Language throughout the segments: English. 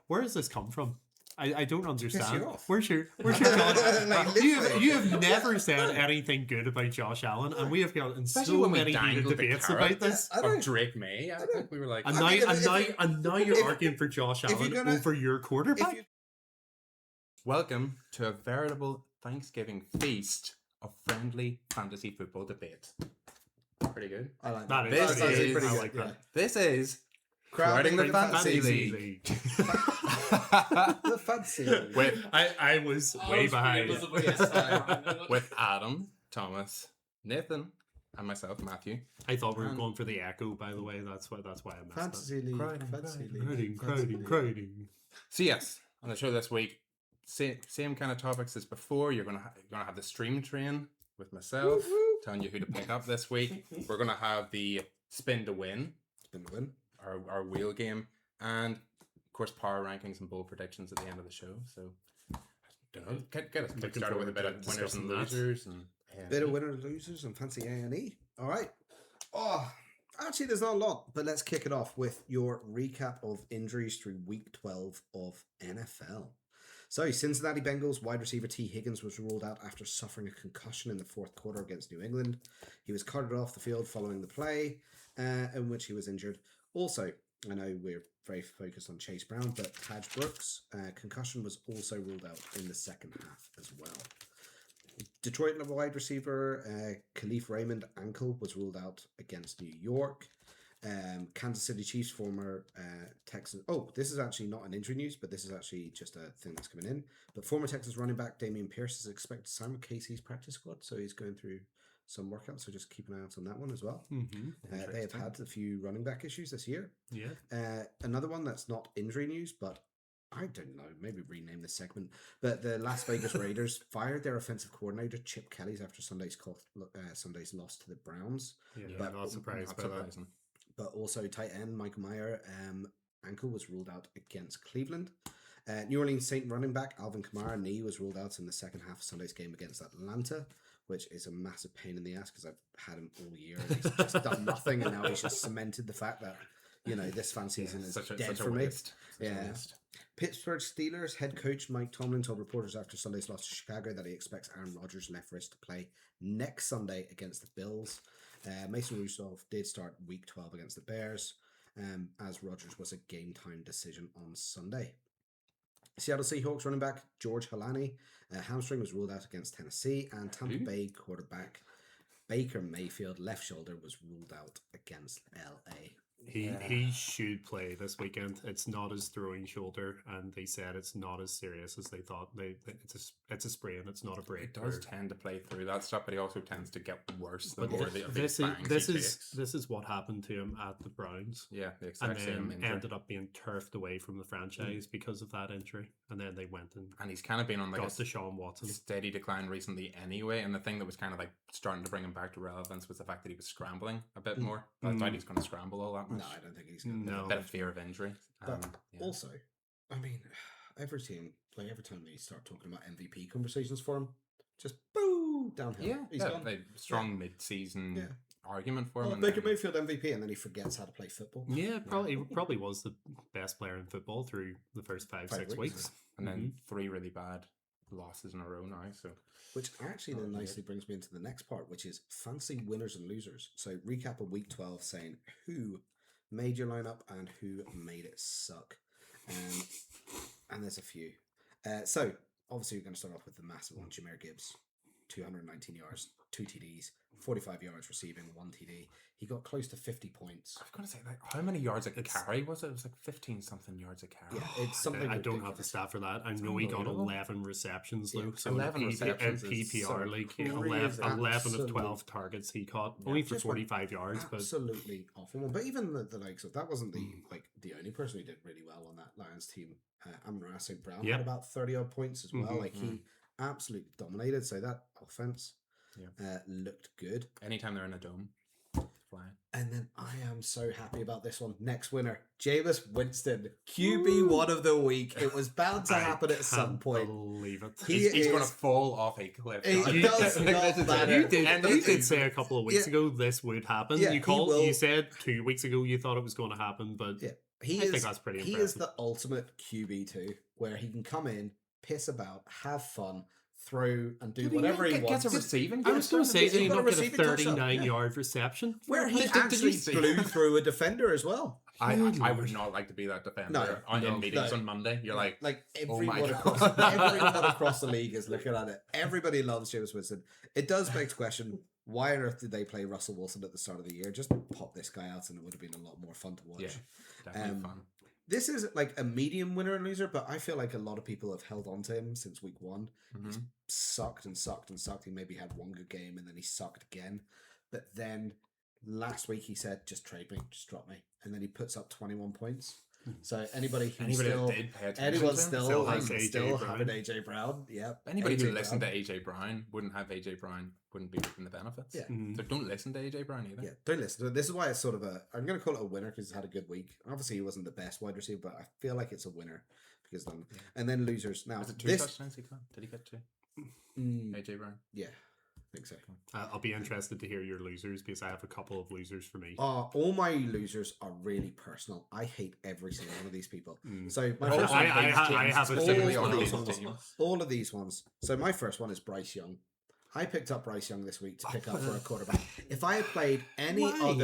Where has this come from? I don't understand. you off. Where's your Josh? Like, you have never said anything good about Josh Allen, and we have gotten Especially so when we many heated dangled the debates carrot about this. I of don't- Drake May. I think we were like, And I now, mean, and now you're arguing for Josh if you're Allen gonna- over your quarterback. welcome to a veritable Thanksgiving feast of friendly fantasy football debate. Pretty good. I like That that. is This That's is- pretty I good, like yeah. that. This is Crowding the the fantasy fantasy league. The fancy league. with I was way behind. with Adam, Thomas, Nathan, and myself, Matthew. I thought we were going for the echo. By the way, that's why I messed Fantasy league. Crowding, Fantasy up. league. Crowding. So yes, on the show this week, same kind of topics as before. You're gonna have the stream train with myself, telling you who to pick up this week. We're gonna have the spin to win, It's been a win. our wheel game, and of course power rankings and bold predictions at the end of the show. So I don't know, get us Looking started with a forward bit to of winners and discussing that. losers and Bit of winners and losers and fancy A&E. All right. Oh, actually, there's not a lot, but let's kick it off with your recap of injuries through week 12 of NFL. So, Cincinnati Bengals wide receiver T. Higgins was ruled out after suffering a concussion in the fourth quarter against New England. He was carted off the field following the play in which he was injured. Also, I know we're very focused on Chase Brown, but Taj Brooks' concussion was also ruled out in the second half as well. Detroit wide receiver Khalif Raymond ankle was ruled out against New York. Kansas City Chiefs former Texans. Oh, this is actually not an injury news, but this is actually just a thing that's coming in. But former Texans running back Damian Pierce is expected to sign with Casey's practice squad, so he's going through some workouts. So just keep an eye out on that one as well. Mm-hmm. They have had a few running back issues this year. Yeah. Another one that's not injury news, but I don't know, maybe rename this segment. But the Las Vegas Raiders fired their offensive coordinator, Chip Kelly's, after Sunday's loss to the Browns. Yeah, But- not surprised by that. surprising. But also tight end Michael Mayer ankle was ruled out against Cleveland. New Orleans Saint running back Alvin Kamara knee was ruled out in the second half of Sunday's game against Atlanta, which is a massive pain in the ass because I've had him all year and he's just done nothing, and now he's just cemented the fact that this fan season is dead for me. Waste. Such a Yeah. waste. Pittsburgh Steelers head coach Mike Tomlin told reporters after Sunday's loss to Chicago that he expects Aaron Rodgers' left wrist to play next Sunday against the Bills. Mason Rudolph did start week 12 against the Bears, as Rodgers was a game time decision on Sunday. Seattle Seahawks running back George Halani hamstring was ruled out against Tennessee, and Tampa Bay quarterback Baker Mayfield left shoulder was ruled out against LA. He should play this weekend. It's not his throwing shoulder, and they said it's not as serious as they thought. It's a sprain. It's not a break. It does tend to play through that stuff, but he also tends to get worse the But more this bangs he takes. is what happened to him at the Browns, Yeah, the and exact same then injury. ended up being turfed away from the franchise because of that injury. And then they went and And he's kind of been on like got a Deshaun Watson. steady decline recently anyway. And the thing that was kind of like starting to bring him back to relevance was the fact that he was scrambling a bit more. I doubt he's going to scramble all that much. No, I don't think he's going to. No. A bit of fear of injury. But Yeah. also, I mean, every time they start talking about MVP conversations for him, just boo downhill. Yeah, He's yeah, gone. a strong mid-season Yeah. argument for him. Well, and Baker then- Mayfield MVP, and then he forgets how to play football. Yeah, probably was the best player in football through the first 5-6 weeks. and then 3 really bad losses in a row now. So Which actually then nicely brings me into the next part, which is fancy winners and losers. So recap of week 12 saying who made your lineup and who made it suck. And there's a few. So obviously we're going to start off with the massive one, Jahmyr Gibbs. 219 yards, 2 TDs, 45 yards receiving, 1 TD. He got close to 50 points. I was going to say, like, how many yards a carry was it? It was like 15 something yards a carry. Yeah, it's something. I don't have the stat for that. I know he got unbelievable. 11 receptions though. Yeah, So 11 in receptions in is PPR so league, crazy. 11 of 12 targets he caught, only for Just went 45 yards. But absolutely awful one. But even the likes of that wasn't the only person who did really well on that Lions team. Amon-Ra St. Brown Yep. had about 30 odd points as well. Mhm. Like he absolutely dominated. So that offense looked good. Anytime they're in a dome, flying. And then I am so happy about this one. Next winner, Jameis Winston, QB1 of the week. It was bound to happen at some point. Believe it. He He's going to is- fall off a cliff. It does not matter. You did say a couple of weeks Yeah. ago this would happen. Yeah, you he will. You said 2 weeks ago you thought it was going to happen, but Yeah. He I is. think that's pretty He impressive. is the ultimate QB too, where he can come in, piss about, have fun, throw, and do whatever he wants. Gets a receiving. I was going to say, He's did he got a not get a receiving touchdown, 39-yard reception? Where he Did you actually see- blew through a defender as well. I Good would lord. not like to be that defender No, in meetings no. on Monday. You're like, oh my everyone God. everyone across the league is looking at it. Everybody loves Jameis Winston. It does beg the question: why on earth did they play Russell Wilson at the start of the year? Just pop this guy out, and it would have been a lot more fun to watch. yeah, definitely Um, fun. This is like a medium winner and loser, but I feel like a lot of people have held on to him since week one. He's sucked and sucked and sucked. He maybe had one good game and then he sucked again. But then last week he said, just trade me, just drop me. And then he puts up 21 points. So anybody who Anybody still, that did pay attention anyone to him still has like, AJ still Brown. having AJ Brown, yeah. Anybody AJ who listened Brown. to AJ Brown wouldn't have AJ Brown, wouldn't be reaping the benefits. Yeah. So don't listen to AJ Brown either. Yeah, don't listen to it. This is why it's sort of I'm going to call it a winner because he's had a good week. Obviously, he wasn't the best wide receiver, but I feel like it's a winner because then, and then losers. Now, Was it 2 this, touchdowns he got? Did he get 2? AJ Brown. yeah, I think so. I'll be interested to hear your losers because I have a couple of losers for me. All my losers are really personal. I hate every single one of these people. So my Oh, first I one, have a specifically all on of these these teams. all of these ones. So my first one is Bryce Young. I picked up Bryce Young this week to pick up for a quarterback. If I had played any other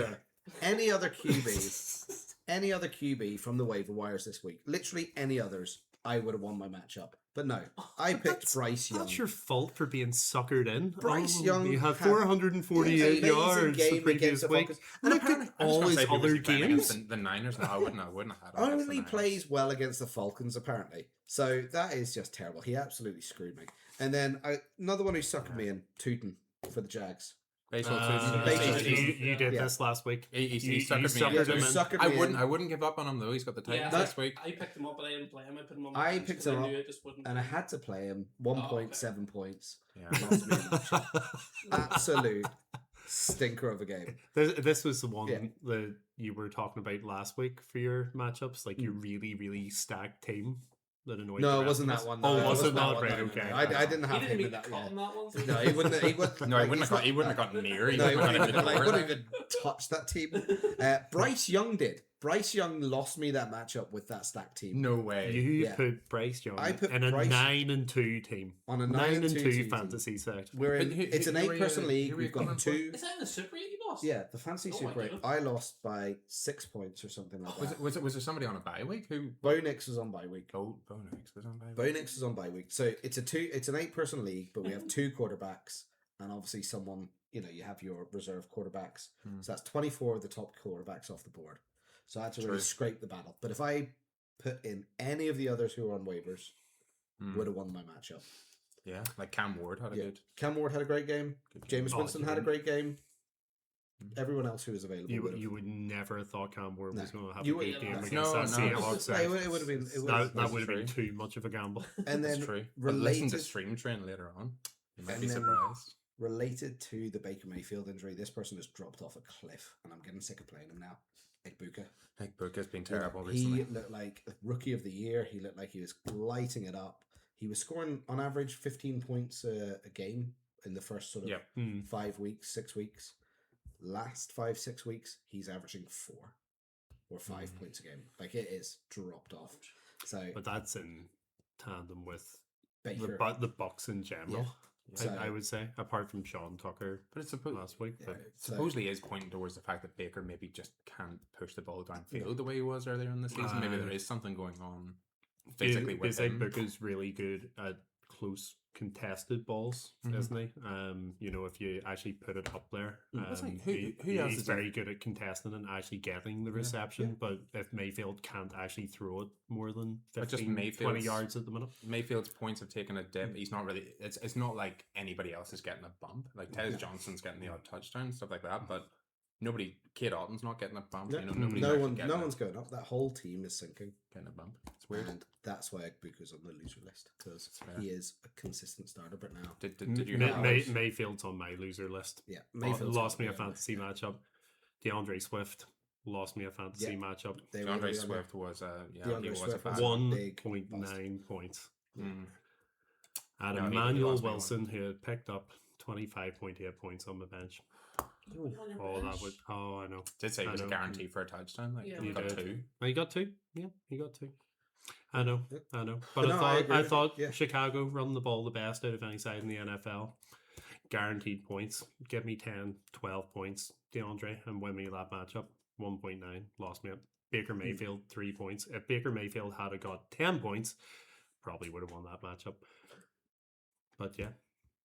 QB from the waiver wires this week, literally any others, I would have won my matchup. But no, I picked Bryce Young. That's your fault for being suckered in. Bryce Young You had had 448 an amazing yards the game previous against the week. Falcons. Look apparently- at all his other games. The Niners. No, I wouldn't have had him against the Only Niners. plays well against the Falcons, apparently. So that is just terrible. He absolutely screwed me. And then another one who suckered me in, Tootin for the Jags. Baseball You did Yeah. this last week. He You suckered me. suckered him in. Suckered I me wouldn't. in, I wouldn't give up on him though. He's got the Titans Yeah, this week. I picked him up, but I didn't play him. I put him on I my bench picked 'cause him I knew up, it just wouldn't. and I had to play him 1.7 points. Yeah. Lost me a matchup. Absolute stinker of a game. This was the one Yeah. that you were talking about last week for your matchups, like your really, really stacked team that annoyed. No, the it rest wasn't of that us. one. Oh, No, it was it wasn't that not? one. Right, No, no, okay. no. I didn't He have didn't him in even that. cut on that one. No, he wouldn't. He would. No, he wouldn't have got. He wouldn't have gotten near. He No, he wouldn't wouldn't have got even, in the wouldn't door. even touch that team. Bryce Young did. Bryce Young lost me that matchup with that stacked team No way. You Yeah. put Bryce Young I put in a Bryce- 9-2 team. on a 9-2 team. fantasy set. We're in. But who- It's an who were 8-person you- league. who were you We've got coming for? two. Is that in the Super 8 you lost? Yeah, the fancy Oh my Super 8. God. I lost by 6 points or something like that. Was there somebody on a bye week who? Bo Nix was on bye week. Bo Nix was on bye week. Bo Nix was on bye week. So it's an 8-person league, but we have 2 quarterbacks and obviously someone, you have your reserve quarterbacks. So that's 24 of the top quarterbacks off the board. So I had to really True. scrape the battle. But if I put in any of the others who were on waivers, would have won my matchup. Yeah, like Cam Ward had a Yeah. good. Cam Ward had a great game. Good game. Jameis Oh, Winston he had a didn't. great game. Everyone else who was available would have. You would never have thought Cam Ward was No. going to have You a would- good game No, against no. that Seahawks. It would have been. That would have been too much of a gamble. And then That's true. But listen to related, Stream Train later on. You might And be then- surprised. related to the Baker Mayfield injury, this person has dropped off a cliff, and I'm getting sick of playing him now. Egbuka. Like Book has been terrible He recently. looked like a rookie of the year. He looked like he was lighting it up. He was scoring on average 15 points a game in the first sort of Yep. 5 weeks, 6 weeks. Last 5-6 weeks, he's averaging 4 or 5 points a game. Like it is dropped off. So But that's in tandem with Baker, the Bucks in general. So- I would say, apart from Sean Tucker But it's supposed last week. yeah, But so- supposedly is pointing towards the fact that Baker maybe just can't push the ball downfield the way he was earlier in the season. Maybe there is something going on physically with him. Book is really good at close contested balls, isn't he? If you actually put it up there, That's like, who else he's is very good at contesting and actually getting the reception. But if Mayfield can't actually throw it more than But just 15, 20 Mayfield's- yards at the minute, Mayfield's points have taken a dip. He's not really. It's not like anybody else is getting a bump. Like Tez Johnson's getting the odd touchdown, stuff like that. But nobody. Kate Otton's not getting a bump. Yeah. Nobody's no actually one, getting no a- one's going up. That whole team is sinking, getting a bump. It's weird. and that's why Egbuka's on the loser list because fair. he is a consistent starter. But now, Did you May- have May- Mayfield's on my loser list. yeah, Mayfield lost me a gonna be on fantasy there. matchup. DeAndre Swift lost me a fantasy Yeah. matchup. They were DeAndre really on there. Swift was he DeAndre was Swift a was bad one. 1.9 points. Mm. And No, he Emmanuel lost me one. Wilson, who had picked up 25.8 points on the bench. You put it on your Oh, that bench. would. Oh, I know. Did say it I was a know. guarantee for a touchdown. Like Yeah, you you got did. 2. Oh, you got 2. Yeah, you got 2. I know. Yep. I know. But But no, I I agree thought. I with you, thought yeah. Chicago run the ball the best out of any side in the NFL. Guaranteed points. Give me 10, 12 points, DeAndre, and win me that matchup. 1.9. Lost me at Baker Mayfield, 3 points. If Baker Mayfield had got 10 points, probably would have won that matchup. But yeah,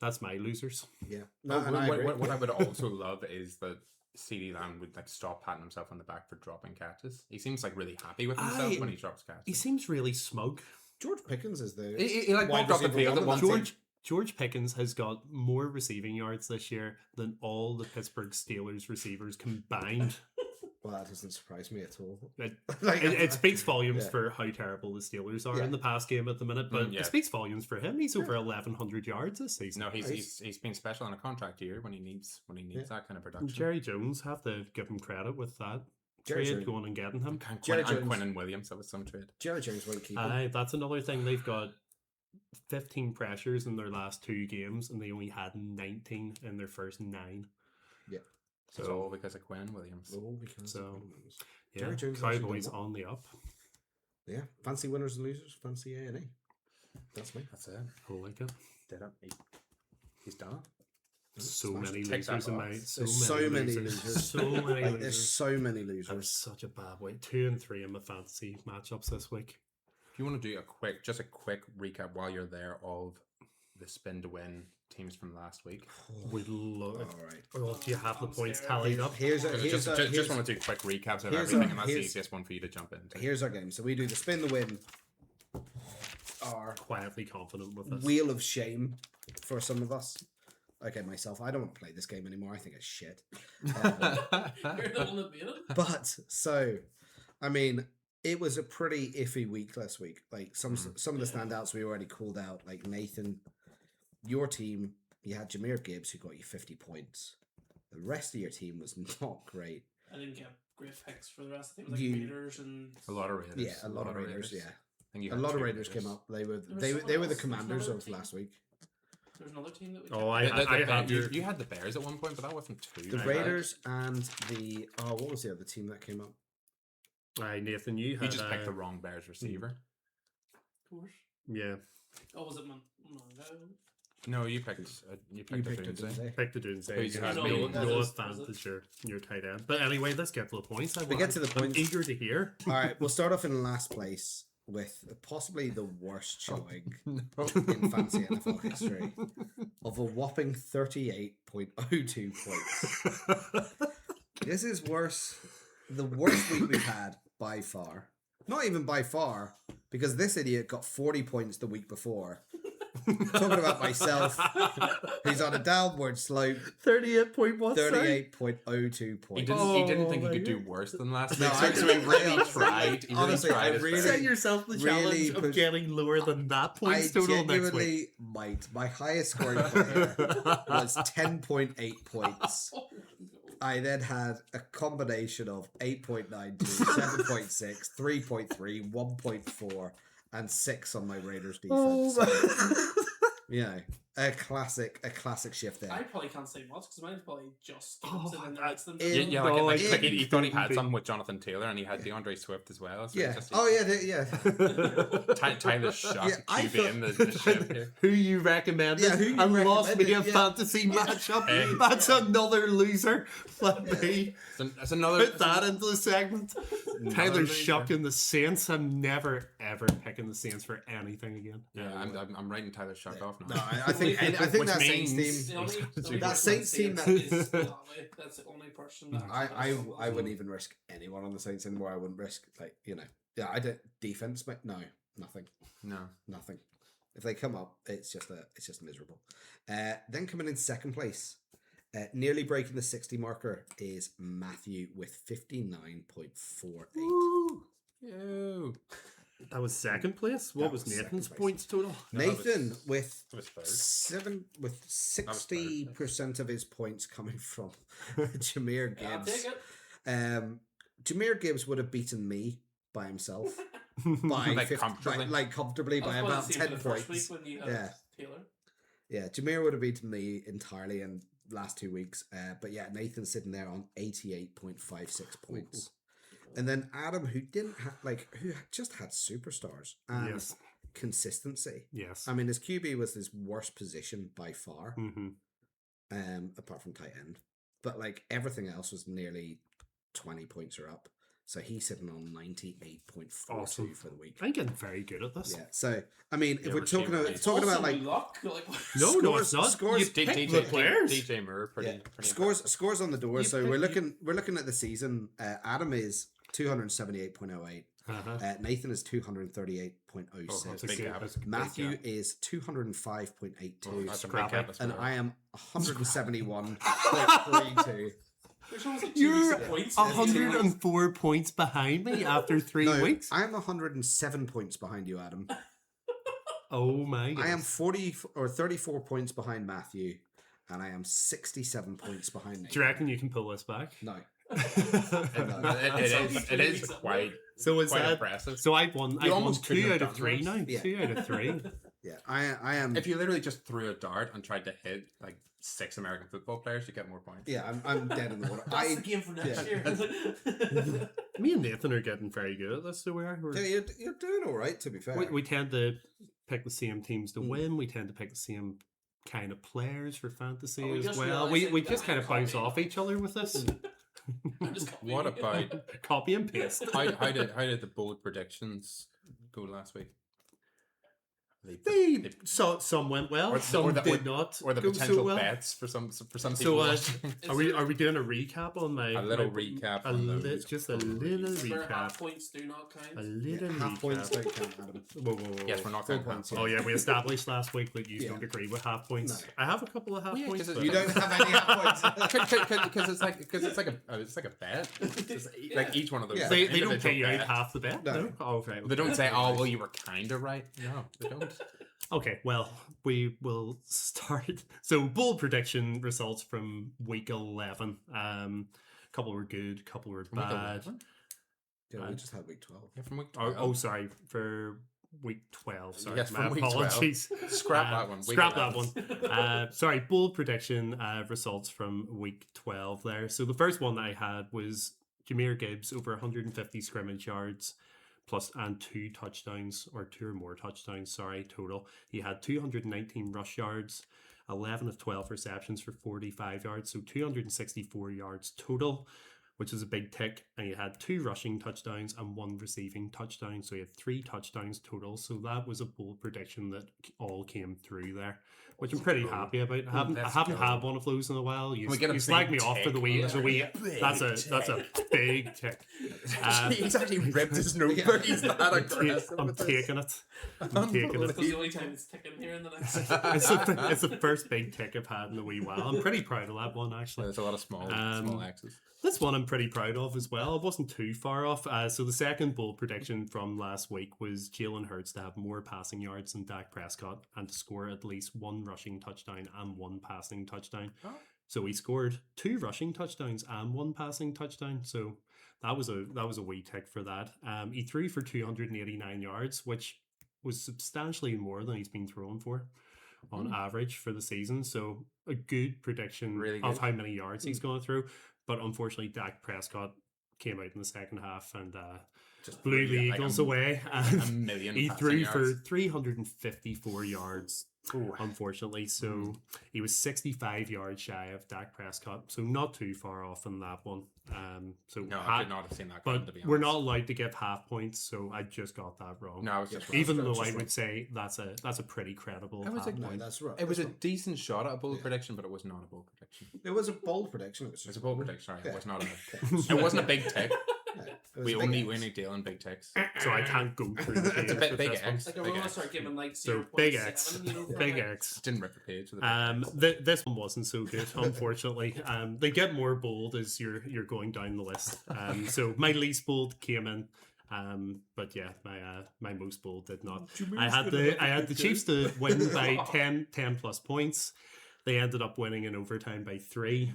that's my losers. Yeah. No, No, and I agree. what I would also love is that CeeDee Lamb would like stop patting himself on the back for dropping catches. He seems like really happy with himself when he drops catches. He seems really smug. George Pickens is the He like wide walked off the receiver field one at in one that point. George Pickens has got more receiving yards this year than all the Pittsburgh Steelers receivers combined. Well, that doesn't surprise me at all. It, Like, it speaks volumes yeah. for how terrible the Steelers are Yeah. in the past game at the minute, but yeah. it speaks volumes for him. He's over 1,100 yards this season. No, he's been special on a contract year when he needs that kind of production. Jerry Jones, have to give him credit with that Jerry trade Jones- going and getting him. And Jerry Quinn, and Jones- Quinn and Williams, that was some trade. Jerry Jones won't keep him. Aye, that's another thing. They've got 15 pressures in their last 2 games, and they only had 19 in their first 9. Yeah. So it's all because of Quinn Williams. Oh, because So, of Williams. Yeah, Jerry Jones actually Cowboys done well. on the up. Yeah. Fancy winners and losers. Fancy A&E. That's me. That's it. I like it. Did it. He's done. So Smash many it. Take that losers in my box. There's losers. So many Like, losers. there's so many That was losers. such a bad way. 2 and 3 in my fantasy matchups this week. If you want to do a quick recap while you're there of the spin to win teams from last week. We love it. All right. Oh, do you have the points Downstairs. tallied up? Here's Just want to do quick recaps of here's everything, a- and that's the here's- easiest one for you to jump into. here's our game. So we do the spin the win. Our Quietly confident with this. wheel of shame for some of us. Okay, myself. I don't want to play this game anymore. I think it's shit. You're the one that made it. But so, I mean, it was a pretty iffy week last week. Like some of the standouts we already called out. Like Nathan, your team, you had Jahmyr Gibbs who got you 50 points. The rest of your team was not great. I didn't get great picks for the rest of the team, like You- Raiders and A lot of Raiders. Yeah, a lot of Raiders. Yeah, I think you a had lot of 2 Raiders came up. They were There was they someone they were the else. There's commanders another of team. last week. there's another team that we Oh, kept. I had your... You had the Bears at one point, but that wasn't 2. The Right. Raiders and the what was the other team that came up? Aye, Nathan, you You had... just picked the wrong Bears receiver. Of course. Yeah, Oh, was it Man? No, you picked You the picked it, Doomsday. didn't they? picked the Doomsday. Who's You your had husband? Noah That Noah is- Fant as your tight end. But anyway, let's get to the points. We get to the I'm points. eager to hear. All right, we'll start off in last place with possibly the worst showing No. in fancy NFL history of a whopping 38.02 points. This is worse. The worst week we've had by far. Not even by far, because this idiot got 40 points the week before. Talking about myself, who's on a downward slope, 38.1. 38.02 He points. didn't think he my could do God. worse than last No, week, I so he really honestly- tried. He honestly, really I tried his really- best. Set yourself the Really challenge put- of getting lower than that I points total next week. genuinely might. My highest scoring player was 10.8 points. Oh, I then had a combination of 8.92, 7.6, 3.3, 1.4, and 6 on my Raiders defense. So, you know, a classic shift there. I probably can't say much because mine's probably just Oh, Gibbs and then the that- rest of them. it- Yeah, didn't. yeah, No, like it- he thought he had it- something with Jonathan Taylor, and he had DeAndre Swift as well. So Yeah. just, Oh yeah. Yeah. Tyler Shuck Yeah, I QB in the ship here. Who you recommended Yeah, who you and lost me a recommended, yeah. fantasy matchup. Hey. That's another loser. Let me That's another. put that into the segment. another Tyler loser. Shuck and the Saints. I'm never ever picking the Saints for anything again. Yeah, I'm writing Tyler Shuck off now. No, I think Which that Saints means- team. The only That person Saints I'd team say that- is that way. That's the only person that I wouldn't even risk anyone on the Saints anymore. I wouldn't risk yeah, I don't defense, mate. No, nothing. No. If they come up, it's just miserable. Then coming in second place, nearly breaking the 60 marker is Matthew with 59.48. Ooh, Yo. that was second place. What That was was second Nathan's place. points total? No, that Nathan was- with It was third. 60% of his points coming from Jahmyr I'll Gibbs. take it. Jahmyr Gibbs would have beaten me by himself by Like 50 comfortably? comfortably I by was about about 10 the first points. week when you had Yeah. Taylor. Yeah, Jahmyr would have beaten me entirely, and last 2 weeks. But yeah, Nathan's sitting there on 88.56 points. And then Adam, who didn't have who just had superstars and Yes. consistency. Yes. I mean, his QB was his worst position by far, Mm-hmm. apart from tight end. But like everything else was nearly 20 points or up. So he's sitting on 98.42 Awesome. for the week. I'm getting very good at this. Yeah. So I mean, if Yeah, we're we're talking seeing about it. talking about Also like luck. No, it's not. scores, You pick the players. DJ Moore, pretty scores on the door. You So pick- we're looking at the season. Adam is 278.08. Uh-huh. Nathan is 238.06. Oh, that's a big good- gap. that's a big Matthew gap. is 205.82. That's a big Scrap gap it. as And well. I am 171.32. There's almost like You're 2 points. 104 points behind me after 3 No, weeks. I'm 107 points behind you, Adam. Oh my god. I am 34 points behind Matthew, and I am 67 points behind Do you Nathan. reckon you can pull this back? No. It is quite So is quite that impressive. so I've won You I've won almost couldn't 2 have out of done 3 this. now. Yeah. 2 out of 3. Yeah, I am. If you literally just threw a dart and tried to hit like 6 American football players, you get more points. Yeah, I'm dead in the water. That's the game for next year. Me and Nathan are getting very good at this, so we are. Yeah, you're doing all right, to be fair. We tend to pick the same teams to Mm. win. We tend to pick the same kind of players for fantasy Oh, we as just well. realised We that just kind of bounce copy. off each other with this. I'm just copying What you. about Copy and paste. how did the bold predictions go last week? Some went well, Or some the- did not. Or the go potential so well. bets for some So people watching? are we doing a recap on my A little my- recap A on the- just a little Where half recap. points do not count. A little half points recap. don't count, Adam. Whoa. Yes, we're not Full counting points, that. Oh yeah, we established last week that you Yeah. don't agree with half points. No. I have a couple of half Yeah, points. 'cause but- You don't have any half points. Because it's like a bet. It's like each one of those. Yeah. They is an don't pay you out individual bet. half the bet. No. No. Oh, okay. They don't say, "Oh, well, you were kind of right." No, they don't. Okay, well, we will start. So, bold prediction results from week 11. Couple were good, couple were From week bad. 11? Yeah, we just had week 12. Yeah, from week Oh, 12. sorry, for week 12. Sorry, Yes, my from week 12. apologies. Scrap that one. Week Scrap 11. that one. Sorry, bold prediction results from week 12 there. So, the first one that I had was Jameer Gibbs over 150 scrimmage yards. And 2 touchdowns, or 2 or more touchdowns, sorry, total. He had 219 rush yards, 11 of 12 receptions for 45 yards, so 264 yards total, which is a big tick. And he had 2 rushing touchdowns and 1 receiving touchdown, so he had 3 touchdowns total. So that was a bold prediction that all came through there, which I'm pretty happy about. I haven't Let's had go. one of those in a while. You, Can we get a you slagged big me off for the tick wee. on The wee there? that's a big tick. He's actually ripped his notebook. He's that aggressive. I'm with this. taking it. I'm taking That's it. the only time it's ticking here in the next. It's the first big tick I've had in a wee while. I'm pretty proud of that one, actually. There's a lot of small X's. This one I'm pretty proud of as well. I wasn't too far off. So the second bold prediction from last week was Jalen Hurts to have more passing yards than Dak Prescott and to score at least 1 rushing touchdown and 1 passing touchdown. Oh. So he scored 2 rushing touchdowns and 1 passing touchdown. So that was a wee tick for that. He threw for 289 yards, which was substantially more than he's been thrown for on average for the season. So a good prediction Really of good. how many yards he's going through. But unfortunately, Dak Prescott came out in the second half and Just blew the like Eagles a- away. A And million. he passing threw for yards. 354 yards, Ooh. unfortunately. So he was 65 yards shy of Dak Prescott. So not too far off in that one. So No, I ha- could not have seen that coming, to but be we're honest. not allowed to give half points, so I just got that wrong. No, I was just Yeah. Even That's though just I would wrong. say that's a pretty credible I was half like, No, point. that's right. It was a That's decent shot at a bold prediction, but it was not a bold prediction. right. It was a bold prediction. It was It was just a bold prediction. Sorry, Yeah. it was not a. It wasn't a big tick. Yeah, it was We a big only X. we only deal in big ticks. So I can't go through the page It's a bit with big this one. X. Like, Big we're gonna X. start giving like So 0.7, big X. you know, for, Big like- X. Didn't rip the page with a big X. This one wasn't so good, unfortunately. They get more bold as you're going down the list. So my least bold came in, but yeah, my most bold did not. I had the Chiefs to win by 10 plus points. They ended up winning in overtime by 3.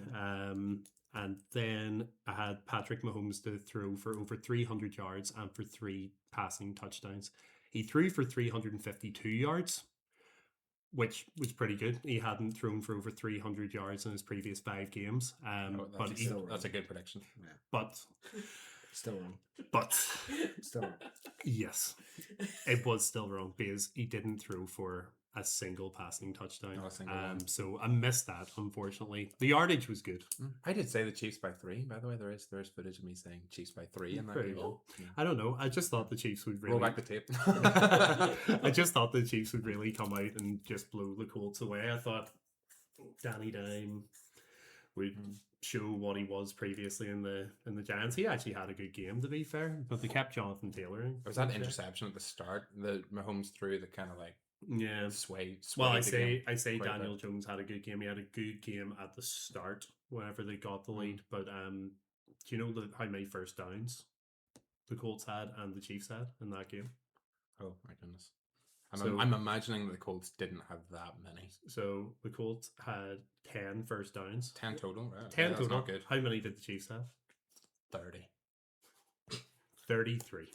And then I had Patrick Mahomes to throw for over 300 yards and for 3 passing touchdowns. He threw for 352 yards, which was pretty good. He hadn't thrown for over 300 yards in his previous 5 games. Oh, But he, that's a good prediction. but Still wrong. but Still wrong. yes, it was still wrong because he didn't throw for a single passing touchdown. Not a single one. So I missed that, unfortunately. The yardage was good. I did say the Chiefs by 3. By the way, there is footage of me saying Chiefs by 3 in that Pretty game. well. Yeah. I don't know. I just thought the Chiefs would really Roll back the tape. I just thought the Chiefs would really come out and just blow the Colts away. I thought Danny Dime would show what he was previously in the Giants. He actually had a good game, to be fair, but they kept Jonathan Taylor in. It was that interception at the start that Mahomes threw that kind of like Yeah. swayed Well, I the game say quite a Daniel bit. Jones had a good game. He had a good game at the start whenever they got the lead. But do you know how many first downs the Colts had and the Chiefs had in that game? Oh my goodness. So- I'm imagining the Colts didn't have that many. So the Colts had 10 first downs. 10 total. Right? 10 That's total. not good. How many did the Chiefs have? 30. 33.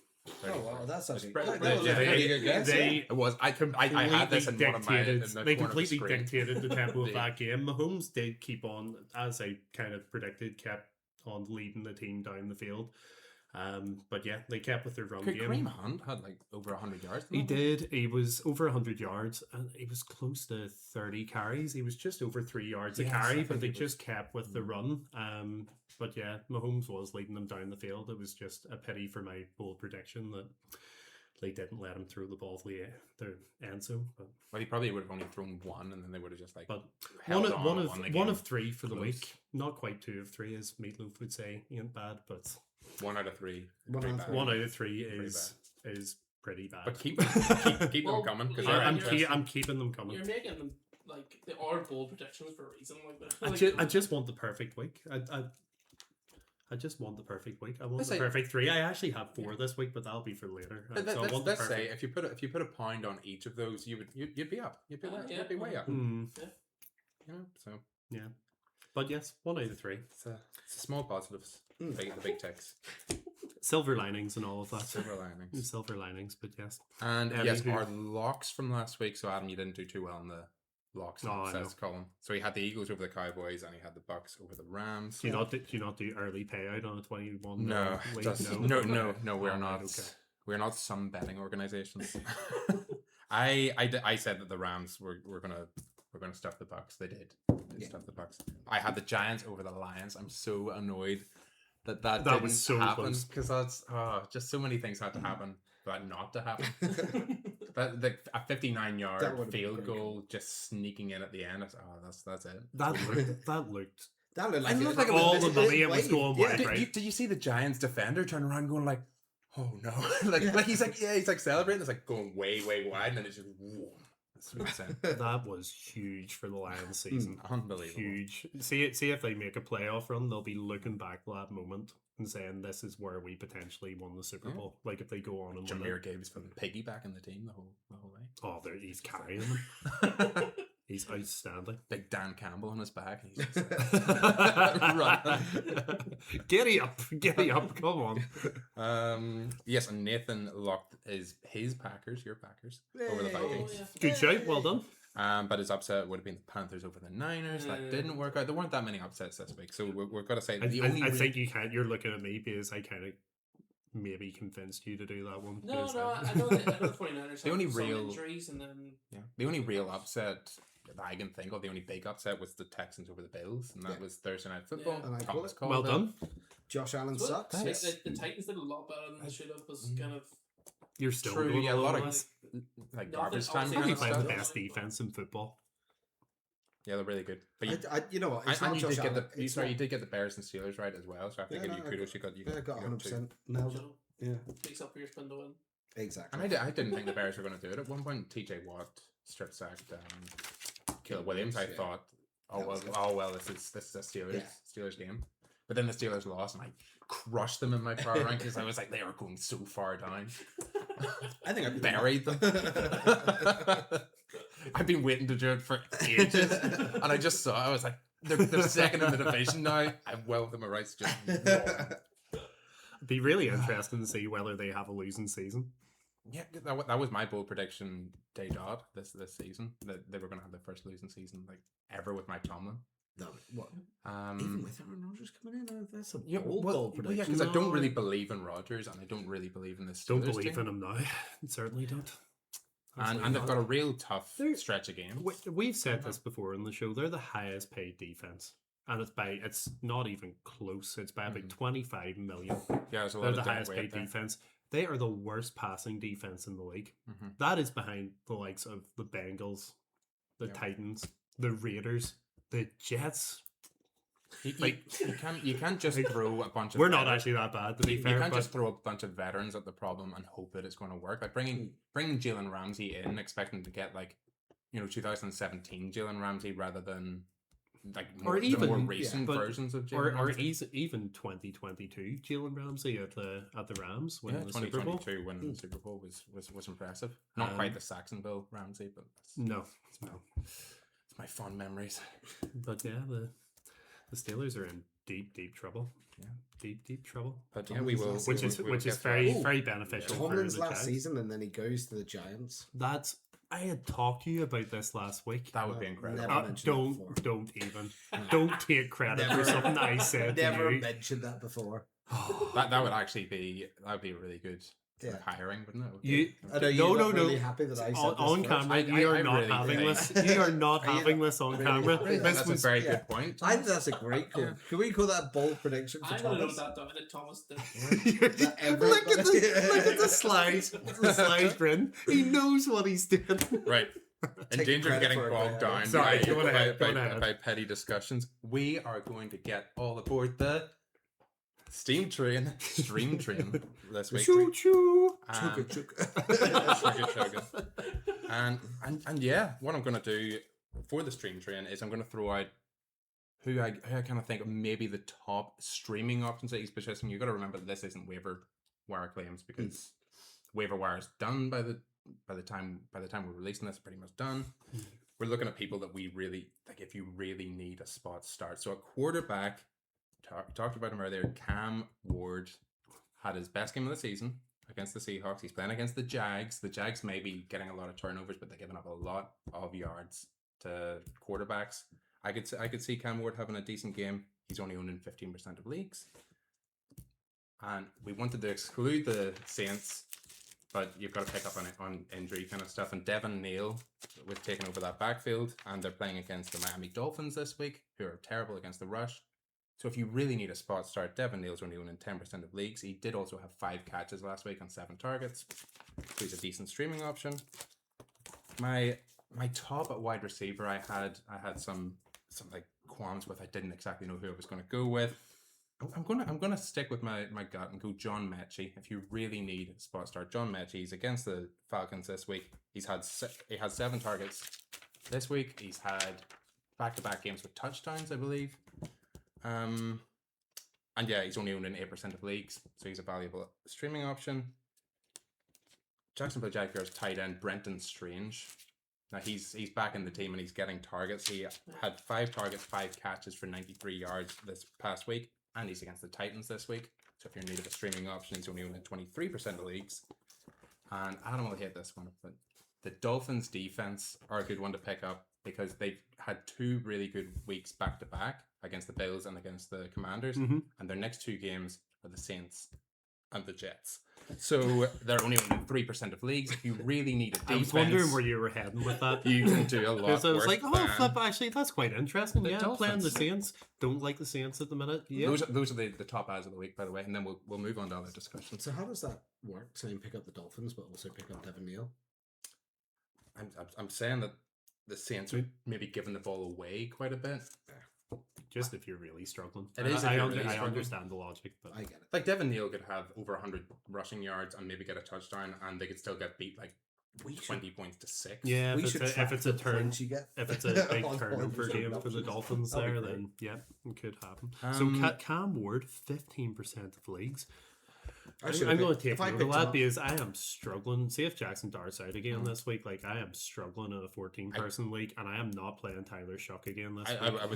Oh, wow, that's actually... Pretty- that was a yeah, pretty good guess, they It was. I had this in one of my. In the they corner of the completely screen. dictated the tempo of Yeah. that game. Mahomes did keep on, as I kind of predicted, kept on leading the team down the field. But yeah, they kept with their run game. Kareem Hunt had like over 100 yards. He did. He was over 100 yards and he was close to 30 carries. He was just over 3 yards a Yes, carry, I but think they it was- just kept with the run. But yeah, Mahomes was leading them down the field. It was just a pity for my bold prediction that they didn't let him throw the ball to the end zone. But Well, he probably would have only thrown one, and then they would have just like. But held one, on one and of won the one game. of 3 for the Close. week. Not quite 2 of 3, as Meatloaf would say. Ain't bad, but 1 out of 3. One Pretty out of bad. three. 1 out of 3 Pretty is pretty bad. But keep keep Well, them coming because yeah, they're I'm, interesting. I'm keeping them coming. You're making them like they are bold predictions for a reason. Like that. I just want the perfect week. I just want the perfect week. I want Let's the say- perfect 3. I actually have 4 this week, but that'll be for later. So I want the Let's say perfect. if you put a pound on each of those, you'd be up. You'd be Yeah. you'd be way up. Hmm, You know, so yeah, but yes, 1 out of 3. it's a small positives. The big ticks, Silver linings and all of that. silver linings. Silver linings, but yes. And yes, Anywho. our locks from last week. So Adam, you didn't do too well in the locks. Oh, I Says Colin. So he had the Eagles over the Cowboys, and he had the Bucks over the Rams. Do you not do early payout on a 21? No, league? just, No? no, Okay. we're Alright, not. okay. We're not some betting organizations. I said that the Rams were gonna stuff the Bucks. They did. They stuff the Bucks. I had the Giants over the Lions. I'm so annoyed that didn't was so happen close. because that's just so many things had to happen for that not to happen. A 59-yard That would've been field pretty goal just sneaking in at the end. That's it. That looked. That looked I like, looked like it all was the money it was wave. going wide, right? Did you see the Giants defender turn around going like, oh no, like he's like celebrating. It's like going way wide, and then it's just whoa. That's what I'm saying. That was huge for the Lions season. Unbelievable. Huge. See if they make a playoff run, they'll be looking back to that moment and saying this is where we potentially won the Super Yeah. Bowl. Like if they go on and win Jameer it. Gibbs from piggybacking the team the whole way. Oh, he's carrying them. He's outstanding. Big Dan Campbell on his back. And he's just running. Giddy up, come on. Yes, and Nathan locked his Packers, your Packers, over the Yay. Vikings. Oh, yeah. Good shout, well done. But his upset would have been the Panthers over the Niners. That didn't work out. There weren't that many upsets this week, so we're going to say that the only I think you can't. You're looking at me because I kind of maybe convinced you to do that one. No, because I know the 49ers The have only some real- injuries and then the only real upset that I can think of, the only big upset was the Texans over the Bills, and that Yeah. was Thursday Night Football. Yeah. And I call Thomas it. called well it. done. Josh Allen Well, sucks. the, Yes. the Titans did a lot better than they should have. Was kind of You're still True, going yeah, a lot along of with it. like No, garbage I time think kind Probably of playing the stuff. best defense in football. Yeah, they're really good. But you, You know what? It's and not you Josh did get Allen. the It's sorry, not- you did get the Bears and Steelers right as well. So I have to Yeah, give no, you I kudos. You got Yeah, I got you 100% nailed it. Joe Yeah, picks up your spin to win. exactly. And I didn't think the Bears were going to do it. At one point, TJ Watt strip sacked Caleb Williams. I Yeah. thought, That was good. this is a Yeah. Steelers game. But then the Steelers lost, and I crushed them in my power rankings. I was like, they are going so far down. I think I Buried them. I've been waiting to do it for ages, and I just saw. I was like, they're second in the division now. I'm well within my rights. Just won. Be really interesting to see whether they have a losing season. Yeah, that was my bold prediction day dot this season, that they were going to have their first losing season like ever with Mike Tomlin. No, what? Even Um, with Aaron Rodgers coming in, that's a yeah, bold, well, bold yeah, prediction. because I don't really No. believe in Rodgers and I don't really believe in this. Don't Steelers believe team. in him now. Certainly don't. And Absolutely they've not. got a real tough They're- stretch of games. We've said this before in the show. They're the highest paid defense, and it's not even close. It's by about 25 million. Yeah, there's a lot They're of the dead highest weight paid there. defense. They are the worst passing defense in the league. Mhm. That is behind the likes of the Bengals, the Yeah. Titans, the Raiders, the Jets. You can't just throw a bunch of. We're not veterans- actually that bad, to be You fair. can't but just throw a bunch of veterans at the problem and hope that it's going to work. Like bringing Jalen Ramsey in, expecting to get 2017 Jalen Ramsey rather than Or the even- more yeah, recent but- versions of Jalen or Ramsey. even 2022 Jalen Ramsey at the Rams Yeah, winning the Super Bowl. 2022 winning the Super Bowl was impressive. Not quite the Saxonville Ramsey, but No. it's my fond memories. But yeah, the Steelers are in deep trouble. Yeah. Deep trouble. But yeah, we will. Tomlin's Which we is we'll which is get to very that. very beneficial for Tomlin's the last Jags. season, and then he goes to the Giants. That's I had talked to you about this last week. That would be Well, incredible. never mentioned that before. Don't even don't take credit for something I said Never to you. mentioned that before. That would actually be a really good Yeah. hiring, wouldn't it? You I know you no got really happy that I said on this first. camera. I You are not really having think- this. You are not Are you having not this on really camera. happy? This That's a was very yeah. good point. I think that's a great call. Yeah. Can we call that bold prediction for I'm gonna note Thomas? that down that Thomas did. look at the slide grin. He knows what he's doing. Right. In Taking danger of credit getting for it, bogged yeah. down Sorry, by, go on ahead, by, go on ahead. by petty discussions, we are going to get all aboard the stream train this week. Choo choo. Um, Chugga, Sugar. And yeah, what I'm going to do for the stream train is I'm going to throw out who I kind of think maybe the top streaming options that he's purchasing. You've got to remember that this isn't waiver wire claims because waiver wire is done by the time we're releasing this, pretty much done. We're looking at people that we really like if you really need a spot start. So at quarterback, talked about him earlier, Cam Ward had his best game of the season against the Seahawks. He's playing against the Jags. The Jags may be getting a lot of turnovers, but they're giving up a lot of yards to quarterbacks. I could see Cam Ward having a decent game. He's only owned in 15% of leagues. And we wanted to exclude the Saints, but you've got to pick up on injury kind of stuff. And Devin Neal was taking over that backfield, and they're playing against the Miami Dolphins this week, who are terrible against the rush. So if you really need a spot start, Devin Neal's only owned in 10% of leagues. He did also have 5 catches last week on 7 targets. So he's a decent streaming option. My top at wide receiver, I had some like qualms with. I didn't exactly know who I was going to go with. I'm gonna stick with my gut and go John Mechie. If you really need a spot start, John Mechie. He's against the Falcons this week. He has 7 targets this week. He's had back-to-back games with touchdowns, I believe. And yeah, he's only owned in 8% of leagues, so he's a valuable streaming option. Jacksonville Jaguars tight end Brenton Strange. Now he's back in the team and he's getting targets. He had 5 targets, 5 catches for 93 yards this past week, and he's against the Titans this week. So if you're in need of a streaming option, he's only owned in 23% of leagues. And Adam will hate this one, but the Dolphins defense are a good one to pick up because they've had 2 really good weeks back to back against the Bills and against the Commanders, and their next 2 games are the Saints and the Jets. So they're only in 3% of leagues. If you really need a defense, I was wondering where you were heading with that. you can do a lot. Because I was worse like, oh, than flip, actually, that's quite interesting. the Yeah, playing the Dolphins. Saints. Don't like the Saints at the minute. Yeah. Those are the top ads of the week, by the way, and then we'll move on to other discussions. So how does that work? Saying pick up the Dolphins, but also pick up Devin Neal. I'm saying that the Saints are maybe giving the ball away quite a bit. Just if you're really struggling. It is if I you're really I struggling. understand the logic, but I get it. Like Devin Neal could have over 100 rushing yards and maybe get a touchdown, and they could still get beat like We should, 20 points to 6. yeah, we if should it's track a the turn, points you get. if it's a big on turnover points game and for the options. Dolphins That'd be there, great. then yeah, it could happen. Um, So Cam Ward, 15% of leagues. should've I'm picked- going to take if I note of picked him that up- because I am struggling. See if Jackson darts out again this week. Like I am struggling in a 14-person league, and I am not playing Tyler Shuck again this week. I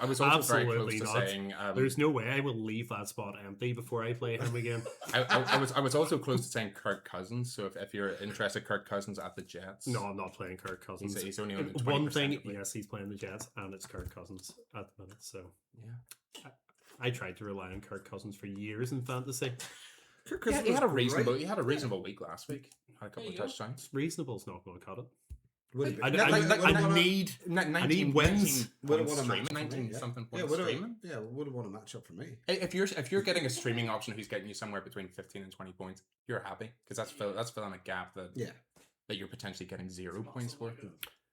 was also very close Absolutely to not. saying There's no way I will leave that spot empty before I play him again. I was also close to saying Kirk Cousins. So if you're interested, Kirk Cousins at the Jets. No, I'm not playing Kirk Cousins. He's only on 1 20% thing, of league. yes, he's playing the Jets, and it's Kirk Cousins at the minute. So Yeah. I tried to rely on Kirk Cousins for years in fantasy. Kirk Yeah, Cousins he had a was great. reasonable week last week. Had a couple There of you go. touchdowns. Reasonable's not going to cut it. Would have I, been. I, Like, I, would've I won a- need 19 wins. Would have points won a streaming, match. 19 something Yeah, points would streaming. have won a matchup for me. If you're getting a streaming option who's getting you somewhere between 15 and 20 points, you're happy because that's filling a gap that Yeah. you're potentially getting 0 points for. Do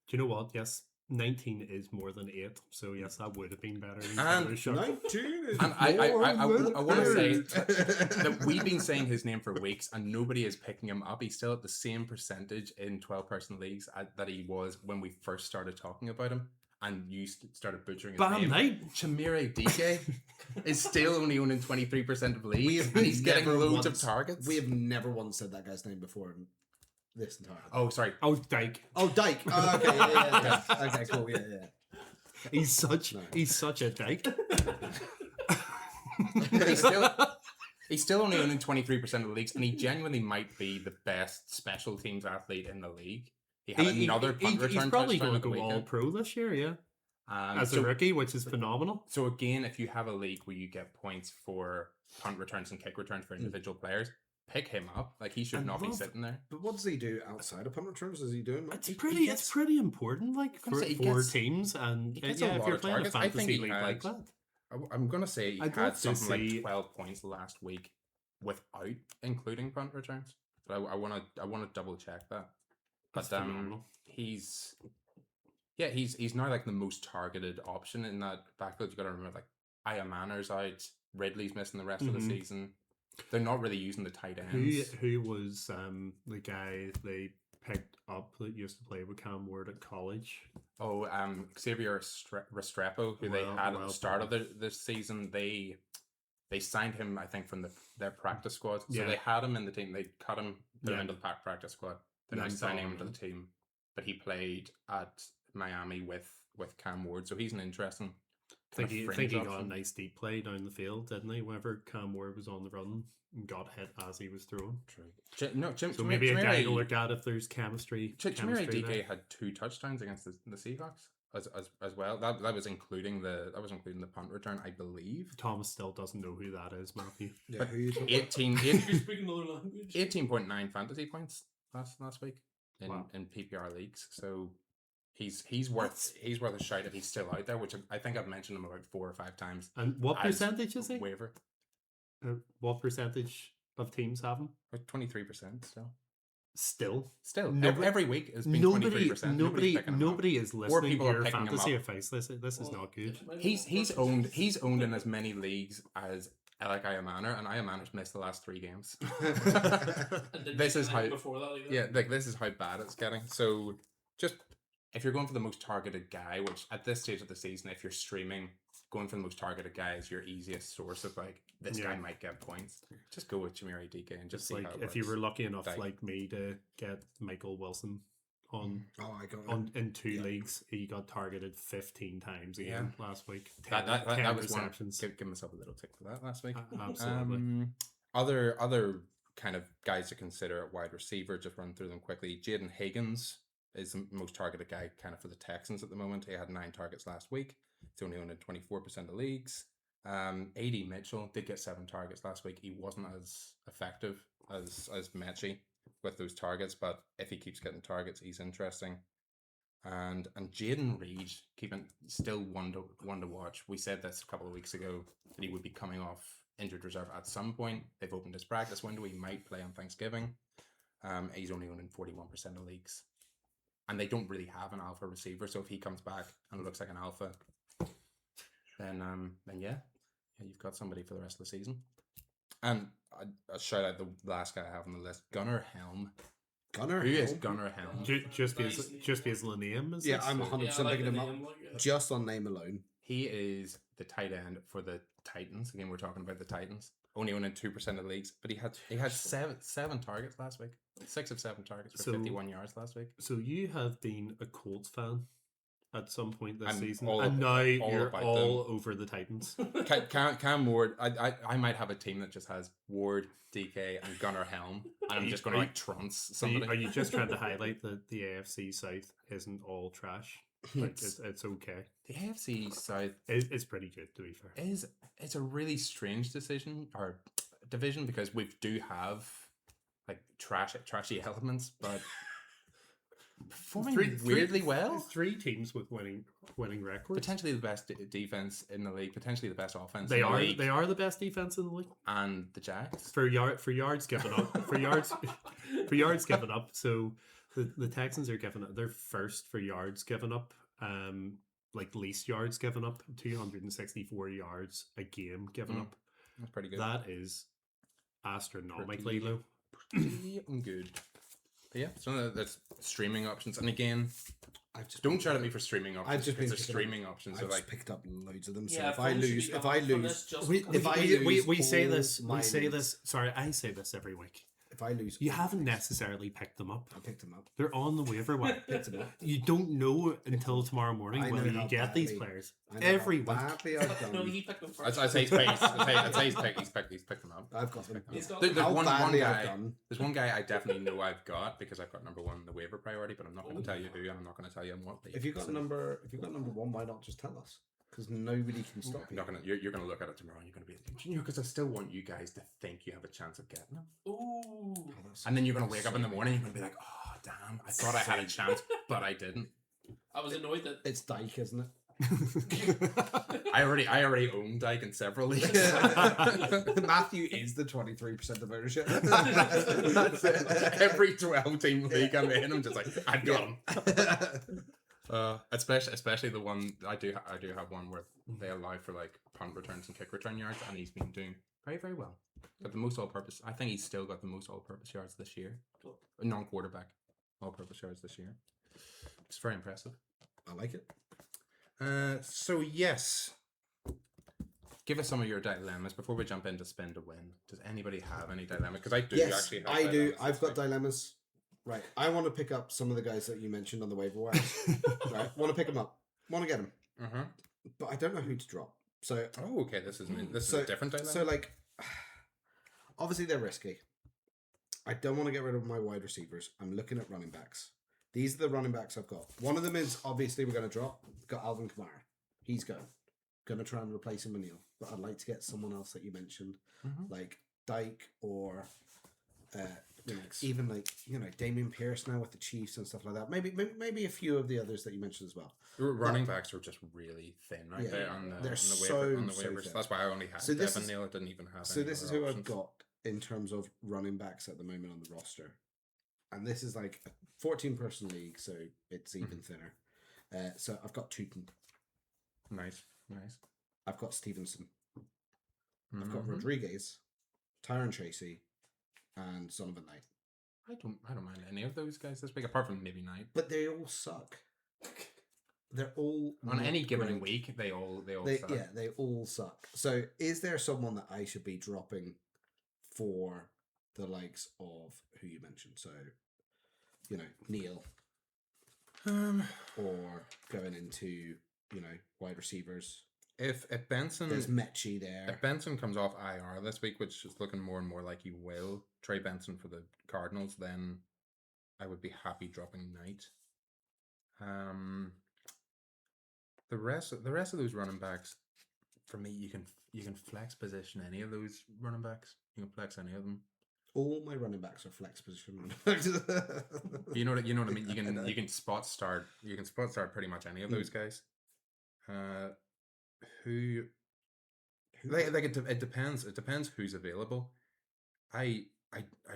you know what? Yes, 19 is more than 8. So yes, that would have been better. Than And Tyler Shuck. 19 is And I want to say eight. that we've been saying his name for weeks and nobody is picking him up. He's still at the same percentage in 12-person leagues that he was when we first started talking about him. And you started butchering his Bam name. night. Chimere DK is still only owning 23% of leagues, and he's getting never loads of once- targets. We have never once said that guy's name before in this entire. Oh, sorry. Oh, Dyke. Oh, Dyke. Oh, okay, yeah. Okay, cool. Yeah. He's such No. a dyke. But he's still only owning 23% of the leagues, and he genuinely might be the best special teams athlete in the league. He had another punt return he's probably touchdown going at to the go all weekend. pro this year, yeah. As So- a rookie, which is phenomenal. So again, if you have a league where you get points for punt returns and kick returns for individual players, pick him up. Like he should I not be love- sitting there. But what does he do outside of punt returns? Is he doing much? It's pretty important, like gonna for say he four gets- teams, and he gets a yeah, if lot you're of playing a targets. I think fantasy he league had- like that, I'm gonna say he I'd had love to something like see- 12 points last week without including punt returns. But I want to double check that. that's But phenomenal. he's now like the most targeted option in that backfield. You got to remember, like Aya Manor's out, Ridley's missing the rest of the Mhm. season. They're not really using the tight Who ends. who was the guy they picked up that used to play with Cam Ward at college? Oh, Xavier Restrepo, who they Well- had at well the start of this season, they signed him, I think, from their practice squad. So Yeah. they had him in the team. They cut him, put him Yeah. into the practice squad. They're now I saw signing him him. to the team. But he played at Miami with Cam Ward, so he's an interesting. I think he fringe got a option. nice deep play down the field, didn't he? Whenever Cam Ward was on the run and got hit as he was throwing. So maybe a guy to look at if there's chemistry. Chimere chemistry DK there. had 2 touchdowns against the Seahawks as well. That was including the punt return, I believe. Thomas still doesn't know who that is, Matthew. Yeah, who you talking about? 18, You speak another language. 18.9 fantasy points last week in, Wow. in PPR leagues. So he's worth a shout if he's still out there, which I think I've mentioned him about 4 or 5 times. And what as percentage is he? Waiver, What percentage of teams have him? like 23% still. Still, Every week has been nobody, 23%. nobody is listening people to are your picking him fantasy up. advice. This is not good. He's owned in as many leagues as like Aya Manor, and Aya Manor's missed the last 3 games. This is how- before that either. Yeah, like this is how bad it's getting. So just if you're going for the most targeted guy, which at this stage of the season, if you're streaming, going for the most targeted guy is your easiest source of like this guy Yeah. might get points. Just go with Chimere DK and just Just see like how it if you works. were lucky enough, Like- like me, to get Michael Wilson on Oh, I got in 2 Yeah. leagues, he got targeted 15 times again last week. that 10 was one. receptions. Give myself a little tick for that last week. Absolutely. Other kind of guys to consider at wide receiver, just run through them quickly. Jaden Higgins is the most targeted guy kind of for the Texans at the moment. He had 9 targets last week. It's only owned in 24% of leagues. AD Mitchell did get 7 targets last week. He wasn't as effective as Mechie with those targets, but if he keeps getting targets, he's interesting. And Jaden Reed, still one to watch. We said this a couple of weeks ago that he would be coming off injured reserve at some point. They've opened his practice window. He might play on Thanksgiving. He's only owned in 41% of leagues. And they don't really have an alpha receiver, so if he comes back and looks like an alpha, then yeah, you've got somebody for the rest of the season. And I shout out the last guy I have on the list, Gunnar Helm. Gunnar. Who is Helm? Gunnar Helm? Just because the name is Yeah, this? I'm Yeah, 100% I like picking the him up name, like, yeah. just on name alone. He is the tight end for the Titans. Again, we're talking about the Titans. only owning 2% of the leagues, but he had seven targets last week. 6 of 7 targets for So- 51 yards last week. So you have been a Colts fan at some point this I'm season, all and ab- now all you're about all over the Titans. Cam Ward, I might have a team that just has Ward, DK, and Gunnar Helm, and I'm just going to like trounce somebody. Are you just trying to highlight that the AFC South isn't all trash? Like it's okay. The AFC South It's pretty good, to be fair. it's a really strange decision or division because we do have like trashy elements, but performing weirdly well. 3 teams with winning records. Potentially the best defense in the league, potentially the best offense. They in the are league, they are the best defense in the league and the Jags. for yards given up for yards given up. So the Texans are giving up. They're first for yards given up. Like least yards given up, 264 yards a game given up. That's pretty good. That is astronomically low. Pretty good. But yeah, so that's streaming options, and again, I've just don't shout at me for streaming options. I've just been it's a picking streaming options. I've So just like, picked up loads of them. So Yeah, if I Fulham should be lose, if gone I from lose, this just We, because- if I lose we say all this. my We say leagues- this. Sorry, I say this every week. if I lose, You all haven't my leagues, necessarily picked them up. I picked them up. They're on the waiver wire. Picked them up. You don't know until tomorrow morning I know whether how you get these badly- players. I know Every how week. badly I've No, done. he picked them first. I'd say he's picked. I'd say he's picked them up. I've got them. He's got There's them. How one badly I've guy. done. There's one guy I definitely know I've got because I've got number 1 in the waiver priority, but I'm not going to tell you who, and I'm not going to tell you in what league. If you got number 1, why not just tell us? Because nobody can stop I'm you. not gonna. You're gonna look at it tomorrow, and you're gonna be, because I still want you guys to think you have a chance of getting them, Ooh. Oh, that's- and then you're gonna wake up in the morning, and you're gonna be like, oh damn, I thought I had a chance, but I didn't. I was annoyed that It's Dyke, isn't it? I already own Dyke in several leagues. Matthew is the 23% of ownership. That's it. Every 12 team league I'm in, I'm just like, I've got him. Especially the one I do have one where they allow for like punt returns and kick return yards, and he's been doing very, very well. Got the most all-purpose. I think he's still got the most all-purpose yards this year. Non-quarterback all-purpose yards this year. It's very impressive. I like it. So yes, give us some of your dilemmas before we jump into spin to win. Does anybody have any dilemma? Because I do Yes, actually. Have I do. dilemmas I've this got week. dilemmas. Right. I want to pick up some of the guys that you mentioned on the waiver wire. Right. Want to pick them up. Want to get them. Mhm. But I don't know who to drop. So Oh, okay. This is So- a different dilemma. So, like, obviously they're risky. I don't want to get rid of my wide receivers. I'm looking at running backs. These are the running backs I've got. One of them is obviously we're going to drop. Got Alvin Kamara. He's going. Going to try and replace him with Neil. But I'd like to get someone else that you mentioned, Mhm. like Dyke or Yikes. even like Damian Pierce now with the Chiefs and stuff like that. Maybe a few of the others that you mentioned as well. Running backs are just really thin right Yeah, there on the they're on the so waivers. thin. That's why I only had So this Devin is- Neal. I didn't even have. So any this is other who options. I've got in terms of running backs at the moment on the roster, and this is like a 14-person league, so it's even thinner. So I've got Tootin, Nice. I've got Stevenson, I've got Mhm. Rodriguez, Tyron Tracy, and Zonovan Knight. I don't mind any of those guys this week, apart from maybe Knight. But they all suck. They're all On not any given great. week, they all suck. Yeah, they all suck. So is there someone that I should be dropping for the likes of who you mentioned? So, Neil, or going into, wide receivers. If Benson There's Mechie there. if Benson comes off IR this week, which is looking more and more like he will, Trey Benson for the Cardinals, then I would be happy dropping Knight. The rest of those running backs, for me, you can flex position any of those running backs. You can flex any of them. All my running backs are flex position running backs. You know what I mean. You can spot start. You can spot start pretty much any of those guys. Who it depends. It depends who's available. I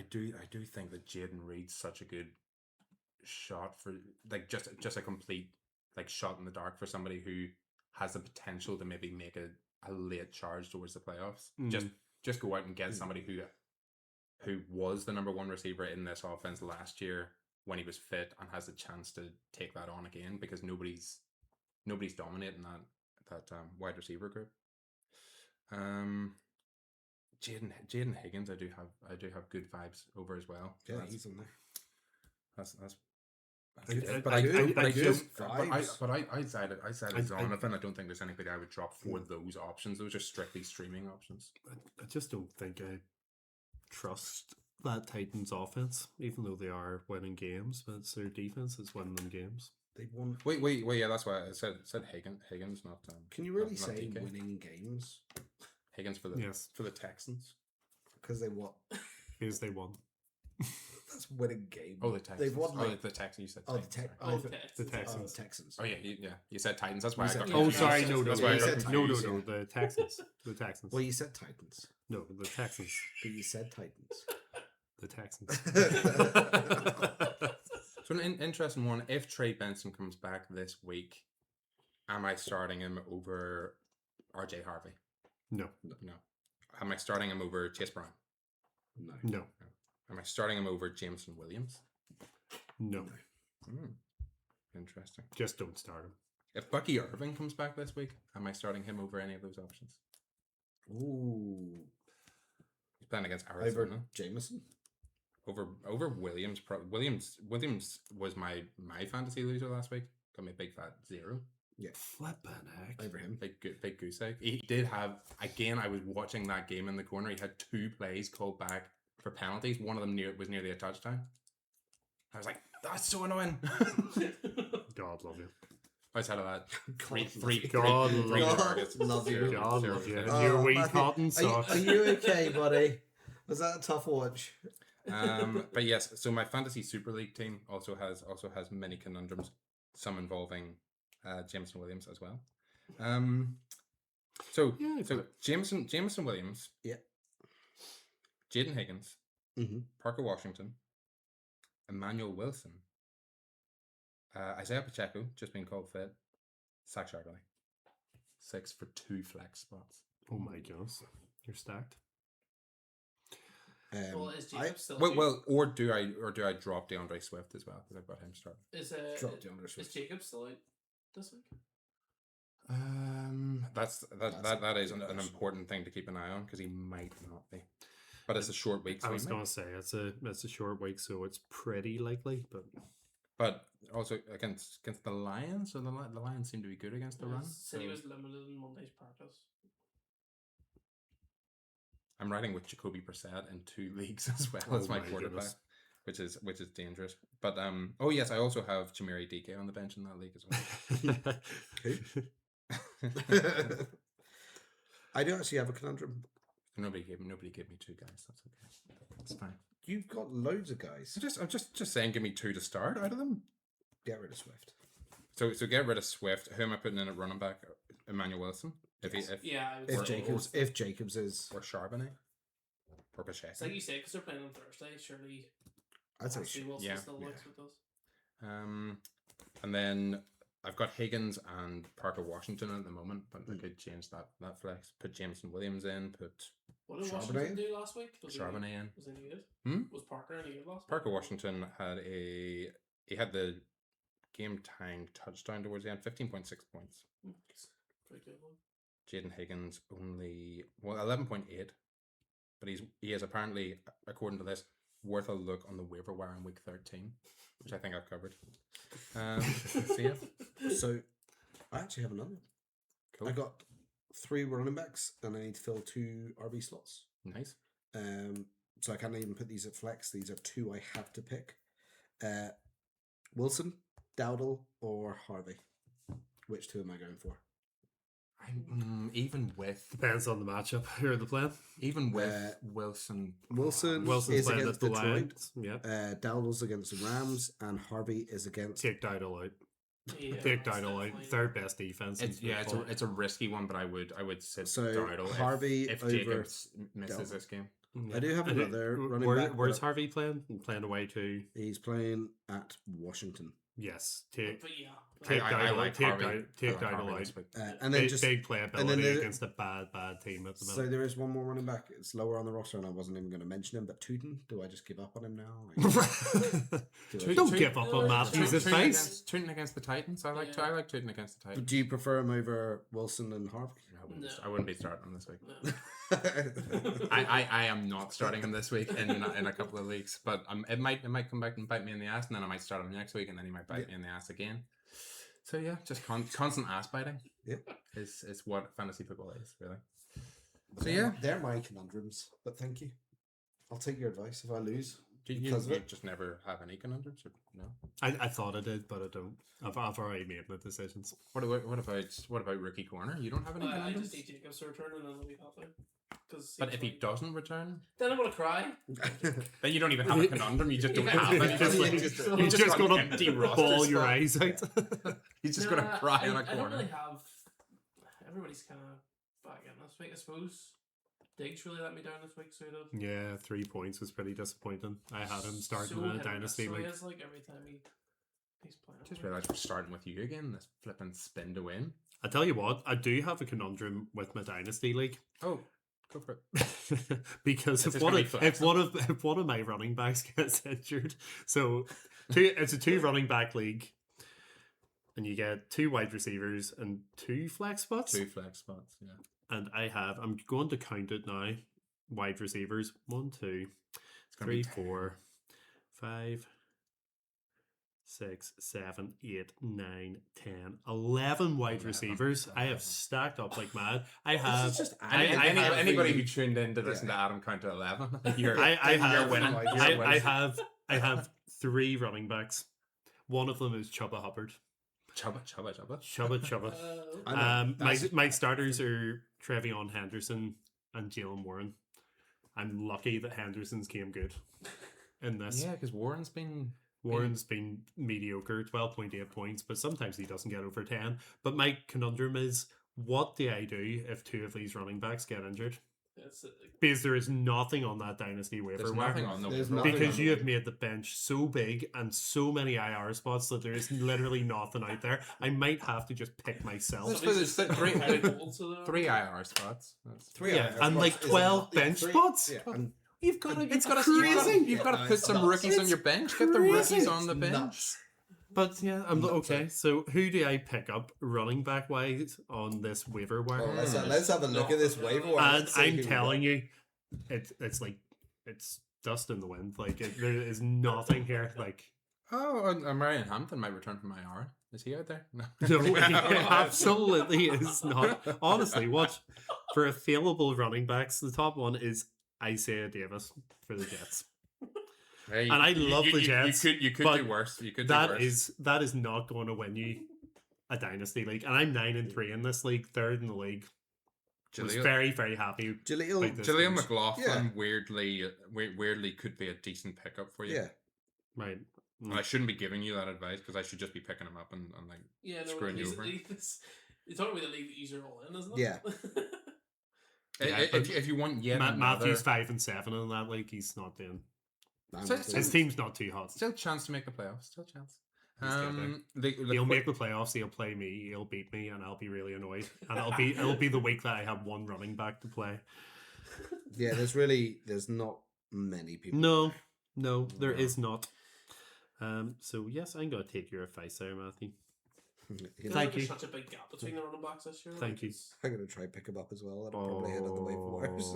do think that Jaden Reed's such a good shot for like just a complete like shot in the dark for somebody who has the potential to maybe make a late charge towards the playoffs. Just go out and get somebody who was the number 1 receiver in this offense last year when he was fit and has a chance to take that on again, because nobody's dominating that wide receiver group. Jaden Higgins, I do have good vibes over as well. Yeah, That's- he's on there. That's I- but I- I I- but I I just just- but I said I- Zonathan. I don't think there's anybody I would drop for those options. Those are strictly streaming options. I just don't think I trust that Titans offense, even though they are winning games, but it's their defense that's winning them games. They've won. Wait, yeah, that's why I said Higgins, not. Can you really not say DK. winning games? Higgins for the Yes, Texans? Because they what? because they won. That's winning games. Oh, the Texans. They've won. Oh, Like, the Texans. You said oh, the Titans, tech. sorry. Oh, Okay. The the Texans. Texans. Oh yeah, you said Titans. That's why You I said got Titans. Oh, confused. sorry, no, That's no, why I you got said confused. Titans, The Texans. The Texans. Well, you said Titans, No, the Texans. but you said Titans. The Texans. So an interesting one. If Trey Benson comes back this week, am I starting him over RJ Harvey? No, No. Am I starting him over Chase Brown? No. no, Am I starting him over Jameson Williams? no. Hmm. Interesting. Just don't start him. If Bucky Irving comes back this week, am I starting him over any of those options? Ooh. He's playing against Over Arizona. Jameson. Over Williams. Williams was my fantasy loser last week. Got me a big fat 0. Flippin' heck. Over him. Big goose egg. He did have, again, I was watching that game in the corner. He had 2 plays called back for penalties. One of them was nearly a touchdown. I was like, that's so annoying. God love you. Outside of that, three God love targets. love you. Zero- God zero love you. for And him. your wee Matthew, cotton Are you, socks. are you okay, buddy? Was that a tough watch? But yes, so my fantasy super league team also has many conundrums, some involving Jameson Williams as well. So Yeah, so but- Jameson Williams, Yeah. Jaden Higgins, Mm-hmm. Parker Washington, Emmanuel Wilson, Isaiah Pacheco, just being called fit, Zach Charbonnet. 6 for 2 flex spots. Oh my goodness. You're stacked. Well, is I Jacob still? Well, or do I drop DeAndre Swift as well because I've got him starting. Is dropped DeAndre is Swift. Jacob still out this week? That is an question. important thing to keep an eye on because he might not be. But it's a short week, so I he was might. going to say it's a short week, so it's pretty likely. But also against the Lions, so the Lions seem to be good against the run. Said he so was limited in Monday's practice. I'm riding with Jacoby Brissett in 2 leagues as well Oh as my my quarterback, goodness. which is dangerous. But oh yes, I also have Chamiri DK on the bench in that league as well. I do actually have a conundrum. Nobody gave me 2 guys. That's okay. That's fine. You've got loads of guys. I'm just saying, give me 2 to start out of them. Get rid of Swift. So get rid of Swift. Who am I putting in at running back? Emmanuel Wilson. If Yeah, I would If say Jacobs is, or Charbonnet or It's Pacheco. like you say, because they're playing on Thursday. Surely, I'd say Ashley Wilson yeah, still yeah. works with us. And then I've got Higgins and Parker Washington at the moment, but I could change that flex. Put Jameson Williams in. Put What did Charbonnet? Washington do last week? Was Charbonnet in. Was any good? Hmm? Was Parker any good last week? Parker Washington had the game tying touchdown towards the end, 15.6 points. Pretty good one. Jaden Higgins only 11.8, but he is apparently, according to this, worth a look on the waiver wire in week 13, which I think I've covered. So yeah, so. I actually have another. cool, I got 3 running backs, and I need to fill 2 RB slots. nice. So I can't even put these at flex. These are 2 I have to pick. Wilson, Dowdle, or Harvey. Which 2 am I going for? Even with depends on the matchup. Who are they playing? Wilson. Wilson Wilson's is playing against at the Detroit. Lions. Yep. Dowdle's against the Rams, and Harvey is against. Take Dowdle out. Yeah, Take that's Dowdle out. definitely- Third best defense. in football. It's a risky one, but I would sit So, Dowdle Harvey if over Jacobs misses Dowdle. this game. Yeah. I do have And another running where, back, Where's but- Harvey playing? Playing away to He's playing at Washington. yes. Take But yeah, Take I Dowdle like take Harvey. Dowdle- take I like Dowdle Harvey out. this week. And then big, just big playability and then there- against a bad team at the so minute. there is one more running back. It's lower on the roster, and I wasn't even going to mention him. But Tootin, do I just give up on him now? Do I- Don't give up on Matthew's advice. Tooting against the Titans. I like Yeah. Tooting against the Titans. Do you prefer him over Wilson and Harvey? I wouldn't be starting him this week. No. I am not starting him this week in a couple of leagues, but it might come back and bite me in the ass, and then I might start him next week, and then he might bite me in the ass again. So yeah, just constant ass biting. Yeah, is what fantasy football is really. So yeah, they're my conundrums. But thank you. I'll take your advice if I lose. you Because of it. just never have any conundrums, or no? I thought I did, but I don't. I've already made my decisions. What about rookie corner? You don't have any I conundrums. just need Jacobs to return and then I'll be happy. But if he doesn't return, then I'm gonna cry. then you don't even have a conundrum. You just don't have You're any. just, just got gonna an empty roster ball your spot. eyes out. He's just gonna cry in a I don't corner. really have. Everybody's kind of back in this week, I suppose. Diggs really let me down this week, so he did. Yeah, 3 points was pretty disappointing. I had him starting So in a hit or miss, dynasty so he league. is, like every time he's playing. Just realised we're starting with you again. This flipping spin to win. I tell you what, I do have a conundrum with my dynasty league. Oh, go for it. Because This if is one, gonna be if one of my running backs gets injured, so it's a 2 running back league, and you get 2 wide receivers and 2 flex spots. 2 flex spots, yeah. And I'm going to count it now. Wide receivers 1, 2, It's gonna 3, be 4, 5, 6, 7, 8, 9, 10, 11 wide 11. receivers. I have stacked up like mad. I have. just Anybody who tuned in to listen to Adam count to 11, you're have winning. I have 3 running backs. One of them is Chubba Hubbard. Chubba. Chubba. I know. My starters are Trevion Henderson and Jalen Warren. I'm lucky that Henderson's came good in this. Yeah, because Warren's been mediocre, 12.8 points, but sometimes he doesn't get over 10. But my conundrum is, what do I do if 2 of these running backs get injured? Because there is nothing on that dynasty waiver there's wire. nothing on the There's waiver. nothing Because on you the have made the bench so big and so many IR spots that there is literally nothing out there. I might have to just pick myself. There's 3 IR spots. That's 3 Yeah, hours and spots like is 12 not- yeah, bench 3 spots? Yeah, and You've got to crazy. You've got to put It's some nuts. rookies on It's your bench. Get the crazy. rookies on the it's bench. nuts. But yeah, I'm Nuts, okay. So who do I pick up running back wise on this waiver wire? Well, let's have a look at this waiver wire. And I'm telling you, it's like it's dust in the wind. Like there is nothing here. Like Oh, and Marion Hampton might return from IR. Is he out there? No. no, it absolutely is not. Honestly, watch for available running backs. The top one is Isaiah Davis for the Jets. Hey, And I love the Jets, You could but do worse. You could do worse. That is not going to win you a dynasty league. And I'm 9-3 in this league, 3rd in the league. I was very, very happy. Jaleel, Like this. Jaleel McLaughlin Yeah. weirdly could be a decent pickup for you. yeah. Right. And I shouldn't be giving you that advice because I should just be picking him up and like Yeah, no, screwing you over. You're talking about the league that you're all in, isn't it? Yeah. Yeah, but if you want yet Matthew's 5 and 7 in that league. He's not doing. His team's not too hot. still chance to make the playoffs. Still chance. He's getting He'll make the playoffs. He'll play me. He'll beat me, and I'll be really annoyed. And it'll be the week that I have one running back to play. Yeah, there's not many people. No, there is not. So yes, I'm gonna take your advice there, Matthew. You know, Thank There's you. such a big gap between the running backs this year. Thank you. I'm gonna try pick him up as well. That'll probably head on the waiver wires.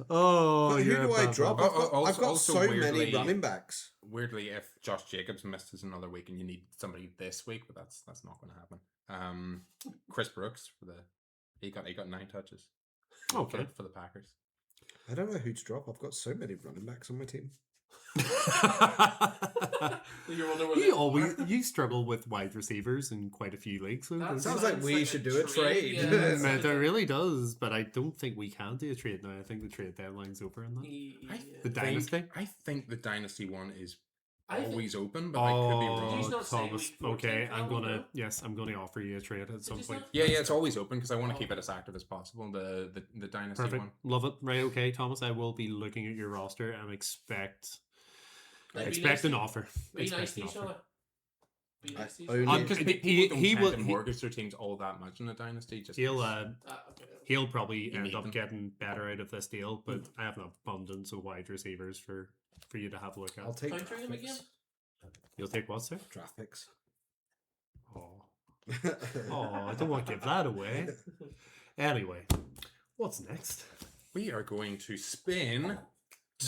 Oh, But who you're a do I bad drop? man. I've got also so many weirdly- running backs. Weirdly, if Josh Jacobs misses another week and you need somebody this week, but that's not going to happen. Chris Brooks he got 9 touches. Okay. For the Packers. I don't know who to drop. I've got so many running backs on my team. You're wondering you struggle with wide receivers in quite a few leagues. So That Sounds like we should do a trade. Yeah, it really does, but I don't think we can do a trade now. I think the trade deadline's over in that. The dynasty. I think the dynasty one is I think- always open, but I could be Oh, wrong. Did you not say Thomas. week 14 Okay, I'm Callum, gonna no? offer you a trade at some you point. not? Yeah, it's always open because I want to keep it as active as possible. The dynasty Perfect. one. Love it. Right, okay, Thomas. I will be looking at your roster and expect Like, be expect nice an to- offer. Be Expect nice to an each offer. other. Be nice to each only- other. Because he- people don't he tend will- to he- mortgage their teams all that much in a dynasty. Just He'll Okay. he'll probably You end need up them. getting better out of this deal, but I have an abundance of wide receivers for you to have a look at. I'll take Countering him draft again? picks. You'll take what, sir? Draft picks. Oh, Oh, I don't want to give that away. Anyway, what's next? We are going to spin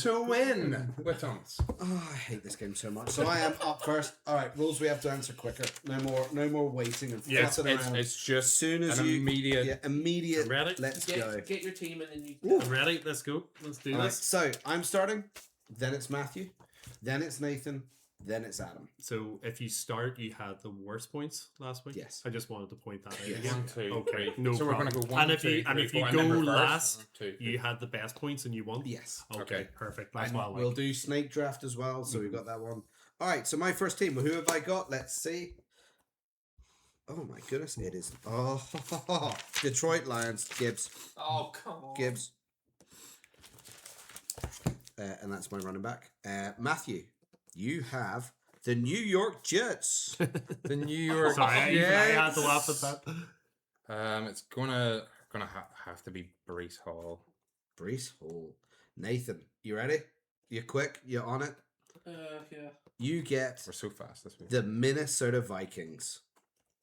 to win with Thomas. Oh, I hate this game so much. So I am up first. All right, rules we have to answer quicker. No more waiting and Yes, fussing around. it's just as soon as an you immediate. immediate. I'm ready. Let's go. Get your team and then you. Ooh. I'm ready. Let's go. Let's do All right, this. so I'm starting. Then it's Matthew. Then it's Nathan. Then it's Adam. So if you start, you had the worst points last week. Yes. I just wanted to point that out. Yes. again. 1, 2, Okay, 3. no So we're problem. going to go 1, And if 2, you 3, go 4, and then reverse. last, 1, 2, 3. you had the best points and you won. Yes. Okay, Okay. perfect. That's And what I like. we'll do snake draft as well. So we've got that one. All right. So my first team. Who have I got? Let's see. Oh my goodness! It is. Oh, Detroit Lions. Gibbs. Oh come on. Gibbs. And that's my running back. Matthew, you have the New York Jets. The New York Sorry, I had Jets. to laugh at that. It's gonna have to be Brees Hall. Brees Hall. Nathan, you ready? You quick? You on it? Yeah. You get We're so fast this week. the Minnesota Vikings.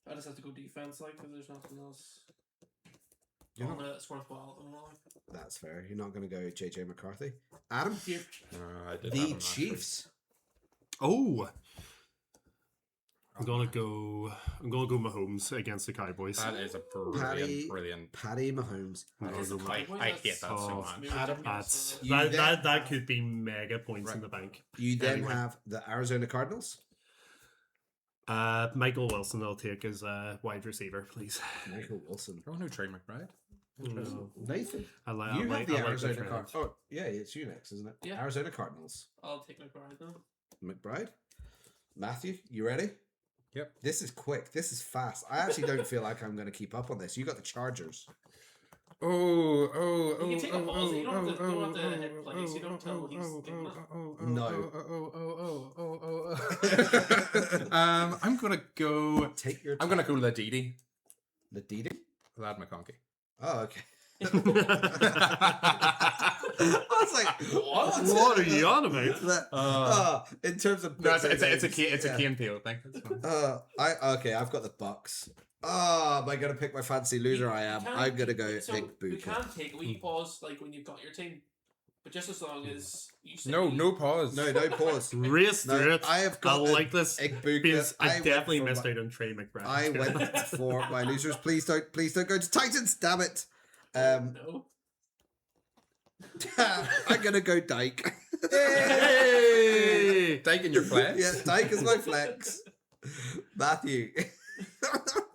I just have to go defense, like, because there's nothing else. You're not- That's worthwhile. At the moment. That's fair. You're not going to go JJ McCarthy. Adam, Here. I did have the him last week. Chiefs. Oh, I'm gonna go Mahomes against the Cowboys. That is a Patty- brilliant. Patty Mahomes. That is Mahomes. I hate that so Oh, much. Adam, That's You that, then that have- could be mega points in Right. the bank. You then Anyway. have the Arizona Cardinals. Michael Wilson, I'll take as wide receiver, please. Michael Wilson. Oh no, Trey McBride. No. Nathan, I like, you I have like, the I like Arizona trend. Cardinals. Oh, yeah, it's you next, isn't it? Yeah. Arizona Cardinals. I'll take McBride now. McBride. Matthew, you ready? Yep. This is quick. This is fast. I actually don't feel like I'm going to keep up on this. You got the Chargers. Oh. You can take a pause, you don't have to hit play, so you don't tell he's doing that. No. I'm gonna go. Take your I'm gonna go Ladidi. Ladidi? Lad McConkey. Oh, okay. I was like, what? What are you on about? In terms of No, it's a yeah. Key and Peele thing. That's fine. I've got the Bucks. Am I gonna pick my fancy loser? I am. I'm gonna go So big we boot. can take a wee pause, like when you've got your team, but just as long as you say No pause. No pause. Race through No, it. I have I got a like this Igbuka. because I went definitely for missed my- out on Trey McBride. I went for my losers. Please don't go to Titans. Damn it. no. I'm gonna go Dyke. Hey! Taking your flex. Yeah, Dyke is my flex. Matthew.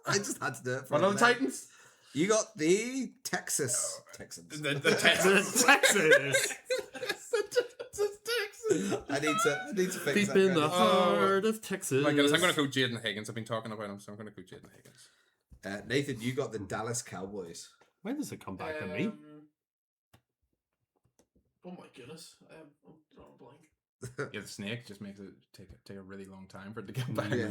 I just had to do it. For One of you the there. Titans. You got the Texans. Texans. The Texas. I need to fix Deep that. in the guys. heart of Texas. My goodness, I'm gonna go Jaden Higgins. I've been talking about him, so I'm gonna go Jaden Higgins. Nathan, you got the Dallas Cowboys. When does it come back to me? Oh my goodness, I'm drawing a blank. Yeah, the snake just makes it take a really long time for it to get back. Yeah.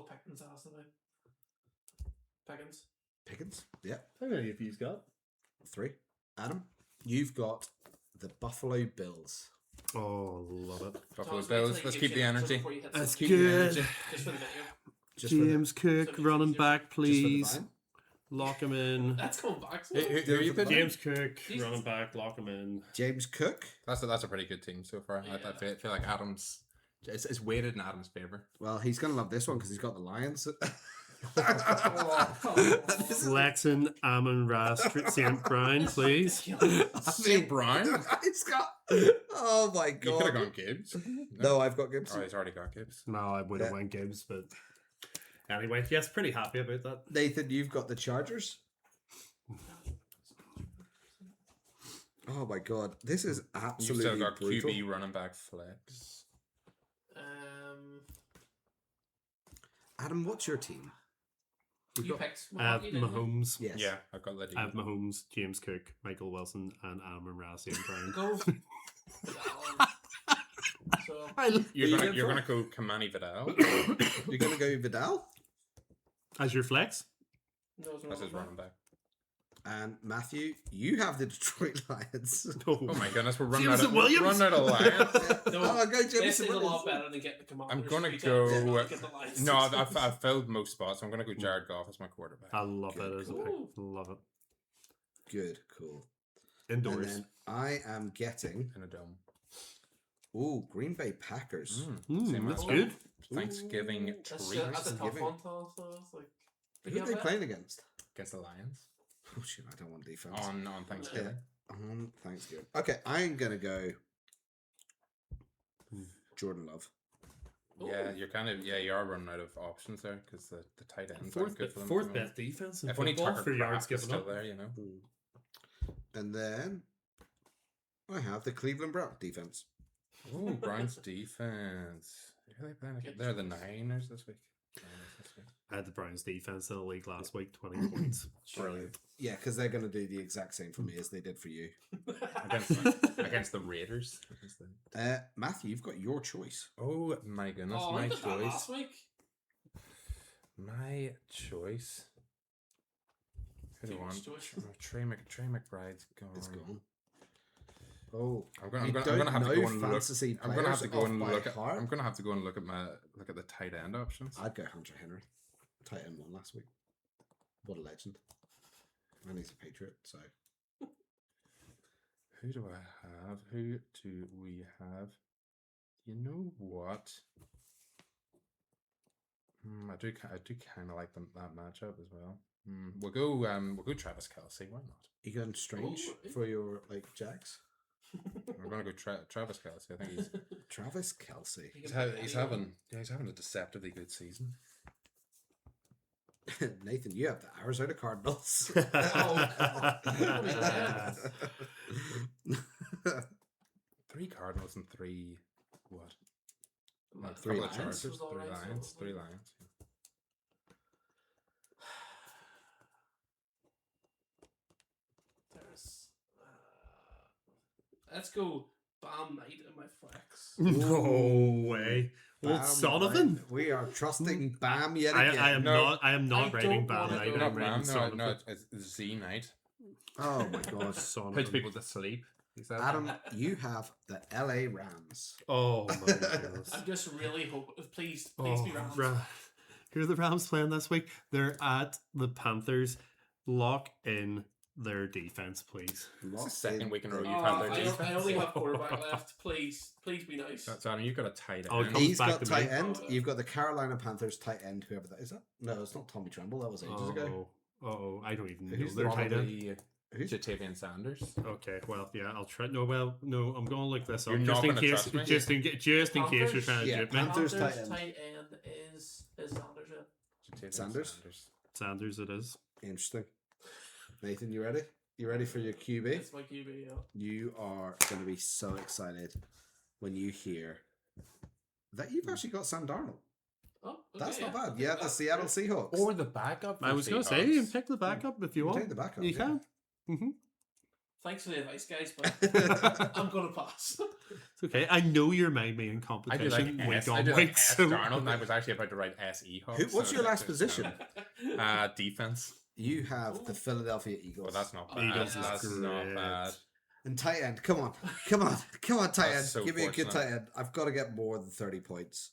Pickens has to be. Pickens. Pickens. Yeah. How many have you got? 3. Adam, you've got the Buffalo Bills. Oh, love it. Buffalo Thomas, wait till Bills. he Let's gives keep you the an answer energy. before you hit That's something. Keep the good. energy. Just for the video. Just for the- James Cook, So running easier. back, just for the please. vine? Lock him in. That's coming back. So Who are you picking? James Cook, Jesus. running back, lock him in. James Cook. That's a pretty good team so far. I Yeah. feel like Adams. It's weighted in Adams' favor. Well, he's gonna love this one because he's got the Lions. Flexen, Amon Ra, St. Brown, please. St. Brown. It's got. Oh my You could have god. gone Gibbs. No, I've got Gibbs. Oh, he's already got Gibbs. No, I would have Yeah. went Gibbs, but anyway, yes, pretty happy about that. Nathan, you've got the Chargers. Oh my god, this is You've absolutely still got brutal. QB running back flex. Adam, what's your team? You picked I have Milwaukee, didn't you? Mahomes. Yes. Yeah, I've got Liddy. I have Mahomes, James Cook, Michael Wilson, and Amon Ra, St. Brown. Go. So You're Who gonna you you're going gonna go Kamani Vidal. You're gonna go Vidal. As your flex? no, it's That's his not. running back. And Matthew, you have the Detroit Lions. Oh my goodness, we're running out Jameson of Williams. running out of Lions. Oh, go This Jameson is a lot Williams. better than getting the Commanders. I'm gonna 3 times go. and not get the Lions No, 6 times. I've filled most spots. I'm gonna go Jared Goff as my quarterback. I love Good it as a call. pick. Love it. Good, cool. And Indoors. then I am getting In a dome. Green Bay Packers. Same That's as good. Thanksgiving Ooh. That's treat a tough Thanksgiving. one to us. Like, Who are they playing against? against the Lions Oh shit, I don't want defense. on Thanksgiving. On Thanksgiving. Okay, I'm gonna go Jordan Love. Yeah, you're you are running out of options there because the tight ends aren't Fourth, good for them. fourth at the moment. best defense in If only football Tucker for yards Kraft is given still up. there, you know. And then I have the Cleveland Browns defense. Oh, Browns defense. Who are they playing? They're the Niners this week. I had the Browns defense in the league last week, 20 points. Brilliant. Yeah, because they're gonna do the exact same for me as they did for you. Against the Raiders. Matthew, you've got your choice. Oh my goodness, Oh, my I did that choice. last week. My choice. Who do I want? Choice. Trey McBride's gone. It's gone. Oh, I'm gonna you have don't to go know and look. fantasy I'm gonna have to go players and off look by at. heart? I'm gonna have to go and look at the tight end options. I'd go Hunter Henry. Tight end won last week. What a legend. And he's a Patriot, so. Who do I have? Who do we have? You know what? I do kind of like that matchup as well. We'll go Travis Kelce. Why not? You going strange Oh, for your Jags? We're gonna go Travis Kelce. I think he's Travis Kelce. he's having a deceptively good season. Nathan, you have the Arizona Cardinals. Three Cardinals and three what? Like, three Couple of Lions Chargers, was all three right, so Lions, it wasn't- three Lions. There's, let's go Bam Knight in my flex. No way. Well, Bam Sullivan. Knight. We are trusting Bam yet I again. am not I writing don't Bam wanna Knight. go- I'm Not writing Ram, Sullivan. no, it's Z Night. Oh my god. Son Puts of a- people to sleep. He said. Adam, you have the LA Rams. Oh my goodness. I'm just really hoping. Please be Oh, Rams. who are the Rams playing this week? They're at the Panthers. Lock in their defense, please. It's the second week in a row the- you've had their I defense. only have quarterback left. Please be nice. That's Adam. You've got a tight Oh, end. come- He's back got to tight me. end. Oh, You've got the Carolina Panthers tight end, whoever that is. That no, it's not Tommy Tremble. That was ages ago. Oh, I don't even know Who's their tight end. Probably Who's- Jatavian Sanders. Okay, well, yeah, I'll try. No, I'm going to look this up You're just not in gonna case. trust me? Just in case you're Panthers? trying to Yeah, jip me. Panthers Panthers tight end. is Sanders. Yeah. Jatavian Sanders? Sanders, it is. Interesting. Nathan, you ready? You ready for your QB? It's my QB. Yeah. You are going to be so excited when you hear that you've actually got Sam Darnold. Oh, okay, That's not yeah. bad. Yeah, the Seattle Seahawks. Or the backup. I was going to say, you can pick the backup if you You want. take the backup, You yeah. can. Mm-hmm. Thanks for the advice, guys, but I'm gonna pass. It's okay. I know you're my main I do competition like week S. I on do like week. S. So Darnold, and I was actually about to write S.E. Hawks. What's so your I last was position? Defense. You have the Philadelphia Eagles. Well, that's not bad. Eagles is That's not great. bad. And tight end. Come on, tight end. That's so Give me a good fortunate. tight end. I've got to get more than 30 points.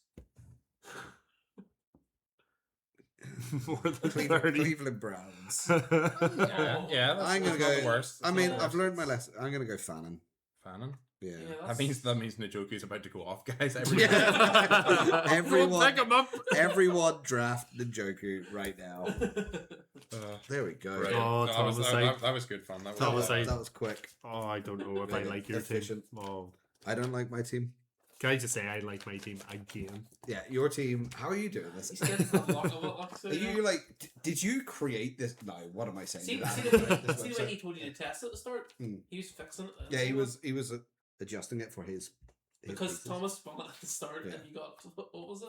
more than 30. Cleveland Browns. Yeah, that's, I'm gonna that's not go. the worst. I That's mean, not the I've learned my worst. lesson. I'm gonna go Fannin. Fannin. Yeah. That means Njoku's about to go off, guys. Yeah. Everyone- Pick him up. Everyone draft Njoku right now. Uh, There we go. brilliant. Oh, that, Thomas, that was good fun. That Thomas, was, I- That was quick. Oh, I don't know if I like your Efficient. team. Oh, I don't like my team. can I just say I like my team again? Yeah, your team. How are you doing this? He's getting a lot of luck, so, Are you like? Did you create this? No. What am I saying? See, You see, haven't the, created this see the way website. he told you to test at the start? Hmm. He was fixing it. Yeah, he was adjusting it for his Because pieces. Thomas spun it at the start Yeah. and you got, what was it?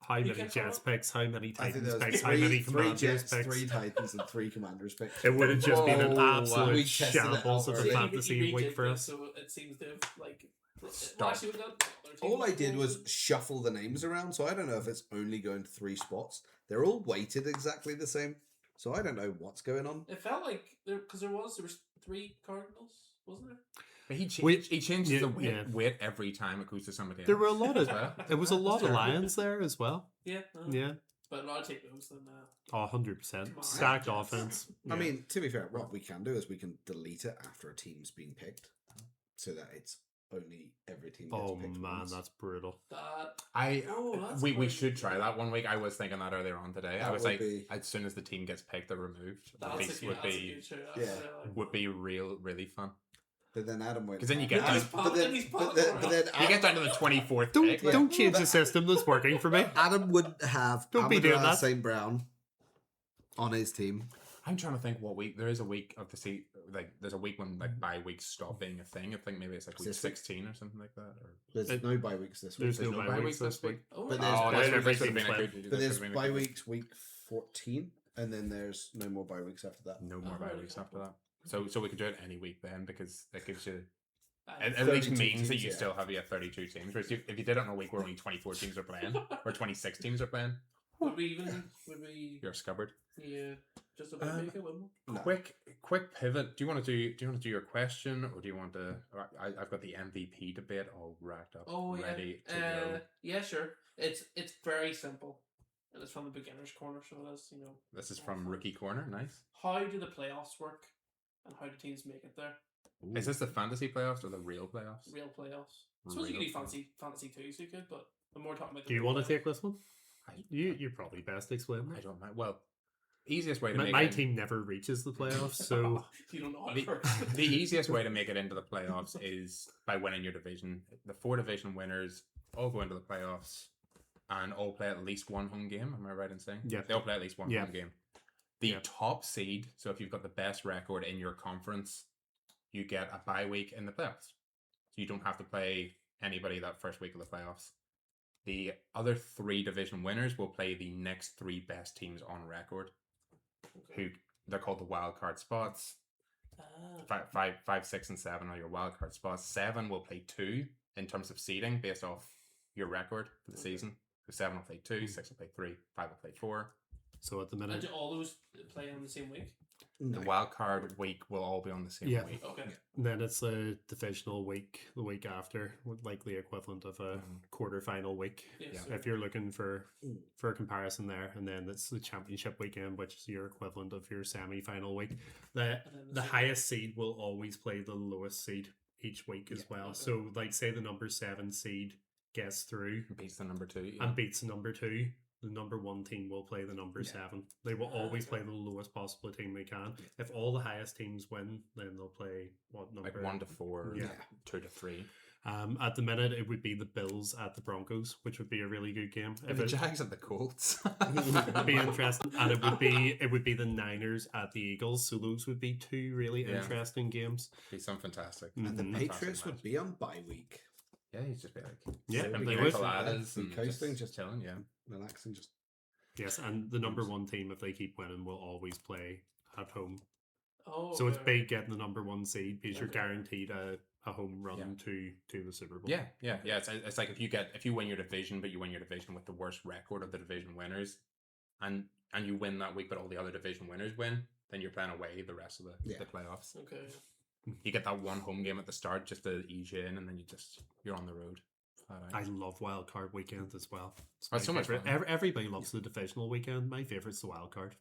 How You many kept Jets going? picks? How many I think Titans there was picks? How many three Commanders Jets, picks? 3 Titans, and 3 Commanders picks. It would have just been an Oh, wow. absolute We tested it shambles out of early. the So fantasy week for us. So it seems to have, like... Stop. Actually, we've got other teams All I did was involved. shuffle the names around, so I don't know if it's only going to 3 spots. They're all weighted exactly the same. So I don't know what's going on. It felt like because there was 3 Cardinals, wasn't there? But he Wait, changes yeah, the weight, yeah. weight every time it goes to somebody else. There were a lot of well. it was a lot of Terrible. Lions there as well. Yeah. Yeah. But a lot of take those than that. 100%. Come on, Stacked Jets. offense. I Yeah. mean, to be fair, what we can do is we can delete it after a team's been picked, so that it's only every team gets Oh picked man, once. that's brutal. That's we quite should try cool. that one week. I was thinking that earlier on today. I That was would like, be- as soon as the team gets picked, they're removed. That's a good show. Would be really fun. But then Adam went. 'Cause then you get "Ah." down- But then You Adam, get down to the 24th Don't pick. don't change the system that's working for me. Adam would have Don't be doing Amon-Ra that. St. Brown on his team. I'm trying to think what week. There is a week of the season. Like, there's a week when like bye weeks stop being a thing. I think maybe it's like week This week? 16 or something like that. Or There's It- no bye weeks this week. There's no no bye bye weeks weeks this this week? week. Oh, But yeah. there's Oh, bye this weeks would have everything been a flipped. good. But there's this would've been a bye good- weeks week 14, and then there's no more bye weeks after that. No more Oh, bye right, weeks okay. after that. So we could do it any week then, because it gives you. It 32 at least means that teams, you yeah. still have 32 teams. Whereas if you did it on a week where only 24 teams are playing or 26 teams are playing, Would we you're scuppered. yeah, just about make it, wouldn't we? No. Quick pivot. Do you want to do your question, or do you want to? I've got the MVP debate all racked up, Oh yeah. ready to go. Yeah, sure. It's very simple. And it's from the beginner's corner, so it is, This is from Rookie Corner. Nice. how do the playoffs work and how do teams make it there? Is this the fantasy playoffs or the real playoffs? Real playoffs. I suppose you could Real do fantasy too, so you could, but I'm more talking about the Do you real want to playoffs. take this one? I- You're probably best explaining I it. don't know. Well, easiest way to make My it team never reaches the playoffs, so you don't know how the, it works. the easiest way to make it into the playoffs is by winning your division. The 4 division winners all go into the playoffs and all play at least one home game. Am I right in saying? Yeah. They all play at least one Yeah. home game. The Yeah. top seed, so if you've got the best record in your conference, you get a bye week in the playoffs. So you don't have to play anybody that first week of the playoffs. The other 3 division winners will play the next 3 best teams on record, who they're called the wild card spots. Five, 6, and 7 are your wild card spots. 7 will play 2 in terms of seeding based off your record for the season. So 7 will play 2, 6 will play 3, 5 will play 4. so at the And minute, do all those play on the same week? No. The wild card week will all be on the same Yeah. week. Okay. then it's a divisional week. The week after, with likely equivalent of a quarterfinal week. Yes, Yeah. sir. If you're looking for Mm. a comparison there, and then it's the championship weekend, which is your equivalent of your semi-final week. The And then the the highest seed will always play the lowest seed each week as Yeah. well. Okay. So, like, say the number 7 seed gets through Beats the number 2. and beats the number 2. The number 1 team will play the number Yeah. 7. They will always play the lowest possible team they can. If all the highest teams win, then they'll play what number? Like 1 to 4, Yeah. 2 to 3. At the minute, it would be the Bills at the Broncos, which would be a really good game. And the Jags at the Colts. It'd be interesting, and it would be the Niners at the Eagles. So those would be 2 really Yeah. interesting games. Be some fantastic. And the Mhm. Patriots would be on bye week. Yeah, he's just be like, Yeah, sipping they pina would. coladas Yeah, and coasting, just just- chilling. Yeah, Relaxing, just Yes, and the number 1 team, if they keep winning, will always play at home. Oh, So it's okay. big getting the number 1 seed because you're Okay. guaranteed a home run Yeah. to the Super Bowl. yeah. It's like if you win your division, but you win your division with the worst record of the division winners, and you win that week, but all the other division winners win, then you're playing away the rest of the Yeah. playoffs. Okay. You get that one home game at the start just to ease you in, and then you're on the road. flat out. I love wild card weekend as well. It's That's my so much favorite. fun. Everybody loves the divisional weekend. My favorite's the wild card.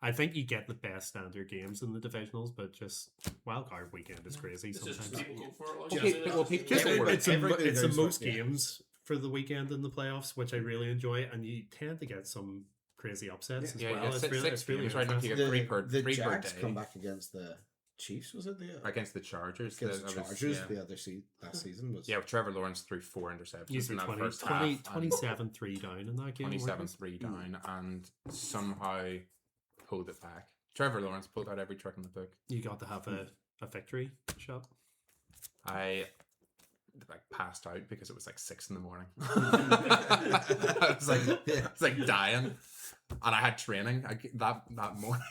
I think you get the best standard games in the divisionals, but just wild card weekend is crazy It's just sometimes. people go for it. Like, Okay, yeah, well, it's people- just- Every- It's in everything goes most for- yeah. games for the weekend in the playoffs, which I really enjoy, and you tend to get some crazy upsets as Yeah, well. yeah, It's six really, it's really games, right? Like you interesting. get three per the three per Jags day come back against the Chiefs, was it? against the Chargers. Against the that was- Chargers, yeah. the other last season was. Yeah, Trevor Lawrence threw 4 interceptions Used in to that 20, first 20, half. 27-3 down in that game. weren't they? 27-3 down and somehow pulled it back. Trevor Lawrence pulled out every trick in the book. You got to have a victory shot. I passed out because it was 6 a.m. I was like dying, and I had training that morning.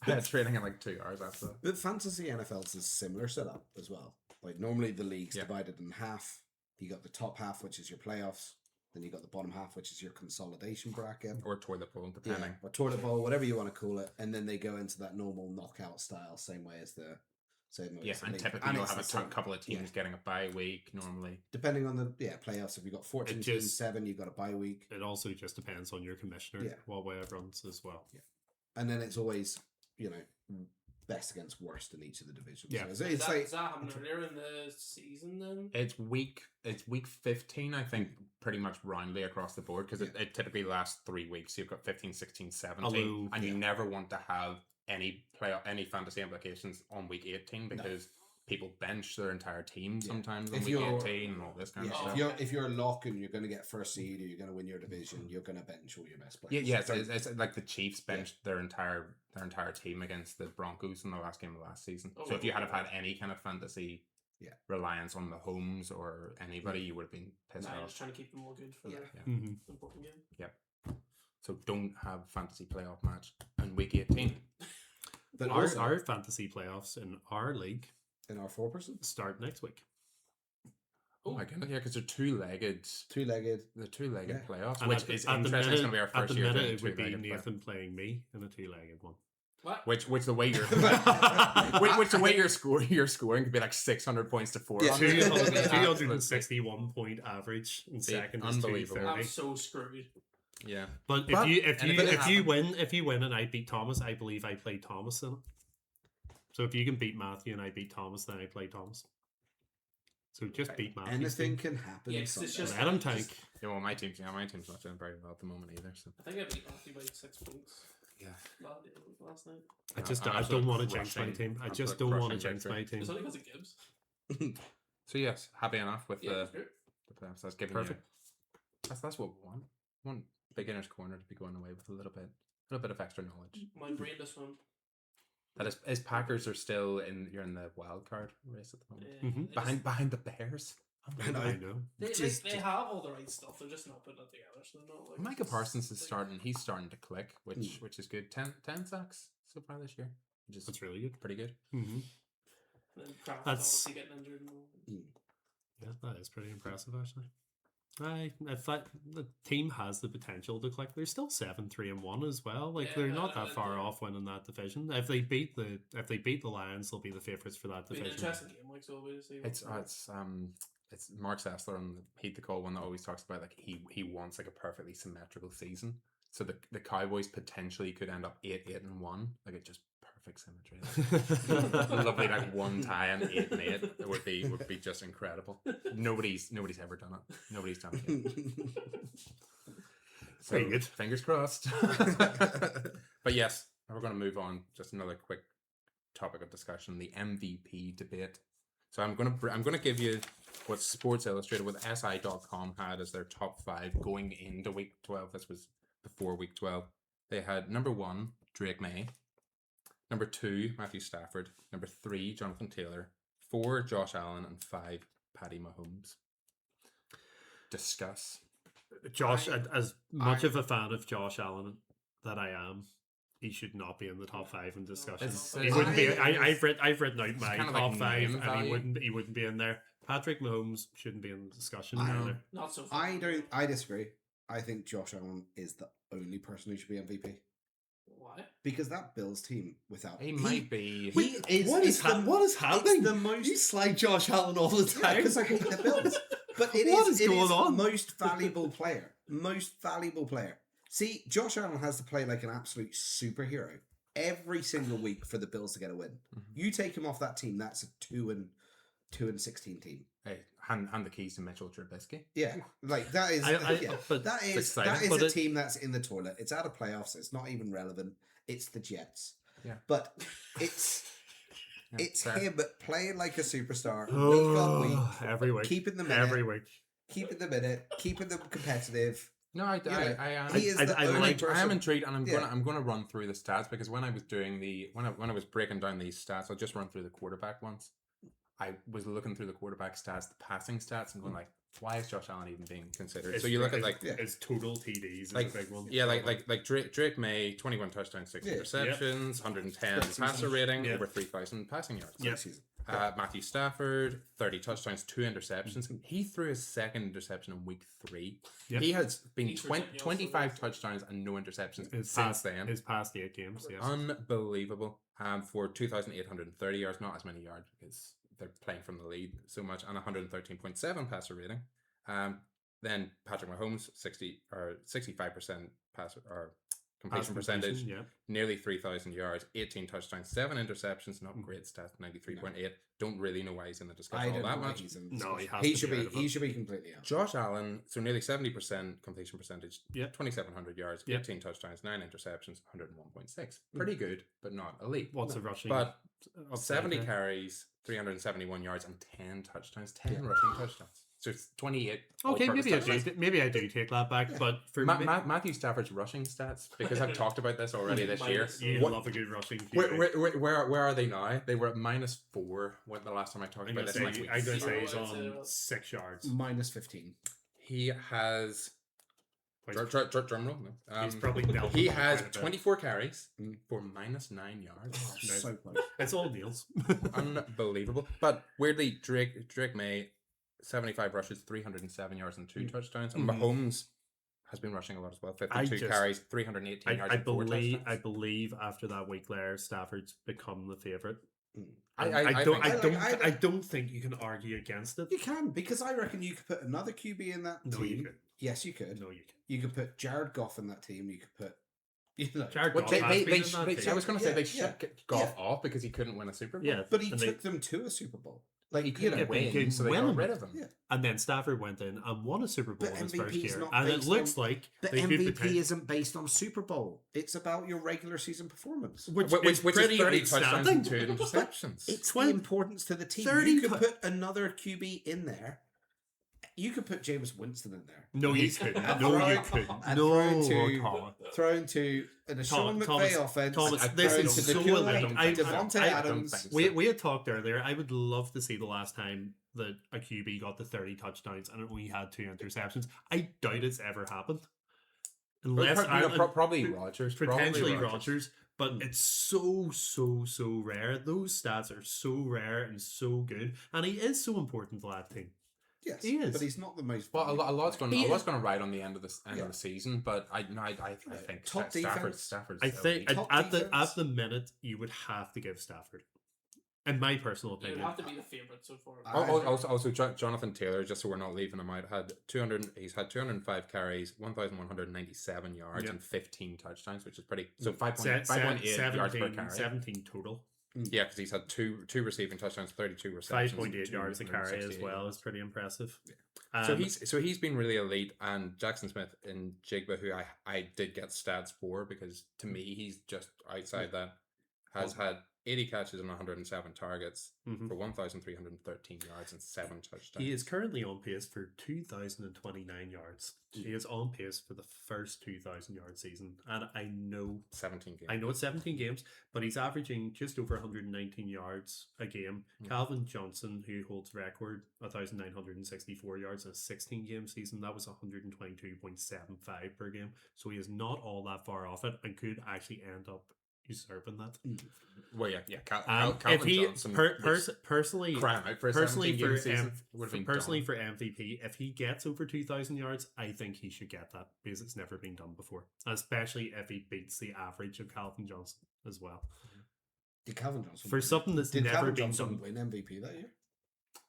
I had training in 2 hours after that. But fantasy NFL's is similar setup as well. Like normally the league's Yeah. divided in half. You got the top half, which is your playoffs. Then you got the bottom half, which is your consolidation bracket. Or toilet bowl, depending. Or toilet bowl, whatever you want to call it. And then they go into that normal knockout style, same way as the And league. typically you'll it's have the same. couple of teams getting a bye week normally. Depending on the playoffs, if you've got 14 teams, 7, you've got a bye week. It also just depends on your commissioner what way it runs as well. Yeah. And then it's always, best against worst in each of the divisions. Yeah. So Is it's that happening earlier in the season then? It's week 15, I think, pretty much roundly across the board, because it typically lasts 3 weeks. You've got 15, 16, 17, and you never want to have any fantasy implications on week 18 because people bench their entire team sometimes on week 18 and all this kind of stuff. If you're a lock and you're going to get first seed or you're going to win your division, you're going to bench all your best players. It's like the Chiefs benched their entire team against the Broncos in the last game of last season. So if you had any kind of fantasy reliance on Mahomes or anybody, you would have been pissed off. Just trying to keep them all good for their important game. Yep. So don't have fantasy playoff match in week 18. But our fantasy playoffs in our league in our 4-person start next week. Oh my goodness, yeah, because they're two-legged playoffs, And which is interesting. It's going to be our first year. At the minute, it would be two-legged Nathan playing me in a 2-legged one. What? Which the way you're scoring could be like 600 points to 400. 261 point average in second is unbelievable. 230. I'm so screwed. Yeah, but if you win and I beat Thomas, I believe I play Thomas in it. So if you can beat Matthew and I beat Thomas, then I play Thomas. So just beat Matthew. Anything can happen. Yeah, it's just let him tank. Yeah, well, my team's not doing very well at the moment either. So I think I beat Matthew by 6 points. Yeah. Last night. I don't want to jinx my team. I just don't want to jinx my team. It's only because of Gibbs. So yes, happy enough with the playoffs. That's giving Perfect. That's what we want. We want beginner's corner to be going away with a little bit of extra knowledge. My brainless one. That is Packers are still you're in the wild card race at the moment. Mhm. Behind the Bears. I know. They have all the right stuff. They're just not putting it together. So they're not like Micah Parsons is starting. He's starting to click, which is good. 10 sacks so far this year, which is That's really good. pretty good. Mm-hmm. And then Kraft That's- obviously getting injured. And all. Yeah, that is pretty impressive actually. I thought the team has the potential to click. They're still 7-3-1 as well. Like they're not that far off winning that division. If they beat the Lions, they'll be the favourites for that It'll be an division. interesting game, like so. We'll see. It's Mark Sessler on the Heat the Call one that always talks about like he wants like a perfectly symmetrical season. So the Cowboys potentially could end up 8-1. Like it's just perfect symmetry. Lovely like one tie and 8-8. It would be just incredible. Nobody's ever done it. Nobody's done it yet. So Very good. Fingers crossed. But yes, we're going to move on. Just another quick topic of discussion: the MVP debate. So I'm gonna give you what Sports Illustrated with SI.com had as their top 5 going into week 12. This was before week 12. They had number 1 Drake May, number 2 Matthew Stafford, number 3 Jonathan Taylor, 4 Josh Allen, and 5 Patty Mahomes. Discuss. Josh, as much of a fan of Josh Allen that I am, he should not be in the top 5 in discussion. He wouldn't be. I've written out my kind of top like 5, name and value. he wouldn't be in there. Patrick Mahomes shouldn't be in the discussion I- either. Not so far. I disagree. I think Josh Allen is the only person who should be MVP Why? because that Bills team without He might be. He is what is happening? It's the most You slide Josh Allen all the time. because I hate the Bills. But it What is is going on? most valuable player. Most valuable player. See, Josh Allen has to play like an absolute superhero every single week for the Bills to get a win. You take him off that team, that's a 2-16 team. Hey, hand the keys to Mitchell Trubisky. Yeah, like that is but that is exciting. a team that's in the toilet. It's out of playoffs. It's not even relevant. It's the Jets. Yeah. But it's fair. him playing like a superstar week on week, every week, keeping the minute, every week. keeping the minute, keeping them competitive. No, I am. He is the only I person. am intrigued, and Yeah. I'm gonna run through the stats because when I was doing when I was breaking down these stats, I'll just run through the quarterback ones. I was looking through the quarterback stats, the passing stats, and going like, why is Josh Allen even being considered? So you look at like his total TDs is like a big one. yeah, like Drake May, 21 touchdowns, 60 Yeah. receptions, 110 Great season. passer rating, Yeah. over 3,000 passing yards. Yeah. Season. Matthew Stafford, 30 touchdowns, 2 interceptions. He threw his second interception in week 3. Yep. He has been He's 25 ridiculous. touchdowns and no interceptions His since past, then. his past 8 games, yes. Unbelievable. For 2,830 yards, not as many yards because they're playing from the lead so much, and 113.7 passer rating. Then Patrick Mahomes, 65% passer or completion percentage, yeah. nearly 3,000 yards, 18 touchdowns, 7 interceptions. Not great stats, 93.8. Don't really know why he's in the I discussion all don't that know why much. he's in No, he discussion. has He to should be be. out of He it. should be completely out. Josh Allen, so nearly 70% completion percentage, Yep. 2,700 yards, Yep. 18 touchdowns, 9 interceptions, 101.6. Pretty good, but not elite. What's a rushing? But upside 70 there? carries, 371 yards, and 10 touchdowns, 10 Yeah. rushing touchdowns. So it's 28. Okay, all-purpose touchdowns. maybe I do take that back, Yeah. but for me, Matthew Stafford's rushing stats, because I've talked about this already this year. Minus- you What- love a good rushing QB. Where are they now? They were at -4 when the last time I talked I'm about gonna this. say, Like I'm gonna week say he's 0. on 6 yards. Minus 15. He has drum roll. No. He's probably dealt He with that has quite a bit. 24 carries Mm. for -9 yards. Oh, Nice. so close. It's all Neil's. Unbelievable. But weirdly, Drake May, 75 rushes, 307 yards, and 2 touchdowns. And Mhm. Mahomes has been rushing a lot as well. 52 just- carries, 318 yards, I and 4 believe touchdowns. after that week there, Stafford's become the favorite. Mm. I don't think you can argue against it. You can, because I reckon you could put another QB in that No, team. you could. Yes, you could. No, you can. You could put Jared Goff in that team. You could put, Jared Well, Goff they, has they, been they, in that they- team. I was going to say they Yeah, shut Goff off because he couldn't win a Super Bowl. Yeah, but he and took them to a Super Bowl. Like, He you couldn't know, Yeah, but he win, couldn't so they win got him. rid of him. Yeah. And then Stafford went in and won a Super Bowl But in his first MVP 's year, not and it based looks on- like the they could MVP isn't based on Super Bowl. It's about your regular season performance. which Which is is pretty 30 touchdowns and 2 outstanding. interceptions. It's the 20 importance to the team. 30 You could tou- put another QB in there. You could put Jameis Winston in there. No, you couldn't. And No, throw- you couldn't. and No, throw to- Tom. Throw into a Sean Thomas- McVay offense. Thomas, I this throw is into so the elite. don't I- think so. Devontae I don't Adams. think so. We had talked earlier. I would love to see the last time that a QB got the 30 touchdowns and we had 2 interceptions. I doubt it's ever happened. Unless Probably Rodgers. potentially Probably Rodgers, but Hmm. it's so rare. Those stats are so rare and so good, and he is so important to that team. Yes, He is. but he's not the most. Well, a lot's going He to is. ride on the end of the Yeah. of the season, but I think Top defense. Stafford's I think Top at defense. the minute you would have to give Stafford, in my personal You'd opinion. have to be the favourite so far. Also, Jonathan Taylor, just so we're not leaving him out, had 200. He's had 205 carries, 1,197 yards, Yep. and 15 touchdowns, which is pretty. So Se- 5.8 yards per 17, carry. 17 total. Yeah, because he's had two receiving touchdowns, 32 receptions, 5.8 yards a carry as 268 well yards. is pretty impressive. So he's been really elite, and Jackson Smith and Jigba, who I did get stats for, because to me he's just outside that, has had 80 catches and 107 targets Mhm. for 1,313 yards and 7 touchdowns. He is currently on pace for 2,029 yards. He is on pace for the first 2,000 yard season, and I know 17 games. it's 17 games, but he's averaging just over 119 yards a game. Calvin Johnson, who holds record 1,964 yards in a 16 game season, that was 122.75 per game. So he is not all that far off it, and could actually end up usurping that. Well, yeah. If Calvin he Johnson personally, crying out for a personally 17 game for season. Would have been personally done. for MVP, if he gets over 2,000 yards, I think he should get that, because it's never been done before, especially if he beats the average of Calvin Johnson as well. Did Calvin Johnson For win? something that's Did never Calvin been Johnson done. win MVP that year?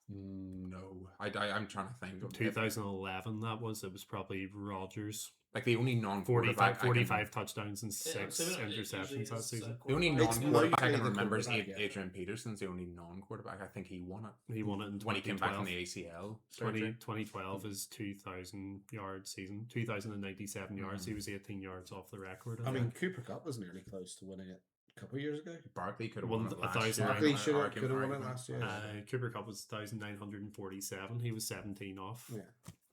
No, I'm trying to think. Of 2011, it was probably Rodgers. like the only 45, non-quarterback 45 touchdowns and Yeah, 6 so it usually interceptions is, that season. The only It's non-quarterback I mostly can the remember is quarterback, yeah. Adrian Peterson's the only non-quarterback. I think he won it He won it in when he came back from 2012. the ACL. 2012 is 2,000 yard season, 2,097 yards. He was 18 yards off the record. I mean, Cooper Cup was nearly close to winning it a couple of years ago. Barkley could have Won won it last 1,000. year. Barkley should have Argument. won it last year. Cooper Cup was 1,947. He was 17 off. Yeah,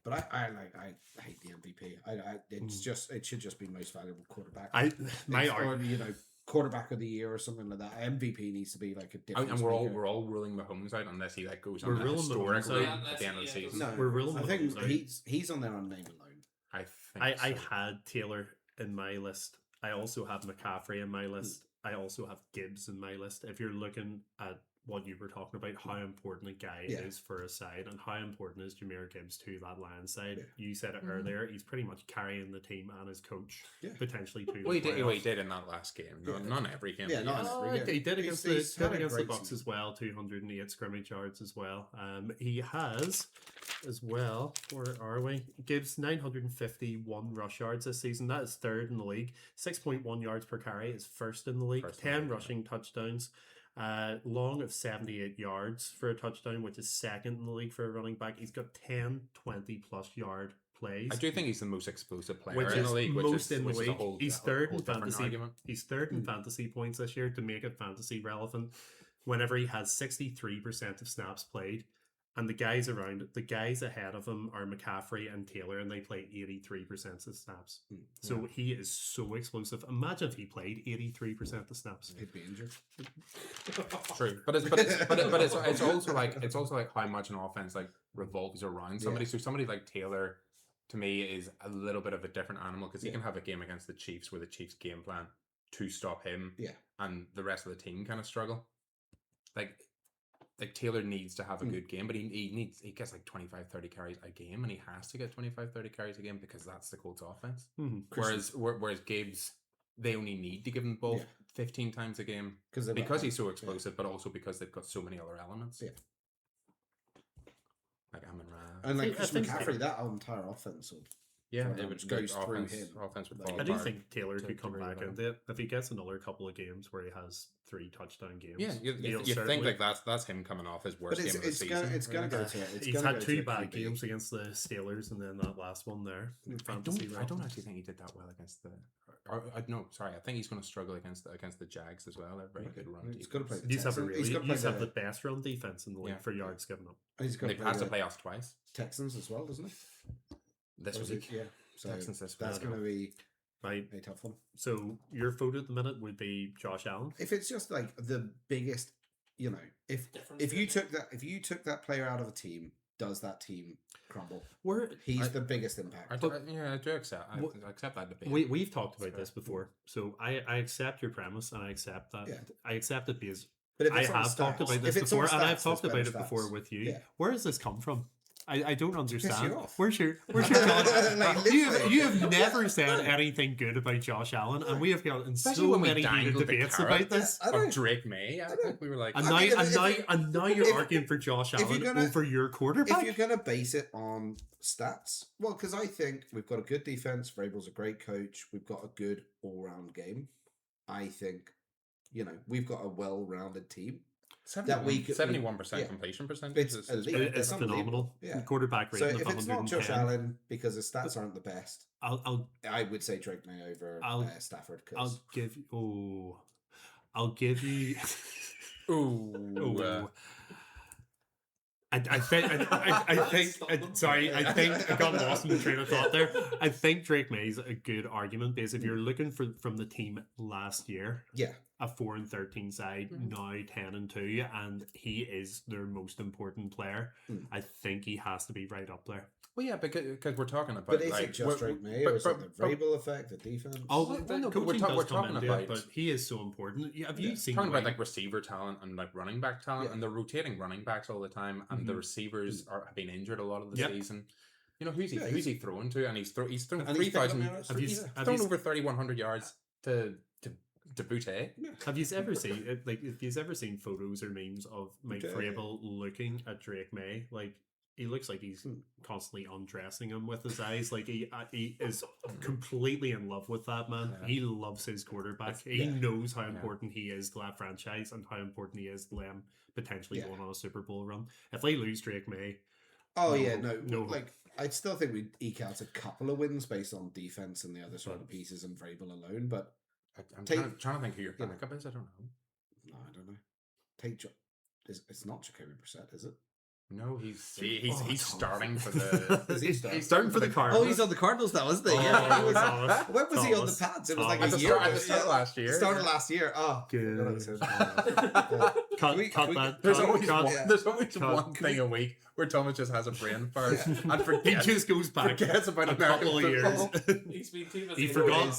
but I hate the MVP. It's just, it should just be most valuable quarterback. Or, quarterback of the year or something like that. MVP needs to be like a different. And we're all ruling Mahomes out unless he goes We're on a ruling historic Mahomes run out. at the end of the season. No, We're ruling I think Mahomes out. he's on there on name alone. I think I so. had Taylor in my list. I also have McCaffrey in my list. I also have Gibbs in my list. If you're looking at what you were talking about, how important a guy Yeah. is for a side and how important is Jameer Gibbs to that Lions side. Yeah. You said it earlier, he's pretty much carrying the team and his coach potentially to the Well, he playoffs. did in that last game. Yeah. Not every game. Yeah, but not yes. every game. He did against He's had a the great Bucks season. as well, 208 scrimmage yards as well. He has as well. Where are we? Gibbs 951 rush yards this season. That is third in the league. 6.1 yards per carry is first in the league. First in the 10 league, rushing touchdowns. Long of 78 yards for a touchdown, which is second in the league for a running back. He's got 10 20 plus yard plays. I do think he's the most explosive player Which in is the league. most in the which is a league. whole- He's a third whole in different fantasy. argument. He's third in fantasy points this year to make it fantasy relevant. Whenever he has 63% of snaps played, and the guys ahead of him are McCaffrey and Taylor, and they play 83% of snaps. So he is so explosive. Imagine if he played 83% of snaps. He'd be injured. True, but it's also like how much an offense like revolves around somebody. Yeah. So somebody like Taylor, to me, is a little bit of a different animal because he can have a game against the Chiefs where the Chiefs game plan to stop him, and the rest of the team kind of struggle. Like Taylor needs to have a good game, but he gets like 25-30 carries a game, and he has to get 25-30 carries a game because that's the Colts offense. Whereas Gibbs, they only need to give him the ball 15 times a game because he's so explosive, but also because they've got so many other elements. Yeah. Like Amon Ra. And like I Chris think- McCaffrey, that entire offense would Yeah, it would goes through him. Offense would Like, fall I do apart. think Taylor to could come degree back level. into it if he gets another couple of games where he has 3 touchdown games. Yeah, you he'll think certainly- like that's him coming off his worst But game of the season. it's gonna really. go to it. He's had 2 bad games against the Steelers and then that last one there. in fantasy I don't realm. actually think he did that well against the. No, sorry. I think he's going to struggle against the Jags as well. They're very good run. He's got to play. defense. The You have a Texans. really, He's got to you play have the the, best run defense in the league Yeah. for yards given up. he's got They to passed the play the playoffs twice Texans as well, doesn't he? this Or is it- week. Yeah. So Texans this that's week. going to be Right. a tough one. So your vote at the minute would be Josh Allen. If it's just like the biggest, if Difference you maker. took that player out of a team, does that team crumble? We're He's the biggest impact. I do accept. I accept that debate. we've talked about this before, so I accept your premise and I accept that. Yeah. I accept it because But if I it's on have talked stats- about this if it's on before, and I've stats, talked there's about better it before stats. with you. Yeah. Where does this come from? I don't understand. you off. Where's your Like, you literally. have never said anything good about Josh Allen, and we have gotten Especially so when we many heated dangled the debates carrot. about this. I Of don't- Drake May. I think we were like. And I now, mean, and now you're if- arguing for Josh if you're Allen gonna- over your If quarterback. you're going to base it on stats, well, because I think we've got a good defense. Vrabel's a great coach. We've got a good all-round game. I think, we've got a well-rounded team. that we could- 71% yeah. completion percentage. It's is elite. It's It's phenomenal. unbelievable. Yeah. Quarterback So rating if of it's not 110. Josh Allen because his stats aren't the best, I'll I would say Drake May over Stafford. I'll give you. Oh, I'll give you. Ooh. I think. Sorry, I think I got lost in the train of thought there. I think Drake May's a good argument because if you're looking from the team last year, Yeah. a 4-13 side, now 10-2, and he is their most important player. I think he has to be right up there. Well, yeah, because we're talking about. But is like, it just Drake May or is it the Vrabel effect, the defense? Oh, Well, the no, but coaching we're does talking come into about- it, but he is so important. Have you seen? talking about Wayne? like receiver talent and like running back talent, Yeah. and they're rotating running backs all the time, and the receivers have been injured a lot of the Yep. season. Who's he? Yeah, Who's he throwing to? And he's thrown And he's picking 3,000. up yards. Have you- He's have thrown you- over 3,100 yards to Boutte. Have you ever seen if you've ever seen photos or memes of Mike Okay. Vrabel looking at Drake May? Like he looks like he's constantly undressing him with his eyes. Like he is completely in love with that man. Yeah. He loves his quarterback. He yeah. knows how important he is to that franchise and how important he is to them potentially Yeah. going on a Super Bowl run. If they lose Drake May, Oh No, yeah, no. no. Like I still think we'd eke out a couple of wins based on defense and the other sort of pieces and Vrabel alone. But I'm Take- trying to think who your you know. backup is. I don't know. no, I don't know. It's not Jacoby Brissett, is it? No, he's Thomas. starting for the. Is he starting? He's starting for the Cardinals. Oh, he's on the Cardinals now, isn't he? Oh, Yeah. He was- Thomas. when was he on the Thomas. pads? It was like Thomas. a At the year start- ago. at the start of last year. Started last year. Oh, Good. God, it was him. Cut we- that. There's cut- always cut- one, there's always cut. one thing a week where Thomas just has a brain fart and He forgets, just goes back forgets about a American couple of years. football. He's been too busy.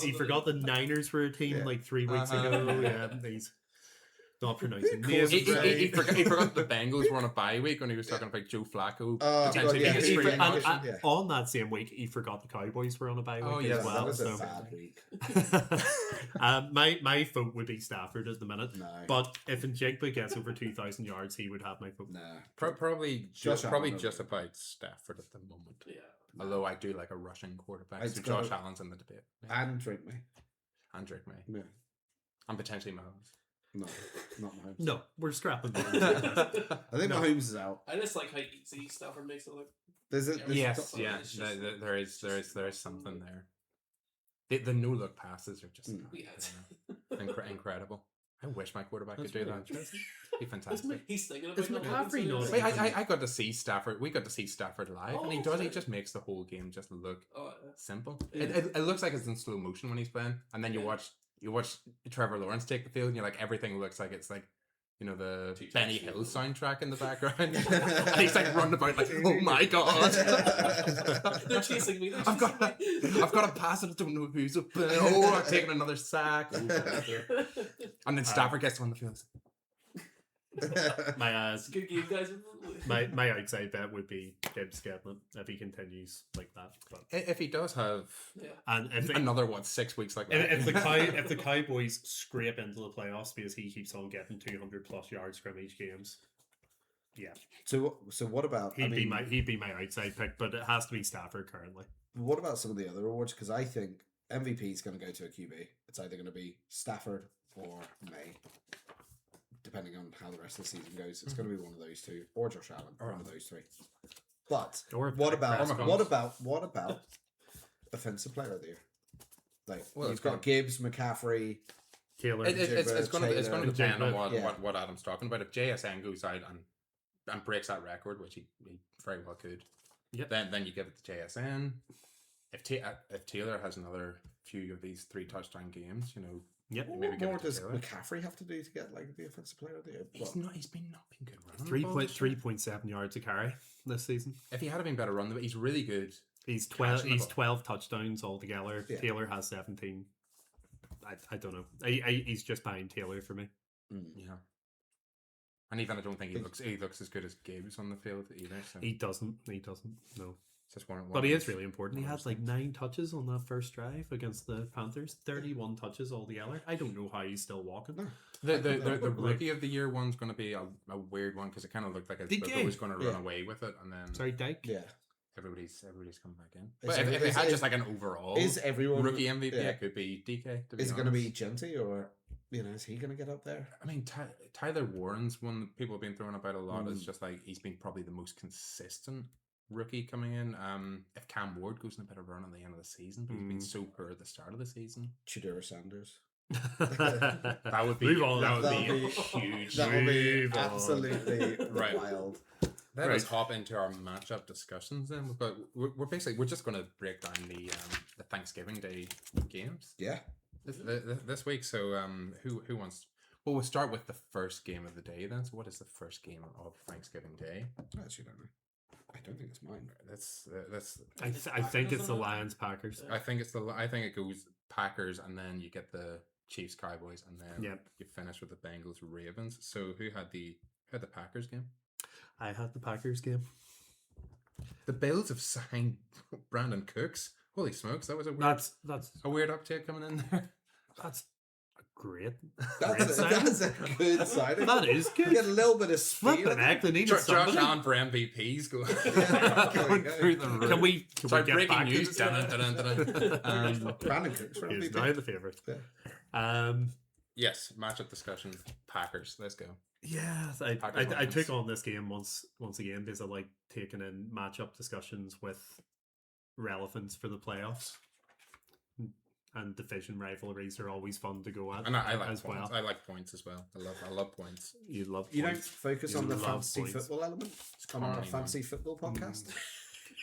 He forgot the Niners were a team Yeah. like 3 weeks Uh-huh. ago. Yeah, he's Not pronouncing Who names caused He right. forgot the Bengals were on a bye week when he was talking about Joe Flacco Oh, potentially God, yeah, being a he streaming forgot- option. yeah. On that same week, he forgot the Cowboys were on a bye week Oh, as yes, well. that was so. a bad week. My vote would be Stafford at the minute. No. But if Njigba gets over 2,000 yards, he would have my vote. No. Probably Josh probably Allen just over. about Stafford at the moment. Yeah. Although I do like a rushing quarterback, It's so gotta- Josh Allen's in the debate. And drink me. And Drake May. Yeah. And potentially Mahomes. No, not Mahomes. No, we're scrapping. I think No. Mahomes is out. I just like how easy Stafford makes it look. There's Yes, top- yeah, it's just- there is something there. The no look passes are just Yeah. incredible. I wish my quarterback That's could do really that. Be fantastic. He's thinking Is about McCaffrey not- Wait, I got to see Stafford. We got to see Stafford live, and he Oh, does. He sorry. just makes the whole game just look Oh, simple. Yeah. It looks like it's in slow motion when he's playing, and then you Yeah. watch Trevor Lawrence take the field, and you're like everything looks like it's like the Two Benny touchdowns. Hill soundtrack in the background. And he's like running about like, oh my god, they're chasing me. I've got a pass and I don't know who's up. Oh, I've taken another sack. Oh, and then Stafford gets on the field. My It's a good game, guys. my outside bet would be Gibbs getting it if he continues like that. But If he does have Yeah. and if another 6 weeks like that, if the Cowboys scrape into the playoffs because he keeps on getting 200+ yards from each games, yeah, So what about? he'd be my outside pick, but it has to be Stafford currently. What about some of the other awards? Because I think MVP is going to go to a QB. It's either going to be Stafford or May, depending on how the rest of the season goes. It's going to be one of those two, or Josh Allen, or one of those three. But Or what about Prescott. what about offensive player of the year? Like Well, you've it's got got- Gibbs, McCaffrey. Taylor. it's going to Taylor, depend on Jigba. what Adam's talking about. If JSN goes out and breaks that record, which he very well could, Yep. then you give it to JSN. If Taylor has another few of these 3 touchdown games, Yep. Maybe What give more it to does Taylor. McCaffrey have to do to get like the offensive player of the year? What? He's not been good running. the ball this year. 3.7 yards a carry this season. If he had been better run, he's really good. He's 12. Catching the He's ball. 12 touchdowns altogether. Yeah. Taylor has 17. I don't know. He's just behind Taylor for me. Yeah. And even I don't think he looks as good as Gibbs on the field either. So He doesn't. No. it's just one. But he of is those- really important. He one of has those like things. 9 touches on that first drive against the Panthers. 31 touches altogether. I don't know how he's still walking. No. The rookie of the year one's going to be a weird one because it kind of looked like a DK. was going to run Yeah. away with it, and then Sorry, Dyke. Yeah. everybody's coming back in. Is But if it- they is- had is- just like an overall Is everyone rookie MVP, yeah. it could be DK. To Is it going to be honest. Genty or is he going to get up there? I mean, Tyler Warren's one that people have been throwing about a lot. It's Mm. just like he's been probably the most consistent rookie coming in. If Cam Ward goes in a bit of run at the end of the season, but he's been so poor at the start of the season, Chidera Sanders. that would be Move on. that would That'll be be- huge. That will be Move on. absolutely Right. wild. Let us Right. hop into our matchup discussions then. We're just going to break down the Thanksgiving Day games Yeah. this week. So who wants? Well, we'll start with the first game of the day then. So what is the first game of Thanksgiving Day? I actually don't know. I don't think it's mine. That's I think it's the Lions Packers. I think it goes Packers and then you get the Chiefs Cowboys and then Yep. you finish with the Bengals Ravens. So who had the Packers game? I had the Packers game. The Bills have signed Brandon Cooks. Holy smokes, that was a That's weird uptake coming in there. that's a great. That's signing. a good signing. That is good. Get a little bit of speed. Flipping heck, they needed Josh somebody. Allen for MVPs going, Yeah, there we going go. through the roof. Can we Sorry, get breaking back news. into that? Dun, dun, dun, dun, dun. Brandon Cooks for He is MVP. now the favourite. Yeah. Yes, matchup discussion. Packers. Let's go. Yeah, Packers I Lions. took on this game once again because I like taking in matchup discussions with relevance for the playoffs. And division rivalries are always fun to go at. And I like as points. well. I like points as well. I love points. You love You don't points. focus You on the love fantasy points. football element on our Comedy, fantasy football podcast.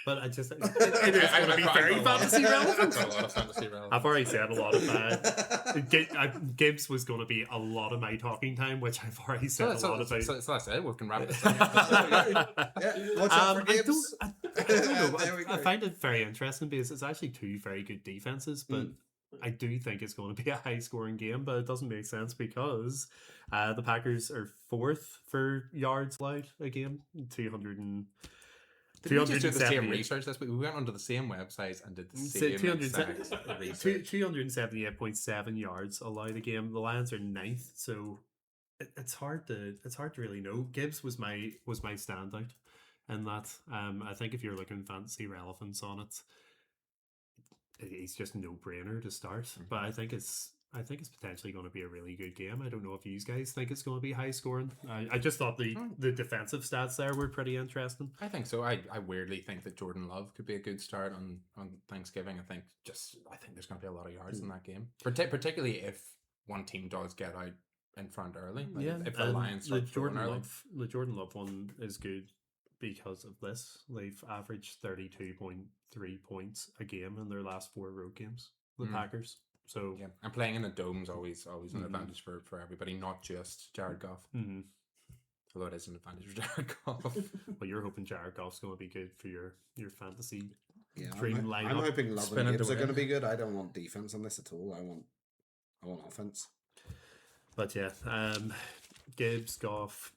But I just it is going to be very fantasy relevant. A lot of fantasy relevant. I've already said a lot of that. Gibbs was going to be a lot of my talking time, which I've already said a lot about. So that's it. We can wrap this Yeah, up. watch out for I Gibbs. don't know. There we I go. find it very interesting because it's actually 2 very good defenses, but I do think it's going to be a high scoring game, but it doesn't make sense because the Packers are 4th for yards allowed a game, 200 and. Did we just do the same 278. research this week? We went onto the same websites and did the So same 270 exact research. 278.7 yards allowed a game. The Lions are 9th, so it's hard to really know. Gibbs was my standout, and that I think if you're looking fantasy relevance on it, he's just no brainer to start. But I think it's potentially going to be a really good game. I don't know if you guys think it's going to be high scoring. I just thought the defensive stats there were pretty interesting. I think so. I weirdly think that Jordan Love could be a good start on Thanksgiving. I think there's going to be a lot of yards in that game, particularly if one team does get out in front early. Like if the Lions start throwing early. The Jordan Love one is good because of this. They've averaged 32.3 points a game in their last 4 road games. The Packers. So yeah, and playing in a dome's always an advantage for everybody, not just Jared Goff. Mm-hmm. Although it is an advantage for Jared Goff. Well, you're hoping Jared Goff's going to be good for your fantasy Yeah, dream lineup. I'm hoping Love Spin and it Gibbs are away. going to be good. I don't want defense on this at all. I want offense. But yeah, Gibbs, Goff,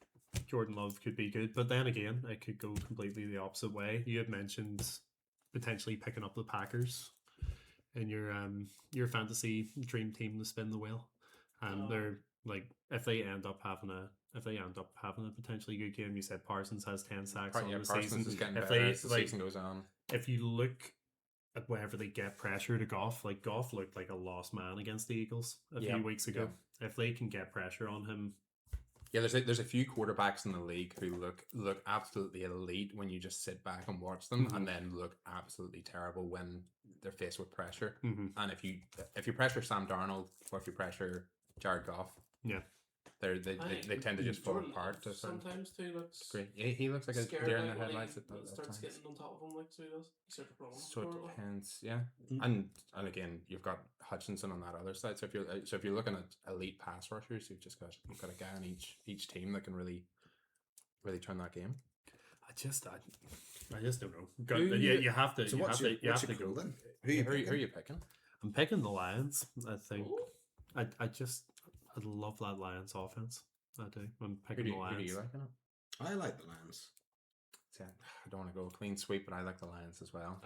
Jordan Love could be good. But then again, it could go completely the opposite way. You had mentioned potentially picking up the Packers in your fantasy dream team to spin the wheel, and they're like if they end up having a potentially good game. You said Parsons has 10 sacks on the Parsons season. is getting If better they as the like, season goes on. if you look at whenever they get pressure to Goff, like Goff looked like a lost man against the Eagles a few weeks ago. If they can get pressure on him. Yeah, there's a few quarterbacks in the league who look absolutely elite when you just sit back and watch them, and then look absolutely terrible when they're faced with pressure. And if you pressure Sam Darnold or if you pressure Jared Goff, they tend to just fall apart. Sometimes too looks great. He looks like a deer in the headlights at starts times. getting on top of him like so he does. He starts rolling. So it depends, yeah. And again, you've got Hutchinson on that other side. So if you're looking at elite pass rushers, you've got a guy on each team that can really turn that game. I just don't know. You have to. So you what's have your to call go. then? Who are you picking? I'm picking the Lions. I think. Ooh. I love that Lions offense. I do. I'm Who picking do the Lions. you like in it? I like the Lions. Yeah, I don't want to go clean sweep, but I like the Lions as well.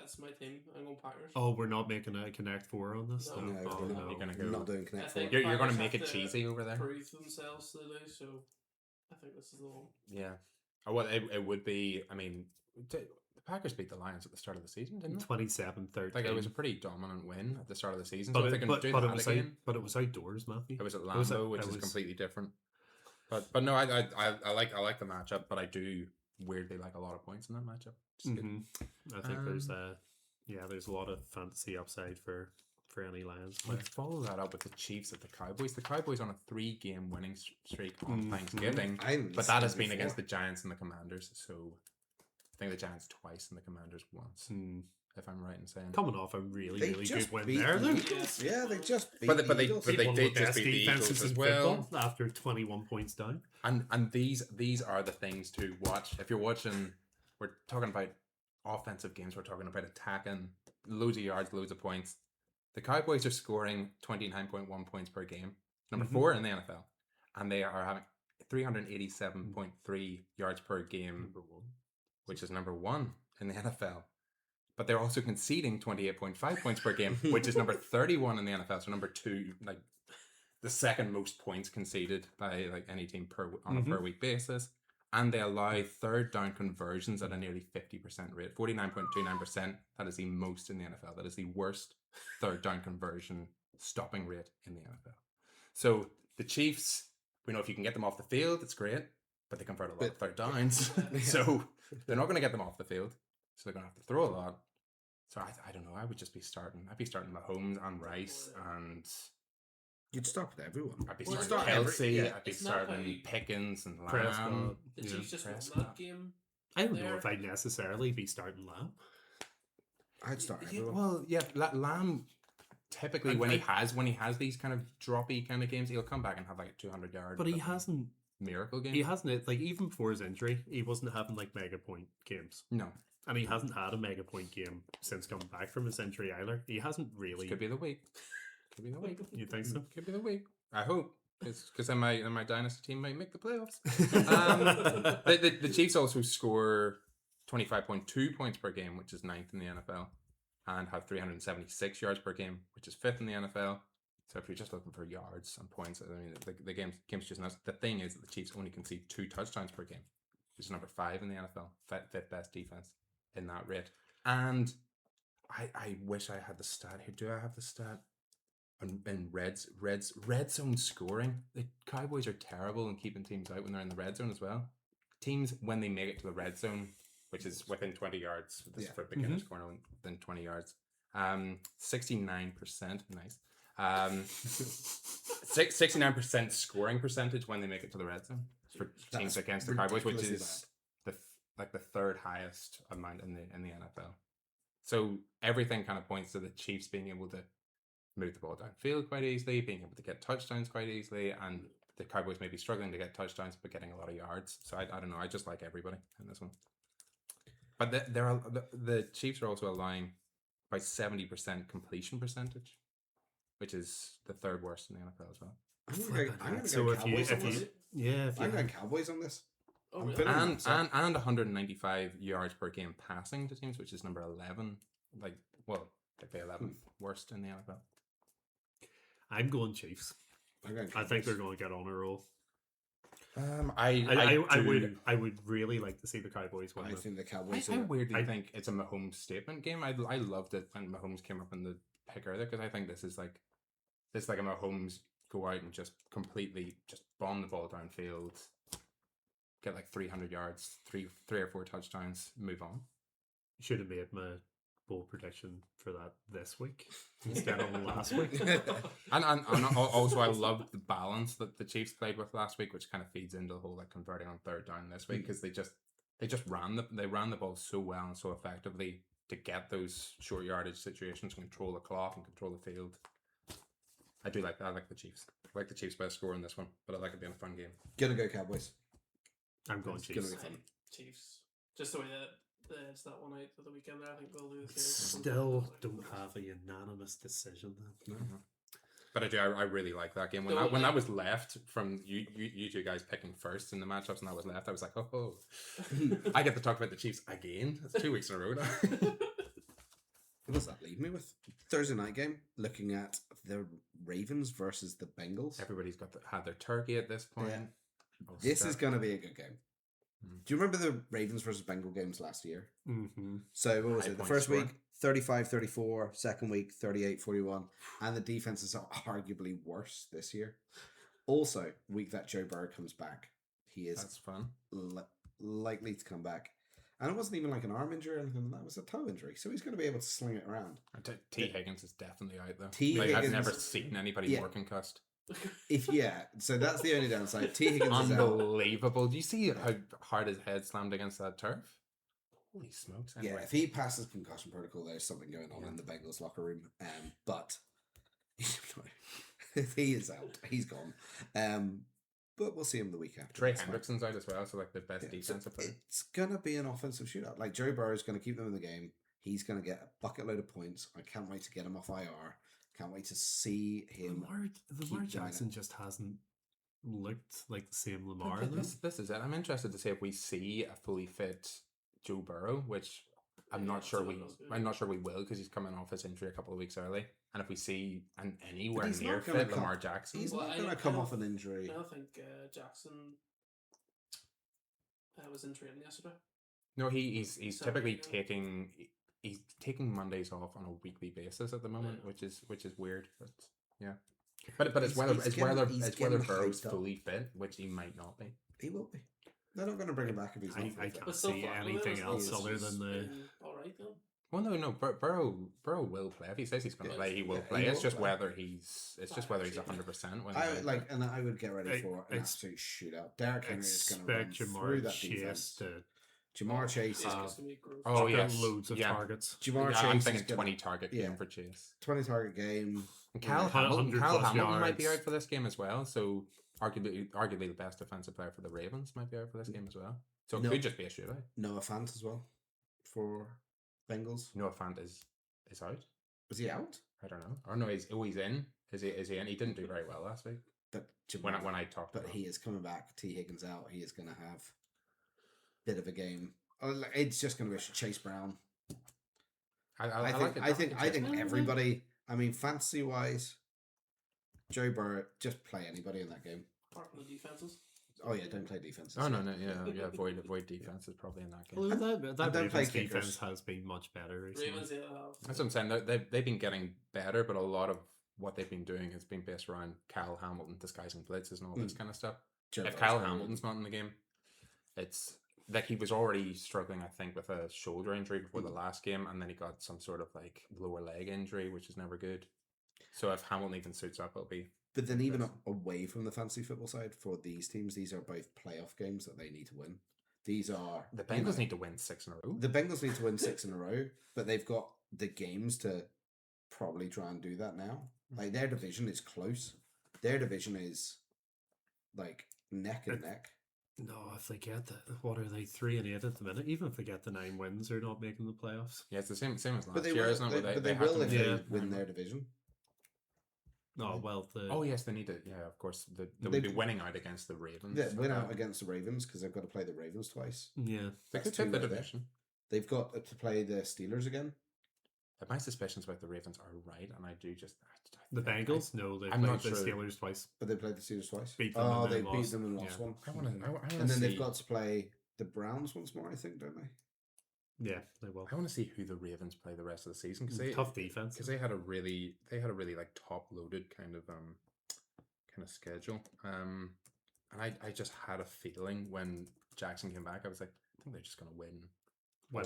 It's my team. I'm going Packers. Oh, we're not making a Connect 4 on this? No. No, Oh, we're no. not. You're gonna We're go- not doing Connect I Four. think You're going to Packers make it have to cheesy over there. Prove themselves today, so I think this is the one. Yeah. Oh, well, it would be. I mean, the Packers beat the Lions at the start of the season, didn't they? 27-13. Like it was a pretty dominant win at the start of the season. but So if it, they can but, do but, that it was again, but it was outdoors, Matthew. it was at it was- Lambeau, which it is was- completely different. But no, I like the matchup, but I do weirdly like a lot of points in that matchup. Which is good. I think there's a lot of fantasy upside for any Lions player. Let's follow that up with the Chiefs at the Cowboys. The Cowboys on a 3-game winning streak on Thanksgiving, but that has been against the Giants and the Commanders. So I think the Giants twice and the Commanders once, if I'm right in saying. Coming off a really They good just win beat there, the though. Eagles. Yeah, they just beat But the they Eagles. did One of the just best beat the defenses Eagles as in well. football after 21 points down. And these are the things to watch. If you're watching, we're talking about offensive games. We're talking about attacking, loads of yards, loads of points. The Cowboys are scoring 29.1 points per game, number 4 in the NFL, and they are having 387.3 yards per game, Number 1. which is number 1 in the NFL. But they're also conceding 28.5 points per game, which is number 31 in the NFL. So number 2, like the second most points conceded by like any team on a per week basis. And they allow third down conversions at a nearly 50% rate, 49.29%. That is the most in the NFL. That is the worst third down conversion stopping rate in the NFL. So the Chiefs, we know if you can get them off the field, it's great, but they convert a lot of third downs. So they're not going to get them off the field. So they're going to have to throw a lot. So I don't know. I would just be starting. I'd be starting Mahomes and Rice, and You'd start with everyone. I'd be Well, starting start Kelsey. every- yeah. I'd be It's not starting how you- Pickens and Lamb. Prescott. The Yeah. Chiefs just won Prescott. that game. I don't know There. if I'd necessarily be starting Lamb. I'd start Yeah, everyone. well, yeah, Lamb. Typically, when he has these kind of droppy kind of games, he'll come back and have like a 200-yard. But he hasn't. Miracle game. He hasn't. Like even before his injury, he wasn't having like mega point games. No. And he hasn't had a mega point game since coming back from his injury either. He hasn't really. Could be the week. Could be the week. You think so? Could be the week. I hope. Because then my dynasty team might make the playoffs. The Chiefs also score 25.2 points per game, which is 9th in the NFL, and have 376 yards per game, which is 5th in the NFL. So if you're just looking for yards and points, I mean, the game's just nuts. The thing is that the Chiefs only concede 2 touchdowns per game, which is number 5 in the NFL, 5th best defense in that rate. And I wish I had the stat here. Do I have the stat? In red zone scoring, the Cowboys are terrible in keeping teams out when they're in the red zone as well. Teams, when they make it to the red zone, which is within 20 yards, this is for beginners corner, within 20 yards, 69%, nice. 69% scoring percentage when they make it to the red zone for teams against the Cowboys, which is the third highest amount in the NFL. So everything kind of points to the Chiefs being able to move the ball downfield quite easily, being able to get touchdowns quite easily, and the Cowboys may be struggling to get touchdowns but getting a lot of yards. So I don't know. I just like everybody in this one. But the Chiefs are also allowing by 70% completion percentage, which is the third worst in the NFL as well. I'm going to So go if Cowboys on you this. if I'm you going Cowboys on this. Oh, I'm really? feeling And, that, so- and 195 yards per game passing to teams, which is number 11. Like the 11th worst in the NFL. I'm going Chiefs. I'm going I think Cowboys. they're going to get on a roll. I would really like to see the Cowboys win. I it. think the Cowboys I are... weirdly think it's a Mahomes statement game. I loved it when Mahomes came up in the pick earlier because I think this is like a Mahomes go out and just completely just bomb the ball downfield, get like 300 yards, three or four touchdowns, move on. Should have made my bold prediction for that this week instead of last week. And also I loved the balance that the Chiefs played with last week, which kind of feeds into the whole like converting on third down this week because they just ran the ball so well and so effectively to get those short yardage situations, control the clock and control the field. I like the Chiefs. I like the Chiefs by a score in this one, but I like it being a fun game. Gonna go Cowboys. I'm going It's gonna Chiefs. be fun. Chiefs. Just the way that it's that one out of the weekend there, I think they'll do the same. Still don't have a unanimous decision then. But I really like that game. When that was left from you two guys picking first in the matchups and that was left, I was like, oh. I get to talk about the Chiefs again. That's 2 weeks in a row now. What does that leave me with? Thursday night game, looking at the Ravens versus the Bengals. Everybody's had their turkey at this point. Yeah. Oh, This stuff. is going to be a good game. Do you remember the Ravens versus Bengal games last year? Mm-hmm. So what was High it? The point first score. week, 35-34. Second week, 38-41. And the defenses are arguably worse this year. Also, week that Joe Burrow comes back, he is That's fun. likely to come back. And it wasn't even like an arm injury or anything. That was a toe injury. So he's going to be able to sling it around. T. Higgins is definitely out though. T. I've Higgins- never seen anybody Yeah. more concussed. So that's the only downside. T. Higgins is out. Unbelievable. Do you see how hard his head slammed against that turf? Holy smokes. Yeah, Anyway. if he passes concussion protocol, there's something going on in the Bengals locker room. But if he is out, he's gone. But we'll see him the week after. Trey That's fine. Hendrickson's out as well, so like the best Yeah, so defensive player. it's gonna be an offensive shootout. Like Joe Burrow is gonna keep them in the game. He's gonna get a bucket load of points. I can't wait to get him off IR. Can't wait to see him. Lamar doing Jackson it. just hasn't looked like the same Lamar. But though. this is it. I'm interested to see if we see a fully fit Joe Burrow, which I'm Yeah, not sure so we that's good. I'm not sure we will because he's coming off his injury a couple of weeks early. And if we see an anywhere he's near not gonna fit come- Lamar Jackson, He's Well, not I- gonna I come don't- off an injury. I think Jackson was in training yesterday. no, he's So, typically yeah. taking Mondays off on a weekly basis at the moment, Yeah. which is weird. But yeah, but it's He's- whether he's it's getting- whether he's it's whether getting Burrow's hyped up. fully fit, which he might not be. He will be. They're not gonna bring him back if he's not. I fully fit. can't But still, see Flacco, anything though, else is- other than the. all right then. Well, no, Burrow will play. If he says he's going to Yeah, play, he will yeah, play. he It's will just play. whether he's 100% when I he's would like, and I would get ready I- for an ex- absolute shootout. Derrick Henry is going to run Expect through Jamar that Chase defense. to Jamar Chase, It's Uh, just gonna be gross. Oh, get yes. loads of Yeah. targets. Jamar Yeah, Chase I'm is thinking gonna, 20 target yeah. game for Chase. 20 target game. And Cal Yeah. Hamilton, 100 Cal plus Hamilton might be yards. out for this game as well. So arguably the best defensive player for the Ravens might be out for this game as well. So it No. could just be a shootout. Noah Fant as well for Bengals? Noah Fant is out. Was he out? I don't know. Or no, he's in. Is he in? He didn't do very well last week. But When I talked to but him. he is coming back. T. Higgins out. He is going to have a bit of a game. It's just going to be Chase Brown. I think everybody. I mean, fantasy wise, Joe Burrow, just play anybody in that game. Apart from the defenses. Oh yeah, don't play defenses. Oh no, yeah. Avoid defense is probably in that game. Well, that don't play Ravens kickers. defense has been much better recently. Ravens, yeah. That's what I'm saying. They've been getting better, but a lot of what they've been doing has been based around Kyle Hamilton disguising blitzes and all this kind of stuff. Joe If Burrow's Kyle very Hamilton's not in the game, it's like he was already struggling, I think, with a shoulder injury before the last game, and then he got some sort of like lower leg injury, which is never good. So if Hamilton even suits up, it'll be. But then even away from the fantasy football side, for these teams, these are both playoff games that they need to win. These are The Bengals need to win 6 in a row. The Bengals need to win 6 in a row, but they've got the games to probably try and do that now. Like their division is close. Their division is like neck and neck. No, if they get what are they 3-8 at the minute? Even if they get the 9 wins, they're not making the playoffs. Yeah, it's the same as last But they year, will, isn't it? but they have will to if win. they win their division. Oh well, Oh yes, they need to. Yeah, of course. They They- would be winning out against the Ravens. Yeah, win out against the Ravens because they've got to play the Ravens twice. yeah. They That's could take two the right there. division. They've got to play the Steelers again. My suspicions about the Ravens are right, and I do just The Bengals, no, they I'm played not the sure. Steelers twice. But they played the Steelers twice. Beat them Oh, and they then beat lost. them and lost Yeah. one. I want to. And then they've got to play the Browns once more, I think, don't they? Yeah, they will. I want to see who the Ravens play the rest of the season because Tough defense. Because they had a really like top loaded kind of schedule. And I just had a feeling when Jackson came back, I was like, I think they're just gonna win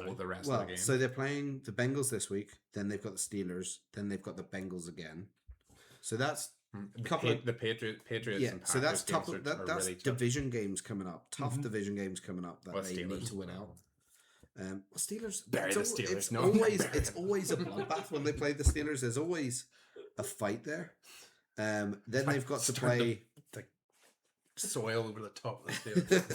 all the rest of Well, the game. so they're playing the Bengals this week. Then they've got the Steelers. Then they've got the Bengals again. So that's the, couple of- the Patriots yeah. and Packers So that's games tough. are That's really tough. division games coming up. Tough division games coming up that Well, they Steelers need to win as out. well. Steelers. Bury the Steelers. It's No, always bury it's them. always a bloodbath when they play the Steelers. There's always a fight there. Then they've got to Start play. the soil over the top of the field.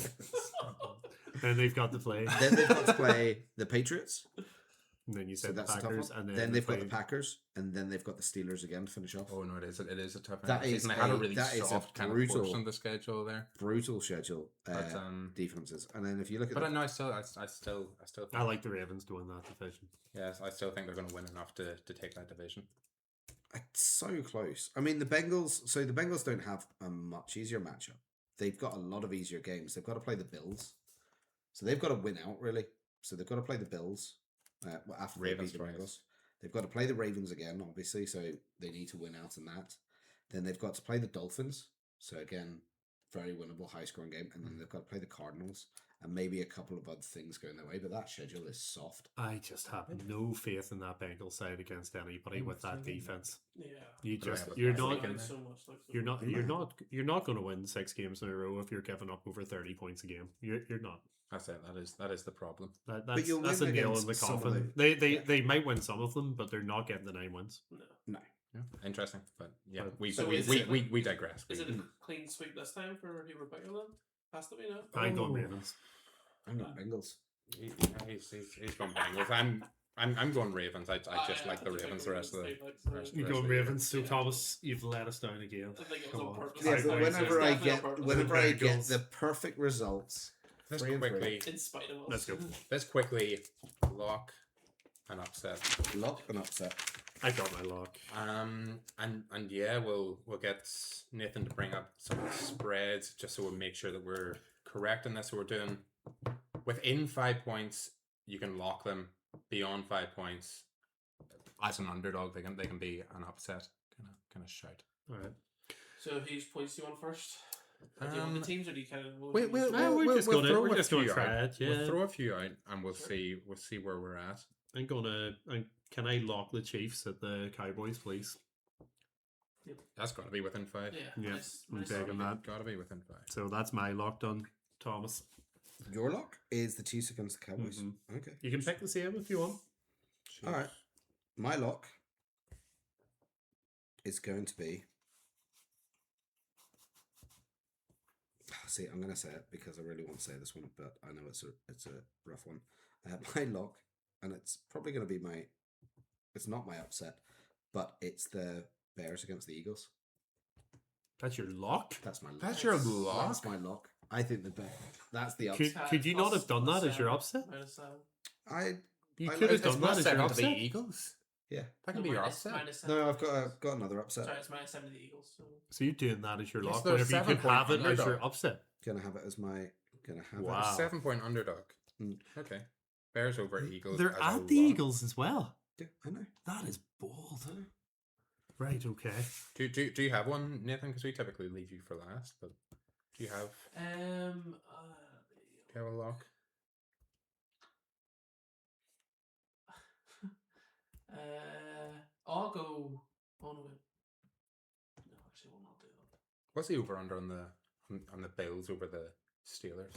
Then they've got to play. Then they've got to play the Patriots. And then you So said the that's a tough Packers, one. and Then they've got play- the Packers, and then they've got the Steelers again to finish off. Oh no, it is a tough That end of the is season. They had a a- really that is a soft kind of brutal- portion of the schedule there. Brutal schedule. But Defenses, and then if you look at but the, I know I still think, I like the Ravens to win that division. yes, I still think they're going to win enough to take that division. it's so close. I mean, the Bengals. So the Bengals don't have a much easier matchup. They've got a lot of easier games. They've got to play the Bills, so they've got to win out really. So they've got to play the Bills after Ravens they beat the twice. Bengals. They've got to play the Ravens again, obviously. So they need to win out in that. Then they've got to play the Dolphins. So again, very winnable, high scoring game. And then they've got to play the Cardinals and maybe a couple of other things going their way. But that schedule is soft. I just have no faith in that Bengals side against anybody with that defense. Yeah. You But I just have a you're bad not weekend. So much, like, you're not going to win 6 games in a row if you're giving up over 30 points a game. You're not. That's it. That is the problem. That's you'll a win nail in against the some of coffin. They might win some of them, but they're not getting the 9 wins. No. No. Yeah, interesting, but yeah, But- we So we, is we, it- we, we digress. Is it We- a clean sweep this time for who we're picking then? Has to be, no? I'm going Oh. Ravens. I'm not Bengals. he's going Bengals. I'm going Ravens. I just like the Ravens the rest of the. You go Ravens, so Thomas, you've let us down again. I think it was Come on on. purpose. Yeah, Five but points. whenever I Definitely on get purpose. whenever I get Bengals. the perfect results, Let's 3 and 3. quickly In spite of us. Let's go. lock an upset. Lock and upset. I got my lock. And yeah, we'll get Nathan to bring up some of the spreads just so we'll make sure that we're correct in this. So we're doing within 5 points, you can lock them. Beyond 5 points, as an underdog, they can be an upset kind of shout. All right. So whose points do you want first? Do you want the teams or do you kind of... we're just gonna try it, yeah. We'll throw a few out and we'll see where we're at. Can I lock the Chiefs at the Cowboys, please? That's got to be within 5. Yeah. Yeah, I'm taking that. Got to be within 5. So that's my lock done, Thomas. Your lock is the Chiefs against the Cowboys. Mhm. Okay. You can pick the same if you want. All right. My lock is going to be. See, I'm going to say it because I really want to say this one, but I know it's a rough one. My lock and it's probably going to be my. It's not my upset, but it's the Bears against the Eagles. That's your lock? That's my. That's your lock? That's my lock. I think the Bears. That's the Could, upset. could you not have done that as your upset? You I could know have it's done that as your +7 to the upset. Eagles. Yeah. That can be your upset. No, I've got another upset. Sorry, it's -7 to the Eagles. So. So you're doing that as your Yes, lock they're whenever you could 7-point have it as your underdog. upset. Gonna have it as my. Gonna have Wow. it. 7-point underdog. Mm. Okay. Bears over Eagles. They're as a at the lock. Eagles as well. Yeah, I know. That is bold. Right, okay. Do you have one, Nathan? Because we typically leave you for last, but do you have a lock? I'll go. Oh no, actually, we'll not do that. What's the over under on the Bills over the Steelers?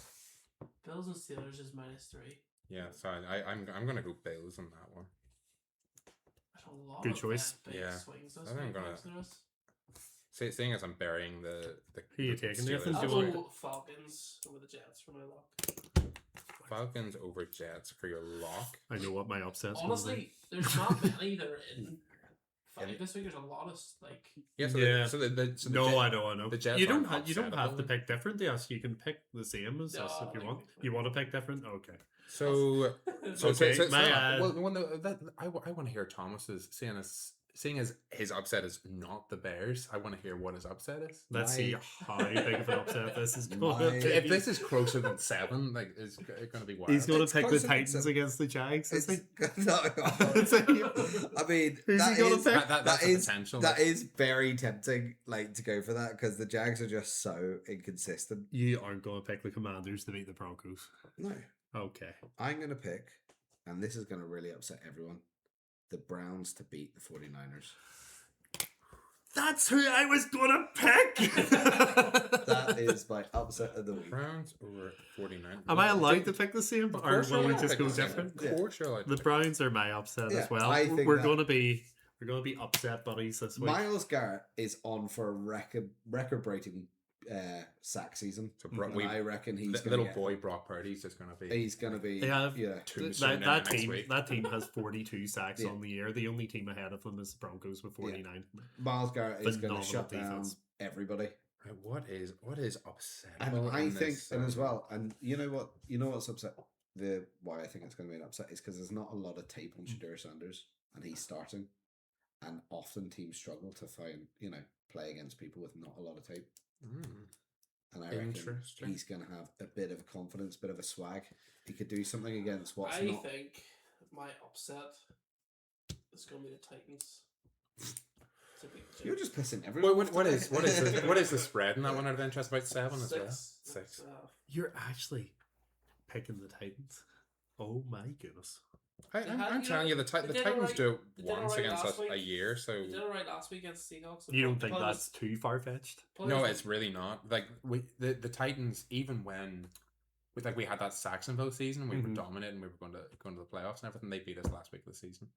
Bills and Steelers is -3. Yeah, so I'm gonna go Bills on that one. There's a lot Good of choice. big Yeah. swings this I think I'm week, gonna- folks, there is. Seeing as I'm burying the Who you the taking, Steelers. Nathan? Do I'll you go Falcons over the Jets for my lock. Falcons over Jets for your lock. I know what my upset's Honestly, there's not many that are in five this week. There's a lot of like. Yeah. So Yeah. The I know. the Jets You don't aren't you don't have to upsettable. pick different. Yes, you can pick the same as us if you want. You want to pick different? Okay. So Okay, my, I want to hear Thomas's seeing as his upset is not the Bears. I want to hear what his upset is. Let's see how big of an upset this is going My- to be. If this is closer than 7, like it's going to be wild. He's going It's to pick the closer than Titans seven. against the Jags, is It's, he? no, I mean, Who's that he gonna is- pick? That's that a is- potential. that is very tempting, like to go for that because the Jags are just so inconsistent. You aren't going to pick the Commanders to beat the Broncos. No, Okay. I'm going to pick, and this is going to really upset everyone, the Browns to beat the 49ers. That's who I was going to pick! That is my upset of the week. Browns over 49. Am I allowed to pick the same, Of or course will you're we allowed to just pick go the same. different? Of course you're allowed to The pick Browns are my upset Yeah, as well. I think We're that- going to be upset buddies this week. Miles Garrett is on for a record-breaking sack season. So And I reckon he's little gonna boy Brock Purdy's just going to be. He's going to be. They have- yeah. Tombstone That next team, week. that team has 42 sacks Yeah. on the year. The only team ahead of them is the Broncos with 49. Miles Garrett is going Phenomenal to shut down defense. everybody. Right, what is upsetting? And I think, and as well, and you know what's upset? Why I think it's going to be an upset is because there's not a lot of tape on Shadur Sanders, and he's starting, and often teams struggle to find play against people with not a lot of tape. And I reckon Interesting. he's going to have a bit of confidence, bit of a swag. He could do something against what's I not. think my upset is going to be the Titans. To beat the You're Jets. just pissing everyone. off what is today. what is the spread in that one out of interest? About 7 as well. 6. 6. You're actually picking the Titans. Oh my goodness. I'm telling you, the they did Titans alright- do it they did once alright against last us week. a year, so We did alright last week against the Seahawks. You don't think Players- that's too far fetched? no, players- it's really not. Like the Titans, even when we had that Saxonville season, we were Mhm. dominating, we were going to the playoffs and everything. They beat us last week of the season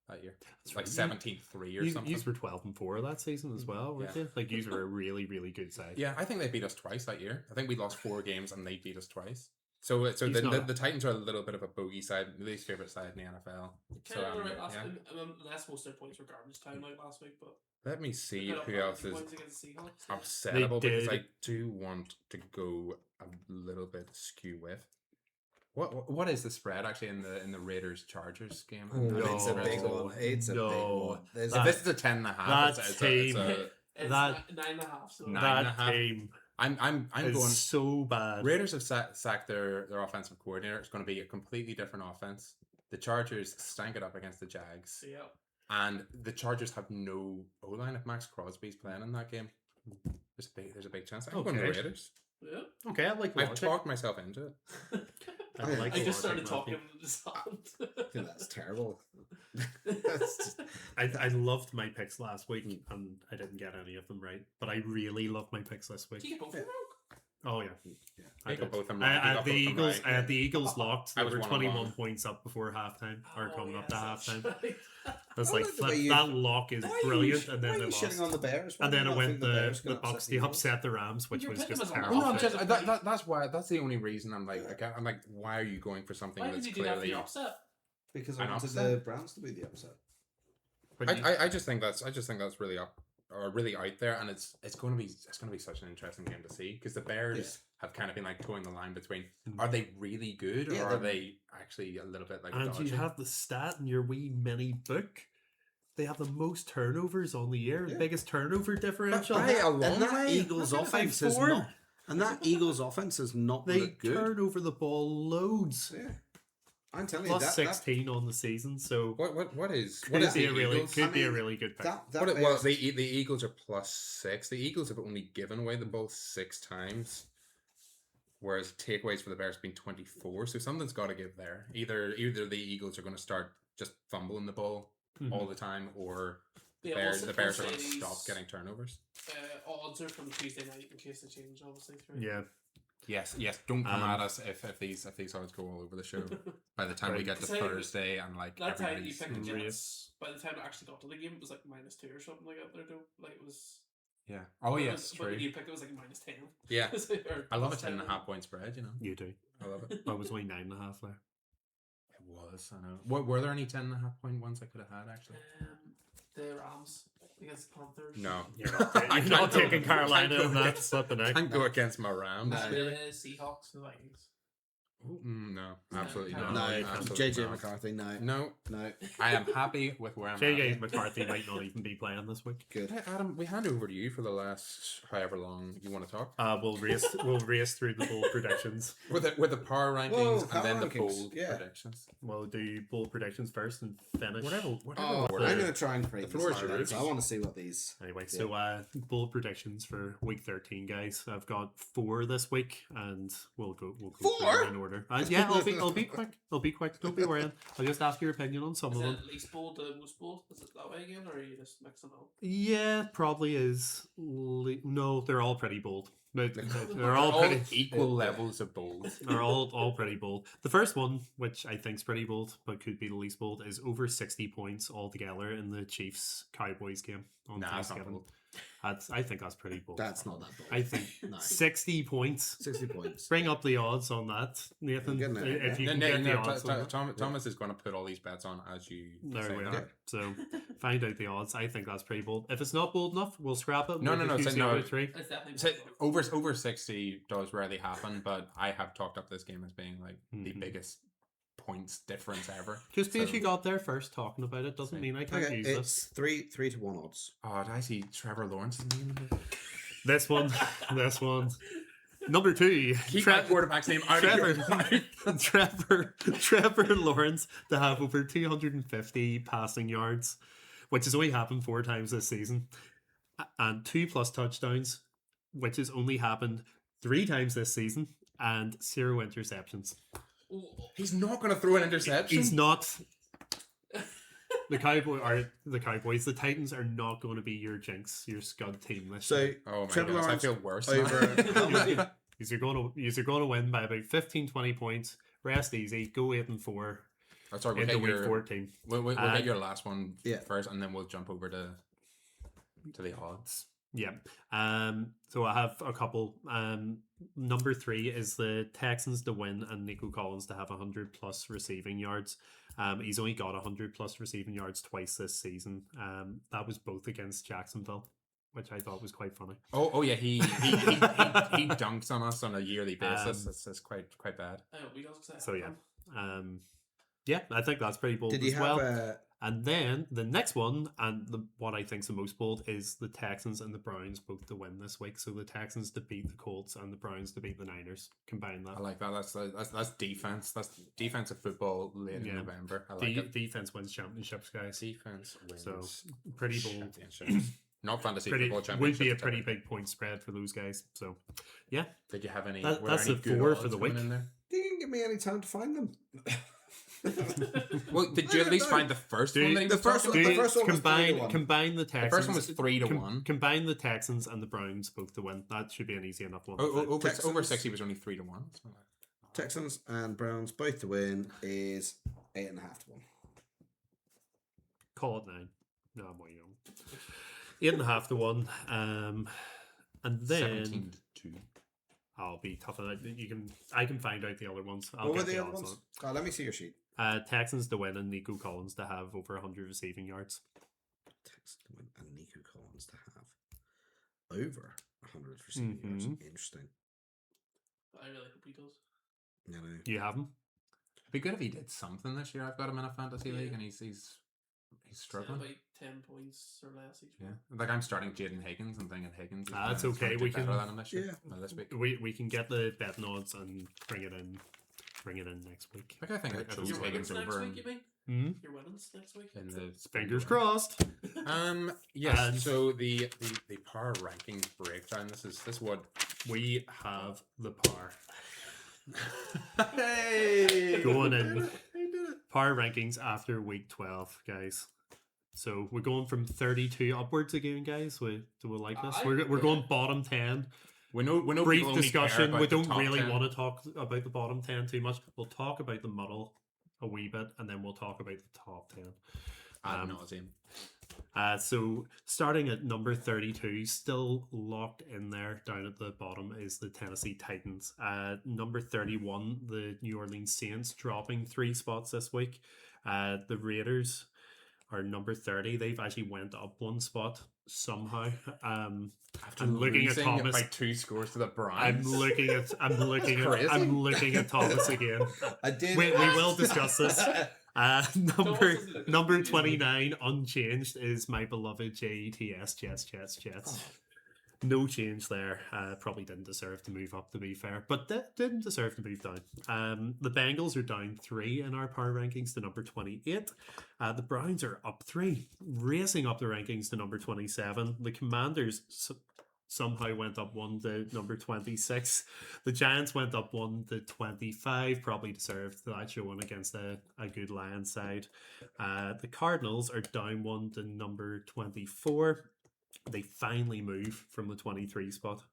that year. It's like right. 17-3 or something. You were 12-4 that season as well, weren't Yeah. you? Like you were a really, really good side. Yeah, I think they beat us twice that year. I think we lost 4 games and they beat us twice. So He's the not- Titans are a little bit of a bogey side, least favorite side in the NFL. So Kind of alright last yeah. week. Unless most of their points were garbage time like last week, but Let me see they put up who else 90 is points against the Seahawks. upsettable because I did. do want to go a little bit skew with. What is the spread actually in the Raiders Chargers game? Oh, it's a No. big one. It's a big No. one. There's If That- this is a 10.5, that it's team- It's That- 9.5. So Nine. That 9.5. team I'm is going. so bad. Raiders have sacked their offensive coordinator. It's going to be a completely different offense. The Chargers stank it up against the Jags, yeah. and the Chargers have no O line. If Max Crosby's playing in that game, there's a big chance. I'm going the Okay. Raiders. Yeah. Okay, I like I've logic. talked myself into it. I like I just logic, started talking Matthew. to the sound. I think that's terrible. That's just, I loved my picks last week and I didn't get any of them right, but I really loved my picks this week. Do you get both of them? Oh yeah, I You got did. both of them I right, you had got the both of them Eagles. right. I had the Eagles locked. I They was were 1 and 21 1. points up before halftime, or Oh, coming up yes, to that's halftime. right. I was I like, like the way you- that lock is why are you brilliant, sh- and why then are they you shitting lost. on the Bears? Why And do then you it not went think the Bears the gonna Bucks. upset They the upset the Rams, which You're was picking just them as a Well, terrible. no, I'm lock. just that's why that's the only reason I'm like I'm like, why are you going for something Why that's did you do that for clearly your upset? because I An wanted upset? the Browns to be the upset. But you- I just think that's really up or really out there, and it's gonna be such an interesting game to see because the Bears have kind of been like towing the line between are they really good or Yeah, are they're- they actually a little bit like and dodgy? you have the stat in your wee mini book. They have the most turnovers on the year, Yeah. biggest turnover differential. by a long and that way. Eagles By offense is 4. not, and that Eagles offense is not They look good. turn over the ball loads. Yeah, I'm telling you Plus that 16 on the season, so What is could the be a really Eagles? could be a mean, really good pick. that Well, Bears- the Eagles are +6. The Eagles have only given away the ball 6 times, whereas takeaways for the Bears have been 24. So something's got to give there. Either the Eagles are going to start just fumbling the ball all the time, or the Bears are going to stop getting turnovers. Odds are from Tuesday night in case they change, obviously. Through. Yeah, Yes. Don't come Um, at us if these odds go all over the show. By the time we Right. get to So, Thursday and like That time you everybody's picked the race. Jets. By the time it actually got to the game, it was like -2 or something like that. There, though. Like it was. yeah. Oh but it yes, was- But true. when you picked it, was like -10. Yeah. Or I love a +10. 10.5 point spread. You know, you do. I love it. I was only 9.5 there. It was. I know. Were there any 10.5 point ones I could have had actually? The Rams against the Panthers. No. You're not, I you're can't not go- taking I Carolina can't and go that's flipping out. Can't go against my Rams. No. really. The Seahawks and the Vikings. No, absolutely No, not. no, absolutely JJ not. McCarthy, no, No, no, I am happy with where I'm JJ at. McCarthy might not even be playing this week. good. Hey, Adam, we hand over to you for the last however long you want to talk. We'll race through the bold predictions. With the power rankings Whoa, and power then the rankings, bold yeah. predictions. We'll do bold predictions first and finish. Whatever Oh, order. I'm going to try and create The floor is these highlights. yours. I want to see what these. Anyway, so bold predictions for week 13, guys. I've got 4 this week, and we'll go 4? through them in order. Yeah, I'll be quick. I'll be quick. Don't be worrying. I'll just ask your opinion on some Is of it them. least bold to most bold? Is it that way again, or are you just mixing up? Yeah, probably is. No, they're all pretty bold. They're They're all all pretty. equal levels of bold. They're all pretty bold. The first one, which I think's pretty bold, but could be the least bold, is over 60 points altogether in the Chiefs Cowboys game on Nah, it's not Thanksgiving. bold. I think that's pretty bold. That's not that bold. I think No. 60 points. 60 points. Bring up the odds on that, Nathan. Good night, If you No, can no, get the no, odds on that. Thomas is going to put all these bets on as you There say we that. are. So find out the odds. I think that's pretty bold. If it's not bold enough, we'll scrap it. No, We'll no, just no, use so the no. other 3. It's definitely So bold. over 60 does rarely happen, but I have talked up this game as being like the Mhm. biggest points difference ever. Just because So- you got there first talking about it doesn't mean I can't Okay, use this. it's 3 to 1 odds. Oh, did I see Trevor Lawrence's name in here? This one. Number 2. Keep my quarterback's name out of your mouth. Trevor Lawrence to have over 250 passing yards, which has only happened 4 times this season, and 2+ touchdowns, which has only happened 3 times this season, and 0 interceptions. He's not going to throw an interception. He's not. The Cowboys. The Titans are not going to be your jinx, your scud team this So, year. Oh my Trevor goodness, I Lawrence feel worse. over. How many? You're going to win by about 15-20 points. Rest easy. Go 8-4 Oh, sorry, we'll into get week your 14. we'll get your last one Yeah. first, and then we'll jump over to the odds. Yeah. So I have a couple. Number 3 is the Texans to win and Nico Collins to have 100+ receiving yards. He's only got 100+ receiving yards twice this season. That was both against Jacksonville, which I thought was quite funny. Oh yeah, he dunks on us on a yearly basis. That's quite bad. I hope he does, 'cause I So have yeah. him. Yeah, I think that's pretty bold Did as you well. have And then the next one, and what I think's the most bold, is the Texans and the Browns both to win this week. So the Texans to beat the Colts and the Browns to beat the Niners. Combine that. I like that. That's defense. That's defensive football late in Yeah. November. I like it. Defense wins championships, guys. Defense wins. So pretty bold. championships. Not fantasy Pretty football would championships. be a pretty big point spread for those guys. So yeah, Did you have any? That- were there that's any the good 4 odds for the going week. in there? You didn't give me any time to find them. Well, did you at least find the first Dude, one that he the was first talking one- about? the first one was 3 to 1. combine the Texans. The first one was 3 to 1. Combine the Texans and the Browns both to win. That should be an easy enough one. Over Texans- 60 was only 3 to 1. Texans and Browns both to win is 8.5 to 1. Call it 9. No, I'm way young. 8.5 to 1. And then 17 to 2. I'll be tough on it. I can find out the other ones. I'll What were get the the other odds ones? on it. Let me see your sheet. Texans to win and Nico Collins to have over 100 receiving yards. Texans to win and Nico Collins to have over 100 receiving yards. Interesting. But I really hope he does. You know. You have him? It'd be good if he did something this year. I've got him in a fantasy league, Yeah. and he's struggling. About 10 points or less each Yeah, one. like I'm starting Jaden Higgins and thinking Higgins. That's is gonna okay, do we better can- than him this year. Yeah. Well, this week. We can get the betting odds and bring it in next week. Like I think I Your chose Your Higgins winnings next over week, you mean? Hmm? Your winnings next week? in the Fingers crossed. Yes. And- So the power ranking breakdown. This is what We have the power. hey Going in. He did it. Power rankings after week 12, guys. So we're going from 32 upwards again, guys. Do we like this? We're Yeah. going bottom 10. We know. Brief people only care discussion. about We the don't top really 10. want to talk about the bottom 10 too much. We'll talk about the muddle a wee bit, and then we'll talk about the top 10. Ad nauseam. So starting at number 32, still locked in there down at the bottom is the Tennessee Titans. Number 31, the New Orleans Saints, dropping 3 spots this week. The Raiders are number 30. They've actually went up 1 spot somehow. After I'm looking at losing Thomas. by 2 scores to the I'm Browns. looking at crazy. I'm looking at Thomas again. I did. We will discuss this. doesn't look Number confused. 29 unchanged is my beloved Jets. Jets. No change there. Probably didn't deserve to move up, to be fair, but didn't deserve to move down. The Bengals are down 3 in our power rankings to number 28. The Browns are up 3, racing up the rankings to number 27. The Commanders somehow went up 1 to number 26. The Giants went up 1 to 25. Probably deserved that showing against a good Lions side. The Cardinals are down 1 to number 24. They finally move from the 23 spot.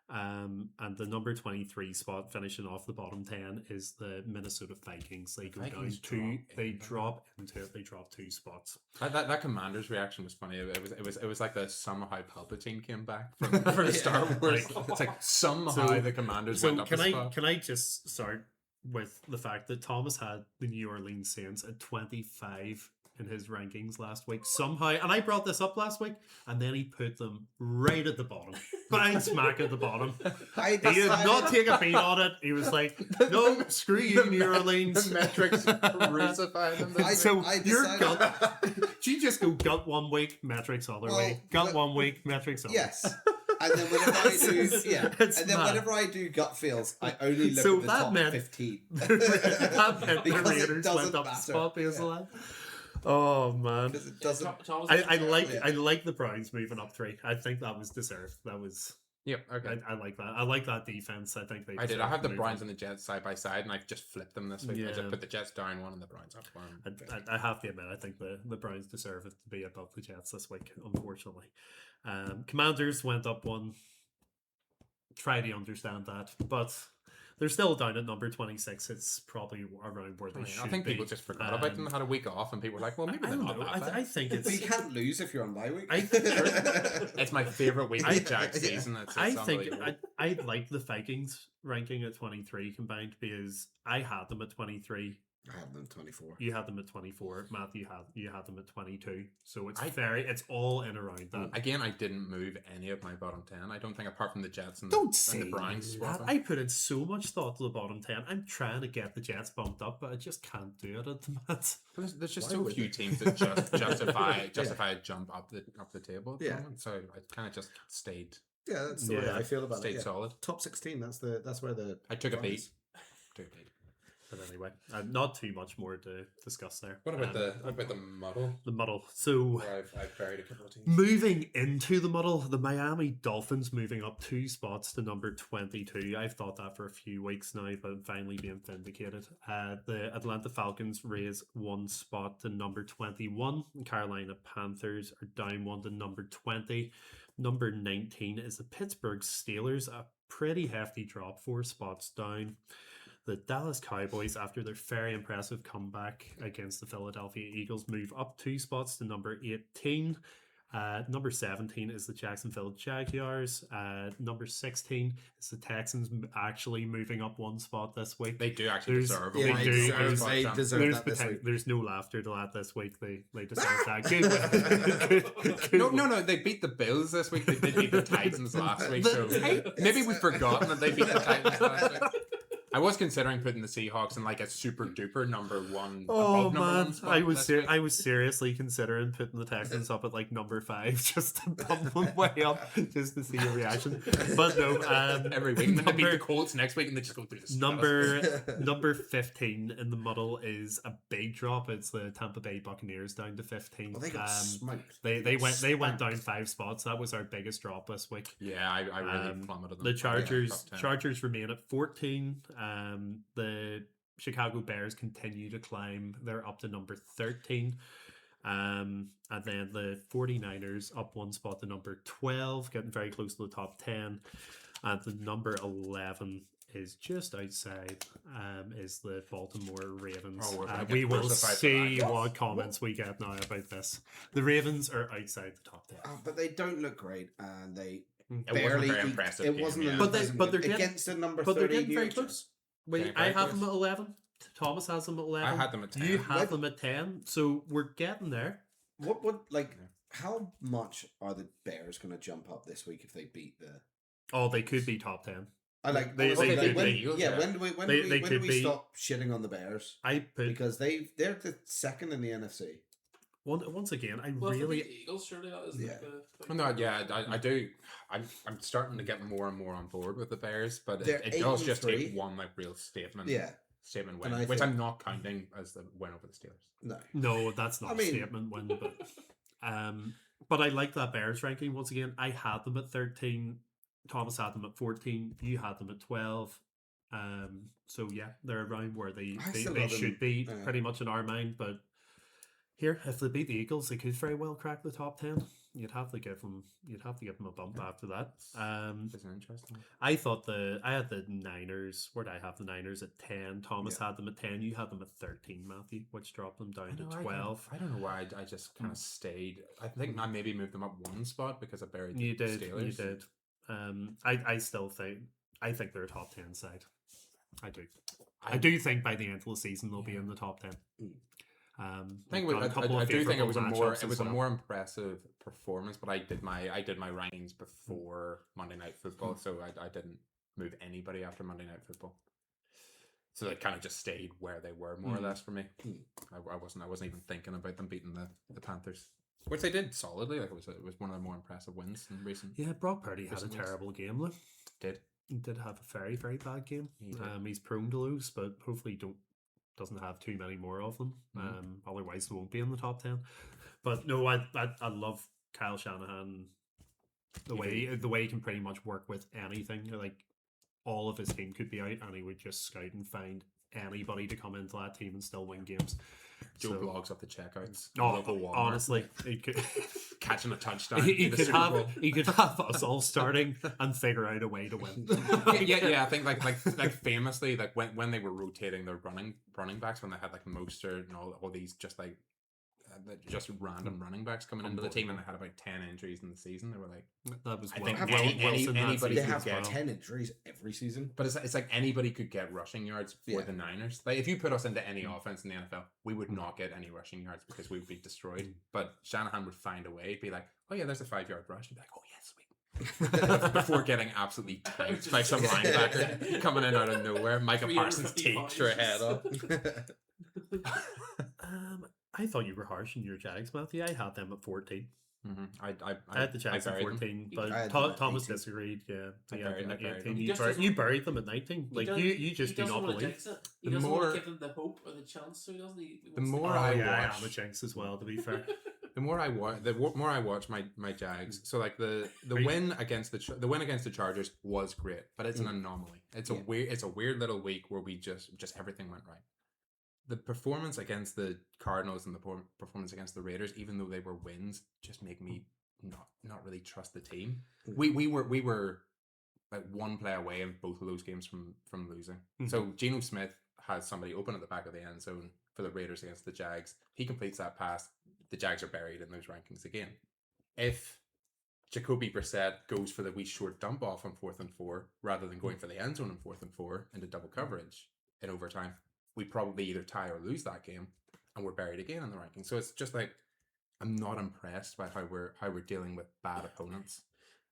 And the number 23 spot, finishing off the bottom 10, is the Minnesota Vikings. They go Vikings down 2. drop They in. drop into it. They drop 2 spots. That Commander's reaction was funny. It was like the somehow Palpatine came back from Star Wars. Like- It's like somehow So- the Commanders So went up can a I spot. can I just start with the fact that Thomas had the New Orleans Saints at 25 in his rankings last week somehow, and I brought this up last week, and then he put them right at the bottom, bang smack at the bottom. I He did not decided- take a beat on it. He was like, "No, screw you, New Orleans." The metrics crucified him. I- So I your decided- gut, you just go gut 1 week, metrics other Well, way. Gut but- 1 week, metrics other. Yes. And then whenever I do, It's- yeah, it's and then mad. whenever I do gut feels, I only look So at the that top meant- 15. That meant the Because it Raiders doesn't went up a matter. spot because Yeah. of that. Oh man. Because it doesn't. Thomas I like Yeah. I like the Browns moving up 3. I think that was deserved. That was Yep. Okay. I like that. I like that defense. I think they. I did. I deserve have to the move Browns up. and the Jets side by side, and I just flipped them this week. I Yeah. just put the Jets down 1 and the Browns up 1. I have to admit, I think the Browns deserve it to be above the Jets this week. Unfortunately, Commanders went up 1. Try to understand that, but they're still down at number 26. It's probably around where they should I think be. people just forgot about them. Had a week off, and people were like, "Well, maybe I they're don't not know. that bad." I think But you it's. can't lose if you're on bye week. It's my favorite week I- of Jack's yeah. season. It's I think unbelievable. I like the Vikings ranking at 23 combined because I had them at 23. I had them 24. You had them at 24. Matt, you had them at 22. So it's I- it's all in around that. Again, I didn't move any of my bottom 10. I don't think, apart from the Jets and, Don't and say the Browns. that. I put in so much thought to the bottom 10. I'm trying to get the Jets bumped up, but I just can't do it at the moment. There's just Why so would few they? teams that just justify a jump up the table at the Yeah. moment. So I kind of just stayed Yeah, that's the way Yeah. I feel about stayed it. Yeah. solid. Top 16. That's where the. I took a Browns- beat. Took a beat. But anyway, not too much more to discuss there. What about the muddle? the muddle? So Where I've buried a couple of teams. moving into the muddle, the Miami Dolphins moving up 2 spots to number 22. I've thought that for a few weeks now, but I'm finally being vindicated. The Atlanta Falcons raise 1 spot to number 21. Carolina Panthers are down 1 to number 20. Number 19 is the Pittsburgh Steelers, a pretty hefty drop, 4 spots down. The Dallas Cowboys, after their very impressive comeback against the Philadelphia Eagles, move up 2 spots to number 18. Number 17 is the Jacksonville Jaguars. Number 16 is the Texans actually moving up one spot this week. They do actually There's- deserve Yeah, one. they do. Deserve they that. deserve There's, that this week. there's no laughter to that this week. They deserve that. Good No, they beat the Bills this week. They did beat the Titans last week, so maybe we've forgotten that they beat the Titans last week. I was considering putting the Seahawks in like a super duper number one. Oh above number man, one spot I was this week. I was seriously considering putting the Texans up at like number 5 just to bump them way up just to see a reaction. But no, every week. And then they beat the Colts next week, and they just go through the number 15 in the muddle is a big drop. It's the Tampa Bay Buccaneers down to 15. Well, they got smoked. They went spanked. down 5 spots. That was our biggest drop this week. Yeah, I really plummeted them. The Chargers Top 10. Chargers remain at 14. The Chicago Bears continue to climb. They're up to number 13. And then the 49ers up one spot to number 12, getting very close to the top 10. And the number 11 is just outside, is the Baltimore Ravens. Oh, we're gonna get We will crucified for see that. what comments we get now about this. The Ravens are outside the top 10. Oh, but they don't look great, and they It barely. wasn't very impressive. It game, wasn't. yeah. an But they- impressive but they're game getting- against the number But they're 30 getting very New York close. Wait, Getting I very have close. them at 11. Thomas has them at 11. I had them at 10. You have Wait. them at 10. So we're getting there. What would like? How much are the Bears going to jump up this week if they beat the? Oh, they could be top 10. I like. They- honestly, they like, could when, be Eagles, yeah. yeah. When do we? When They- do we? they When do could we be- stop shitting on the Bears? I put Because they're the second in the NFC. once again. I Well, if they really beat the Eagles, surely that is Yeah. like the. Oh, no, yeah, I do. I'm starting to get more and more on board with the Bears, but They're it does just 8-3. take one like real statement Yeah. win, And I which think- I'm not counting as the win over the Steelers. No. no. That's not I a mean- statement win, but I like that Bears ranking once again. I had them at 13. Thomas had them at 14. You had them at 12. So yeah, they're around where they I still they love them. should be Yeah. pretty much in our mind. But here, if they beat the Eagles, they could very well crack the top 10. You'd have to give them a bump after that. Isn't it interesting? I thought I had the Niners. Where did I have the Niners at 10? Thomas had them at 10. You had them at 13, Matthew, which dropped them down to 12. I don't know why I just kind of stayed. I think I maybe moved them up one spot because I buried You the did. Steelers. You did. I still think they're a top 10 side. I do. I do think by the end of the season they'll be in the top 10. I we've think got a couple I of do think it favourable was a matchups as a well. more impressive performance, but I did my rankings before Monday Night Football, so I didn't move anybody after Monday Night Football. So they kind of just stayed where they were more or less for me. I wasn't even thinking about them beating the Panthers, which they did solidly. Like it was one of the more impressive wins in recent. Yeah, Brock Purdy had a Recent weeks. terrible game though. He did have a very, very bad game. He did. He's prone to lose, but hopefully doesn't have too many more of them. Otherwise, they won't be in the top 10. But no, I love Kyle Shanahan. The way he can pretty much work with anything. Like all of his team could be out, and he would just scout and find anybody to come into that team and still win games. Joe So- blogs up the checkouts. Oh, local Walmart, honestly, he could. catching a touchdown. He in the could Super have Bowl. he could have us all starting and figure out a way to win. yeah. I think like famously, like when they were rotating their running backs, when they had like Mostert and all these just like just random running backs coming into the team, and they had about 10 injuries in the season. They were like, That was I think Wilson had anybody They season could have as get well. 10 injuries every season. but it's like anybody could get rushing yards for Yeah. the Niners. Like if you put us into any offense in the NFL, we would not get any rushing yards because we would be destroyed. But Shanahan would find a way, be like, oh yeah, there's a 5-yard rush. He'd be like, oh yeah, sweet. Before getting absolutely tanked by some linebacker coming in out of nowhere. Micah Parsons 350 takes your head off. I thought you were harsh in your Jags, Matthew. I had them at 14. Mm-hmm. I had the Jags at buried them. 14, I but had them at Thomas 18. disagreed. Yeah, I yeah, buried at them. 18. He You, just buried, doesn't- you buried them at 19. Like you just do not want to believe. jinx it. He The doesn't more- want to give them the hope or the chance, so he doesn't. He The wants to- more Oh, I yeah, watch- I'm a jinx as well. To be fair, The more I watch my Jags. So like the win against the win against the Chargers was great, but it's an anomaly. It's a weird little week where we just everything went right. The performance against the Cardinals and the performance against the Raiders, even though they were wins, just make me not really trust the team. We were like one play away in both of those games from losing. So Geno Smith has somebody open at the back of the end zone for the Raiders against the Jags. He completes that pass. The Jags are buried in those rankings again. if Jacoby Brissett goes for the wee short dump off on 4th and 4 rather than going for the end zone on 4th and 4 into double coverage in overtime, we probably either tie or lose that game, and we're buried again in the rankings. So it's just like, I'm not impressed by how we're dealing with bad opponents.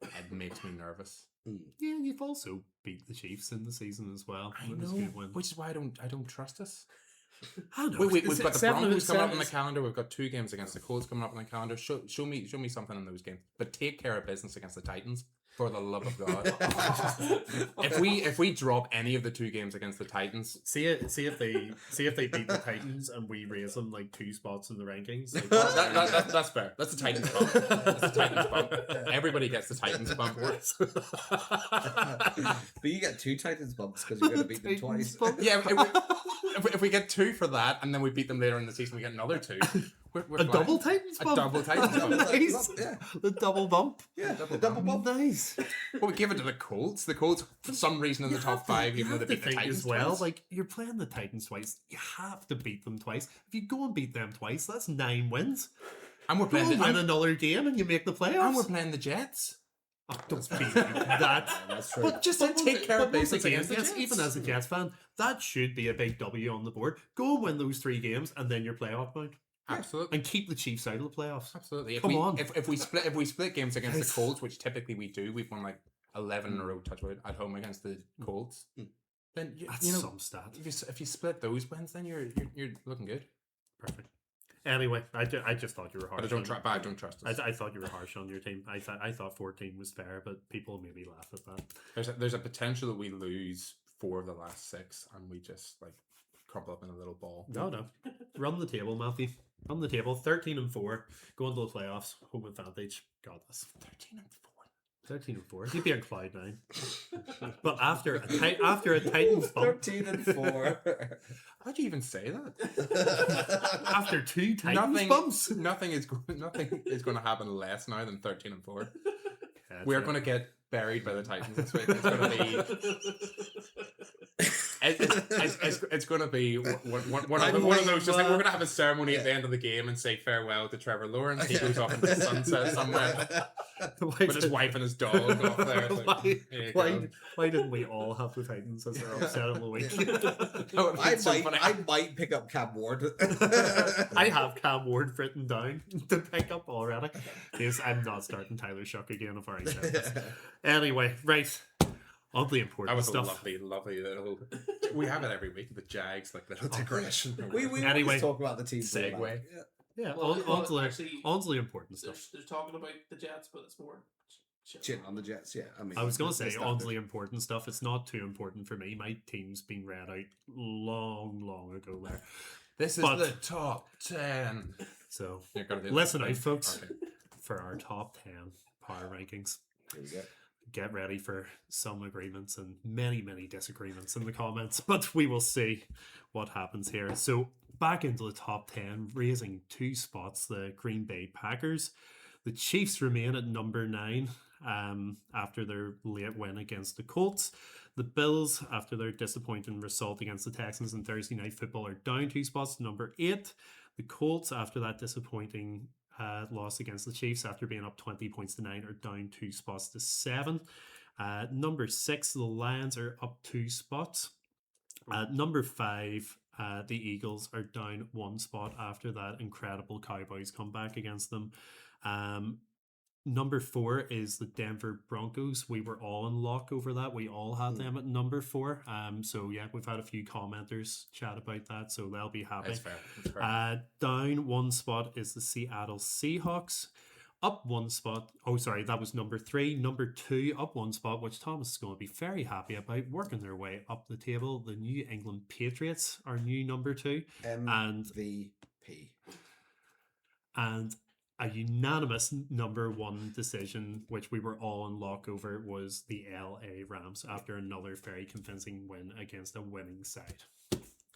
It makes me nervous. Yeah, you've also beat the Chiefs in the season as well. I It was know, a good win. which is why I don't trust us. I don't know. We've got the Seven- Broncos coming up on seven- the calendar. We've got 2 games against the Colts coming up on the calendar. Show me something in those games. But take care of business against the Titans, for the love of God. if we drop any of the 2 games against the Titans, See if they beat the Titans and we raise them like 2 spots in the rankings. Like, that's fair. That's the Titans bump. That's the Titans bump. Everybody gets the Titans bump. But you get 2 Titans bumps because you're going to beat them twice. Yeah, if we get 2 for that, and then we beat them later in the season, we get another 2. We're a fine. double Titans A bump. double Titans bump. Nice. Yeah. The double bump. Yeah, the double bump. Nice. Well, we give it to the Colts. The Colts, for some reason, in the top 5, even though they beat the think Titans as well. twice. Like, you're playing the Titans twice. You have to beat them twice. If you go and beat them twice, that's 9 wins. And we're Go playing and win another game and you make the playoffs. and we're playing the Jets. Oh, don't be that. That's true. But just But to take care of once business again, against the yes, Jets. even as a Jets fan, that should be a big W on the board. Go and win those 3 games and then you're playoff bound. Absolutely. And keep the Chiefs out of the playoffs. Absolutely. Come on. If we split games against Guys. the Colts, which typically we do, we've won like 11 in a row touchwood at home against the Colts. Then That's you know, some stat. if you split those wins, then you're looking good. Perfect. Anyway, I just thought you were harsh. But I don't on- I don't trust us. I thought you were harsh on your team. I thought 14 was fair, but people maybe laugh at that. There's a potential that we lose 4 of the last 6, and we just like crumple up in a little ball. No. Run the table, Matthew. Run the table. 13 and 4. Going to the playoffs. Home advantage. God, that's 13 and 4. 13 and 4. You'd be on cloud 9. But after a Titans bump, 13 and 4. How'd you even say that? after 2 Titans bumps, Nothing is going to happen less now than 13 and 4. Yeah, We're true. going to get buried by the Titans this week. It's going to be. It's going to be one of those. Just like we're going to have a ceremony at the end of the game and say farewell to Trevor Lawrence. He goes off into the sunset somewhere with his wife and his dog off there. It's like, here you go. Why didn't we all have the Titans as our upset of the week? That would be so funny. I might pick up Cam Ward. I have Cam Ward written down to pick up already. Yes, I'm not starting Tyler Shuck again. I've already said this. Anyway, right. On the That important was a stuff. lovely little. We have it every week. The Jags, like little digression. we Anyway, always talk about the team. segue. Yeah, Well, on to actually, the important stuff. They're talking about the Jets, but it's more Chin on the Jets, yeah. I mean, I was going to say it's on to standard. the important stuff. It's not too important for me. My team's been read out long ago there. This is But- the top 10. So You're gonna do listen that. out, folks, Okay. for our top 10 power rankings. Here we go. Get ready for some agreements and many disagreements in the comments, but we will see what happens here. So back into the top 10, raising 2 spots, the Green Bay Packers. The Chiefs remain at number 9 after their late win against the Colts. The Bills, after their disappointing result against the Texans in Thursday Night Football, are down 2 spots to number 8. The Colts, after that disappointing loss against the Chiefs after being up 20 points to 9, are down 2 spots to 7. Number 6, the Lions are up 2 spots. Number 5, the Eagles are down 1 spot after that incredible Cowboys comeback against them. Number 4 is the Denver Broncos. We were all in lock over that. We all had them at number 4. So yeah, we've had a few commenters chat about that, so they'll be happy. That's fair. That's fair. Down 1 spot is the Seattle Seahawks. Up 1 spot. Oh, sorry, that was number 3. Number 2, up 1 spot, which Thomas is going to be very happy about, working their way up the table. The New England Patriots are new number 2. MVP. And a unanimous number 1 decision, which we were all in lock over, was the LA Rams after another very convincing win against a winning side.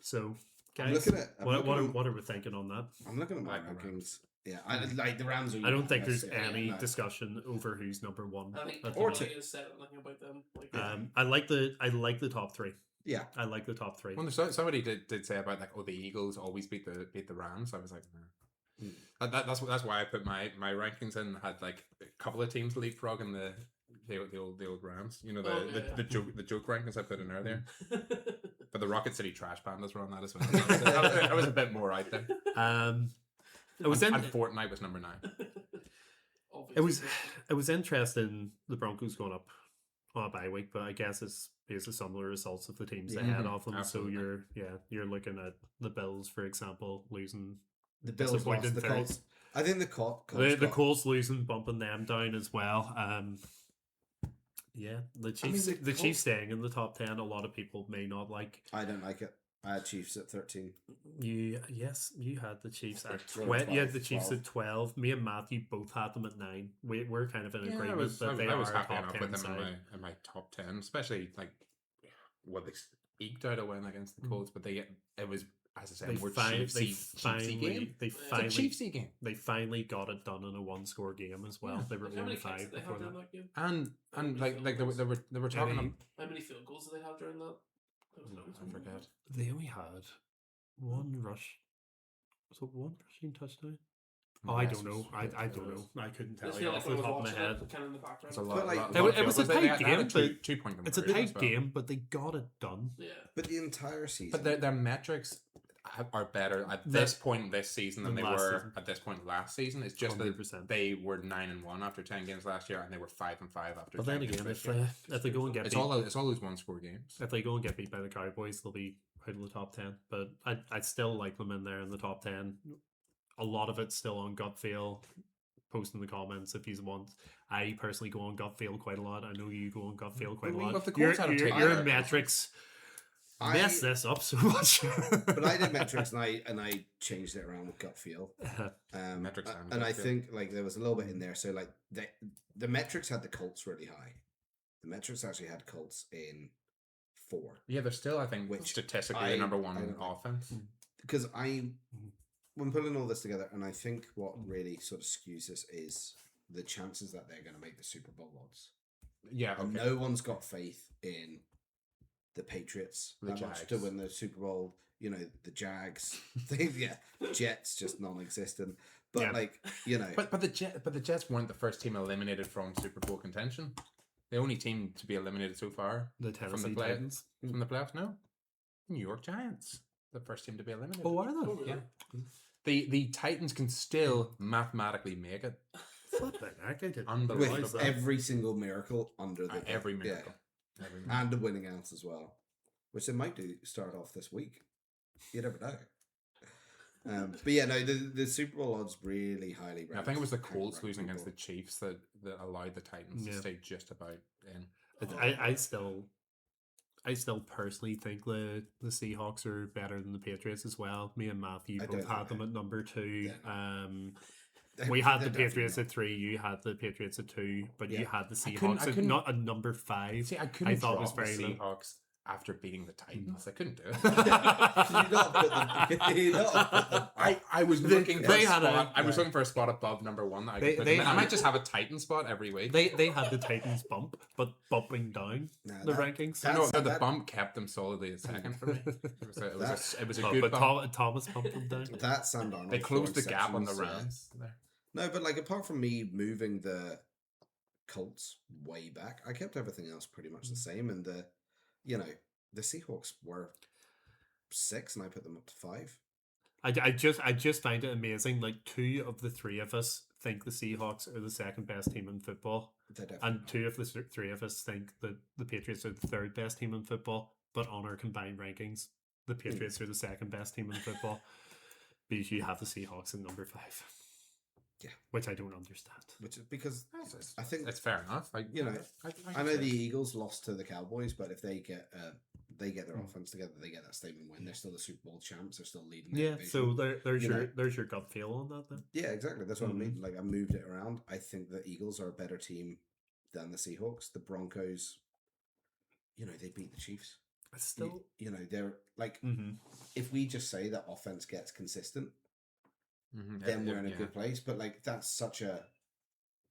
So, I'm guys, looking at- I'm what looking are we thinking on that? I'm looking at my Like the rankings. Yeah, I like the Rams. Are I don't think there's unanimous, yeah, any no. discussion over who's number 1. I think at the Or moment. two. Tony has said nothing about them. Like, I like the top 3. Yeah, I like the top 3. Well, somebody did say about like, oh, the Eagles always beat the Rams. I was like, nah. That's why I put my rankings in. Had like a couple of teams leapfrog in the old Rams. You know the joke rankings I put in earlier. But the Rocket City Trash Pandas were on that as well. I was a bit more out there. It was and Fortnite was number 9. It was interesting. The Broncos going up on a bye week, but I guess it's based on some of the results of the teams ahead of them. Absolutely. So you're looking at the Bills, for example, losing. The Bills lost. The Colts. I think the Colts. The Colts losing, bumping them down as well. Yeah, the Chiefs. The Chiefs staying in the top 10. A lot of people may not like. I don't like it. I had Chiefs at 13. You had the Chiefs at 12. You had the Chiefs at 12. Me and Matthew both had them at 9. We're kind of in agreement I was that they I was are happy top enough 10 with them side. in my top 10, especially like what they eked out a win against the Colts, but it was, as I said, more Chiefsy game. Chiefsy game. They finally got it done in a 1-score game as well. They were 1-5 before that. that game? And like they were talking. How many field goals did they have during that? I forget. They only had one rush. So one rushing touchdown. I don't know. I don't know. I couldn't tell you off the top of my head. It's a lot. It was a tight game, but 2-point it's a tight game, but they got it done. Yeah. But the entire season. But their metrics are better at this point this season than they were at this point last season. It's just 100%. that they were 9-1 after 10 games last year, and they were 5-5 after. But then 10 again, games if they go and get it's beat, all those 1-score games. if they go and get beat by the Cowboys, they'll be out of the top 10. But I'd still like them in there in the top 10. A lot of it's still on gut feel. Post in the comments if you want. I personally go on gut feel quite a lot. I know you go on gut feel quite a lot. Your metrics mess this up so much. But I did metrics and I changed it around with gut feel. Metrics and I think like there was a little bit in there. So like the metrics had the Colts really high. The metrics actually had Colts in 4. Yeah, they're still, I think, statistically the number 1 offense. Because when putting all this together, and I think what really sort of skews this is the chances that they're going to make the Super Bowl odds. Yeah, and no one's got faith in the Patriots that much to win the Super Bowl. You know, the Jags, Jets just non-existent. But but the Jets weren't the first team eliminated from Super Bowl contention. The only team to be eliminated so far the Tennessee Titans from the playoffs. No, New York Giants, the first team to be eliminated. Oh, are they? Yeah. The Titans can still mathematically make it. With every single miracle under the every miracle. Yeah. And the winning outs as well, which they might do start off this week. You never know. But yeah, no, the Super Bowl odds really highly ranked. I think it was the Colts losing against the Chiefs that allowed the Titans to stay just about in. I still personally think the Seahawks are better than the Patriots as well. Me and Matthew both had them at number 2. Yeah. We had the Patriots at 3. You had the Patriots at 2, but you had the Seahawks at not a number 5. See, I couldn't. I thought it was very the Seahawks after beating the Titans. I couldn't do it. I was looking for a spot. I was looking for a spot above number 1 that I could put them in. I might just have a Titan spot every week. They had the Titans bump, but bumping down the rankings. No, the bump kept them solidly at second for me. It was a good bump. Thomas bumped them down. That's Sam Darnold. They closed the gap on the Rams. No, but like apart from me moving the Colts way back, I kept everything else pretty much the same. And the Seahawks were 6, and I put them up to 5. I just find it amazing. Like 2 of the 3 of us think the Seahawks are the second best team in football, and 2 of the 3 of us think that the Patriots are the third best team in football. But on our combined rankings, the Patriots are the second best team in football because you have the Seahawks in number 5. Yeah, which I don't understand. Which is because I think it's fair enough. I know the Eagles lost to the Cowboys, but if they get their offense together, they get that statement win. They're still the Super Bowl champs. They're still leading. Yeah, so there's your gut feel on that then. Yeah, exactly. That's what I mean. Like I moved it around. I think the Eagles are a better team than the Seahawks. The Broncos, they beat the Chiefs. Still, they're like if we just say that offense gets consistent. Then we're in a good place. But like that's such a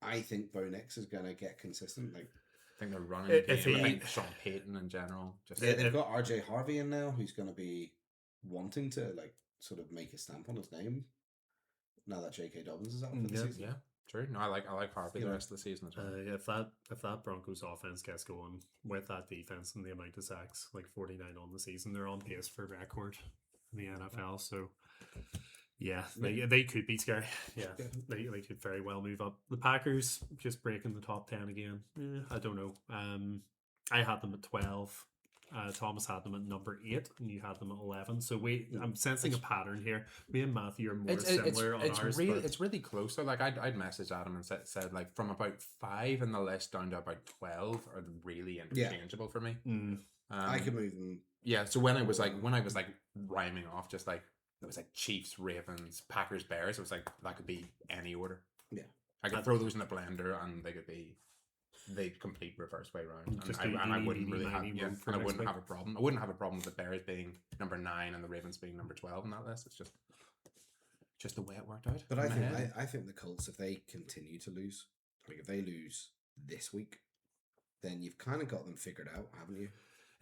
I think Bo Nix is gonna get consistent. Like I think they're running I think Sean Payton in general. They've got RJ Harvey in now who's gonna be wanting to like sort of make a stamp on his name. now that J.K. Dobbins is out for the Yeah. season. Yeah, true. No, I like Harvey You the know, rest of the season as well. If that Broncos offense gets going with that defense and the amount of sacks, like 49 on the season, they're on pace for record in the NFL. So yeah, they could be scary. Yeah, Yeah. they could very well move up. The Packers just breaking the top 10 again. I don't know. I had them at 12. Thomas had them at number 8, and you had them at 11. So I'm sensing a pattern here. Me and Matthew are more similar on ours. It's really close. So like I'd messaged Adam and said like from about 5 in the list down to about 12 are really interchangeable for me. I could move them. Yeah. So when I was like rhyming off, just like it was like Chiefs, Ravens, Packers, Bears. It was like that could be any order. Yeah. I could throw those in a blender and they could be the complete reverse way around. And I wouldn't really have and I wouldn't have a problem. I wouldn't have a problem with the Bears being number 9 and the Ravens being number 12 in that list. It's just the way it worked out. But I think the Colts, if they continue to lose, like if they lose this week, then you've kind of got them figured out, haven't you?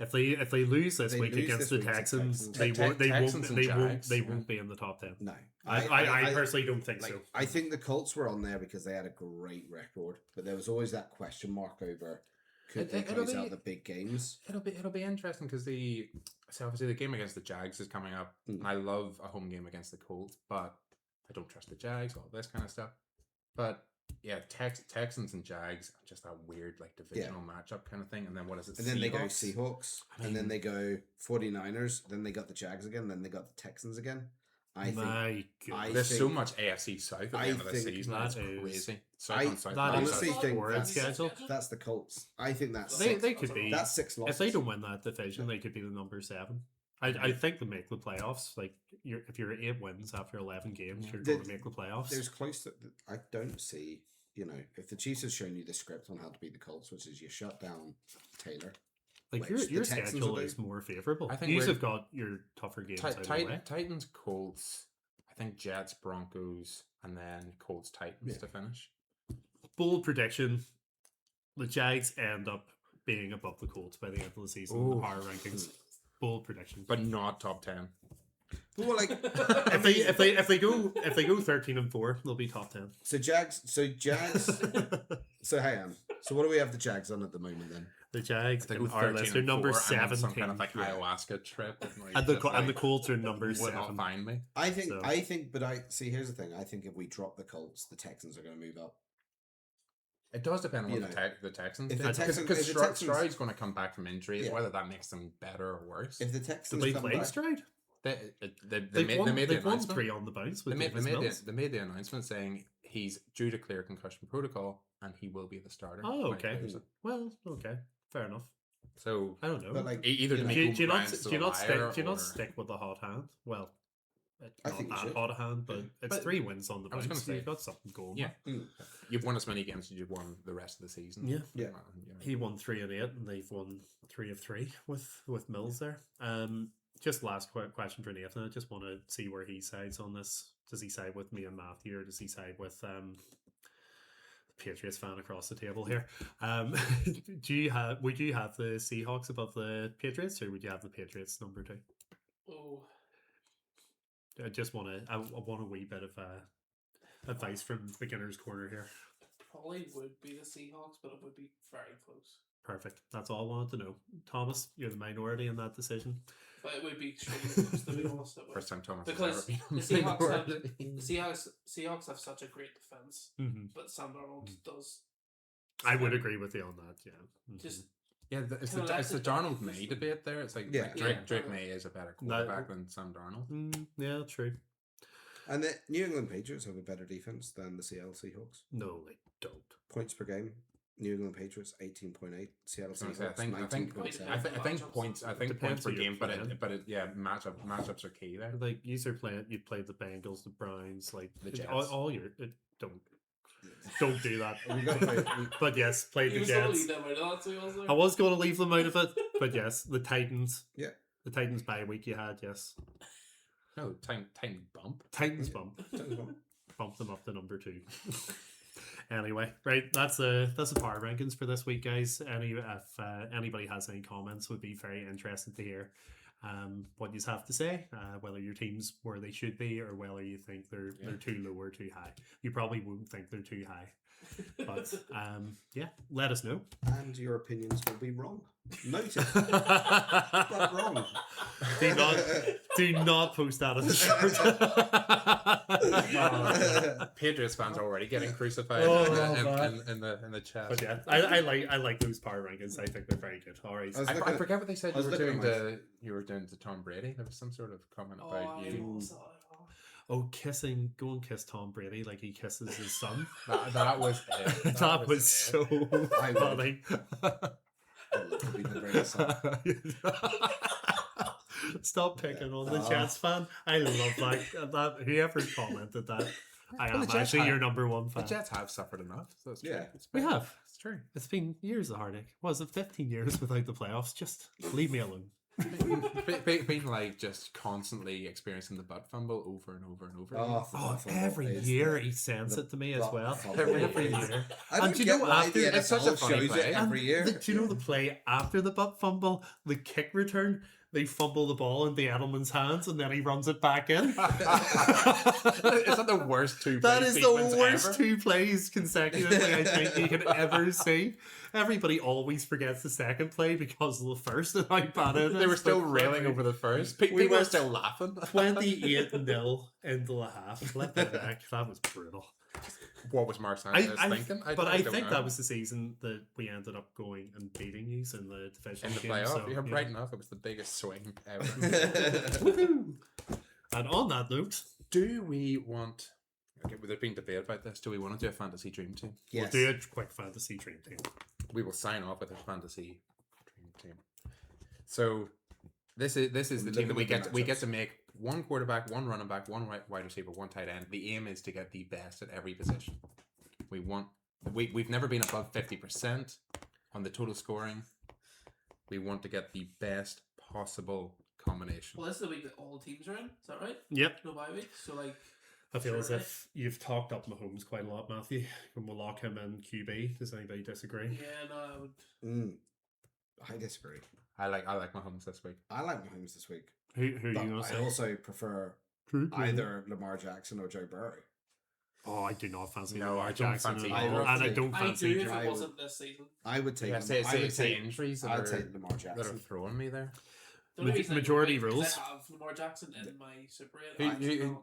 If they lose this week against the Texans, they won't be in the top 10. No, I personally don't think so. I think the Colts were on there because they had a great record, but there was always that question mark over could they close out the big games. It'll be interesting because obviously the game against the Jags is coming up. And I love a home game against the Colts, but I don't trust the Jags, all this kind of stuff. But yeah, Texans and Jags, just that weird like divisional matchup kind of thing. And then what is it? And then they go Seahawks, and then they go 49ers, then they got the Jags again, then they got the Texans again. There's so much AFC South at the end of the season. That's crazy. I honestly think schedule. That's the Colts. I think that's they could be. That's 6 losses. If they don't win that division, they could be the number 7. I think they make the playoffs. Like if you're 8 wins after 11 games, you're going to make the playoffs. There's close to. I don't see. If the Chiefs have shown you the script on how to beat the Colts, which is you shut down Taylor. Like your schedule is more favorable. I think you have got your tougher games out of the way. Titans, Colts, I think Jets, Broncos, and then Colts, Titans to finish. Bold prediction: the Jags end up being above the Colts by the end of the season in the power rankings. Bold prediction, but not top 10. Well, like if they go 13-4, they'll be top 10. So Jags. So hang on. So what do we have the Jags on at the moment then? The Jags they go are they're number 17. Some kind of like ayahuasca trip, and the Colts are number 7. Not find me. I think. But here's the thing. I think if we drop the Colts, the Texans are going to move up. It does depend on the Texans. Because Stroud's going to come back from injuries, whether that makes them better or worse. If the Texans did they play Stroud? They won 3 on the bounce. They made the announcement saying he's due to clear concussion protocol and he will be the starter. Oh, okay. Well, okay, fair enough. So I don't know. But like, either do you not stick with the hot hand? Well, I think not hot hand, but it's 3 wins on the bounce. So you've got something going. Yeah, you've won as many games as you've won the rest of the season. Yeah. He won 3 and 8, and they've won 3 of 3 with Mills there. Just last question for Nathan. I just want to see where he sides on this. Does he side with me and Matthew, or does he side with the Patriots fan across the table here? Would you have the Seahawks above the Patriots, or would you have the Patriots number 2? Oh, I just want a wee bit of advice from beginner's corner here. Probably would be the Seahawks, but it would be very close. Perfect. That's all I wanted to know. Thomas, you're the minority in that decision. But it would be extremely close, to be honest. First time Thomas because the Seahawks have such a great defense, but Sam Darnold does. I would agree with you on that. Yeah. Just it's the Darnold May debate there. It's like Drake May is a better quarterback than Sam Darnold. Yeah, true. And the New England Patriots have a better defense than the Seattle Seahawks. No, they don't. Points per game. New England Patriots 18.8. Seattle Seahawks I think points per game, but matchups are key there. Like you played the Bengals, the Browns, like the Jets. All your don't do that. But yes, played the Jets. I was going to leave them out of it, but yes, the Titans. Yeah, the Titans bye week you had. Yes. No, Titan bump. Titans bump. Bump them up to number 2. Anyway, right, that's the power rankings for this week, guys. If anybody has any comments, would be very interested to hear. what you have to say, whether your team's where they should be or whether you think they're too low or too high. You probably won't think they're too high, but yeah, let us know. And your opinions will be wrong. Noted. But wrong. Do not post that on the shirt. Patriots fans are already getting crucified Oh, in the chat. But yeah, I like those power rankings. I think they're very good. All right. I forget what they said I was looking at you were doing to Tom Brady. There was some sort of comment Oh, about you. Oh, go and kiss Tom Brady like he kisses his son. That was it. That was it. so I would. funny. I'd love to be the Brady son. Stop picking on the Jets fan. I love that. Whoever commented that, I Well, am the Jets actually your have- number one The fan. Jets have suffered enough. So it's Yeah. true. It's We fair. have. It's true. It's been years of heartache. Was it 15 years without the playoffs? Just leave me alone. Being like just constantly experiencing the butt fumble over and over and over. Oh, Oh, the every is year the- he sends the it to me as butt well. fumble Every is- year. I don't And do you get know why after- the it's such a NFL funny shows play. it every year. Do you know the play after the butt fumble, the kick return? They fumble the ball into Edelman's hands and then he runs it back in. Is that the worst two? That play is the sequence worst ever? 2 plays consecutively I think you could ever see. Everybody always forgets the second play because of the first and how bad it is. They were still but railing over the first. We People were went still laughing. 28-0 into the half. Flip it back. That was brutal. What was Mark Sanchez thinking? I don't think know. that was the season that we ended up going and beating you in the division in the game, playoff. so, yeah, yeah. right enough. It was the biggest swing ever. Woohoo! And on that note, Do we want? Okay, there's been debate about this. Do we want to do a fantasy dream team? Yes. we'll do a quick fantasy dream team. We will sign off with a fantasy dream team. So this is the Look team that at we the get matchups. to make one quarterback, one running back, one wide receiver, one tight end. The aim is to get the best at every position. We've never been above 50% on the total scoring. We want to get the best possible combination. Well, this is the week that all teams are in. Is that right? Yep. No bye week. So like, I feel as Sure. if you've talked up Mahomes quite a lot, Matthew. And we'll lock him in QB. Does anybody disagree? yeah, no, I would. I disagree. I like Mahomes this week. I like Mahomes this week. Who are you But going to I say? also prefer either Lamar Jackson or Joe Burrow. Oh, I do not fancy No, Lamar I don't Jackson fancy at either all. of And I them. don't I fancy do if I it would- wasn't this season. I would take Yeah, Lamar, say I would take, injuries that I'd are, take Lamar that are Jackson. throwing me there. The only reason I don't majority like it is rules. I have Lamar Jackson in my Super 8. Who- and actually who- not,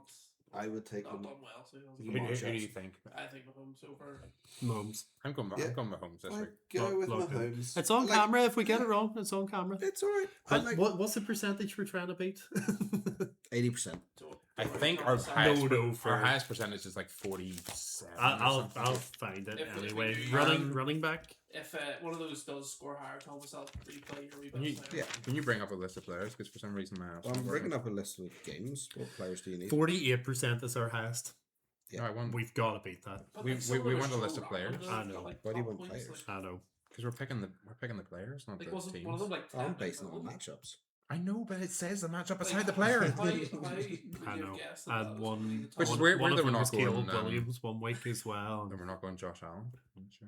I would take not Lamar. done well. So Who, Lamar who do you Jackson. think? I think Mahomes over. Mahomes. I'm going Mahomes this I week. go with Lock in. Mahomes. It's on I like- camera. If we get it wrong, it's on camera. It's all right. What's the percentage we're trying to beat? 80%. So, I think our so- highest, no, for- our highest percentage is like 47. I'll find it If we anyway. do- Running back. If one of those does score higher, tell myself replay your Can you, rebound. Yeah. can you bring up a list of players? Because for some reason my app's Well, I'm not bringing working. up a list of games. What players do you need? 48% is our highest. No, I won. We've got to beat that. But, we- like, some of we them are want a so list of random, players. though, I they've know. got, like, What do you top want points, players? I know. Because we're picking the players, not Like the wasn't teams. one of them like I'm 10 basing it on like, matchups. I know, but it says the matchup like, beside the player. How would you I have know. guessed that And that was one, gonna be the top Which is one? weird- one of that we're them was not going, Caleb um, Williams one week as well. Then we're not going Josh Allen. I'm sure.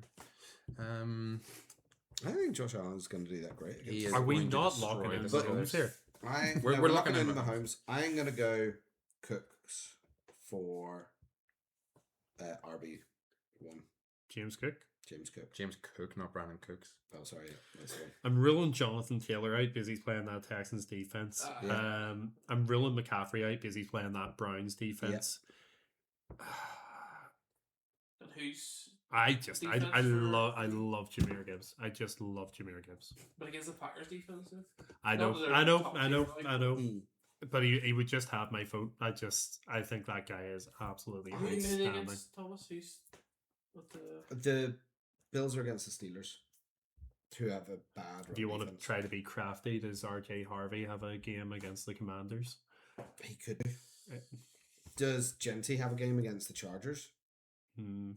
I think Josh Allen's going to do that great. He against- is Are we going to not destroy locking in the Mahomes Steelers. here? We're we're looking looking at in Mahomes. Mahomes. I'm going to go Cooks for RB1. James Cook. James Cook. James Cook, not Brandon Cooks. Oh, sorry. Yeah, that's the one. I'm ruling Jonathan Taylor out because he's playing that Texans defense. Yeah. I'm ruling McCaffrey out because he's playing that Browns defense. And who's I defense I for- love Jameer Gibbs. I just love Jameer Gibbs. but against the Packers defense? I Not know, that they're I know, top I know, tier, like- I know. Mm. But he would just have my vote. I think that guy is absolutely Who outstanding. against Thomas? Who's with the The Bills are against the Steelers, who have a bad run Do you want to defense. try to be crafty? Does RJ Harvey have a game against the Commanders? He could do. Uh, Does Genty have a game against the Chargers? Hmm.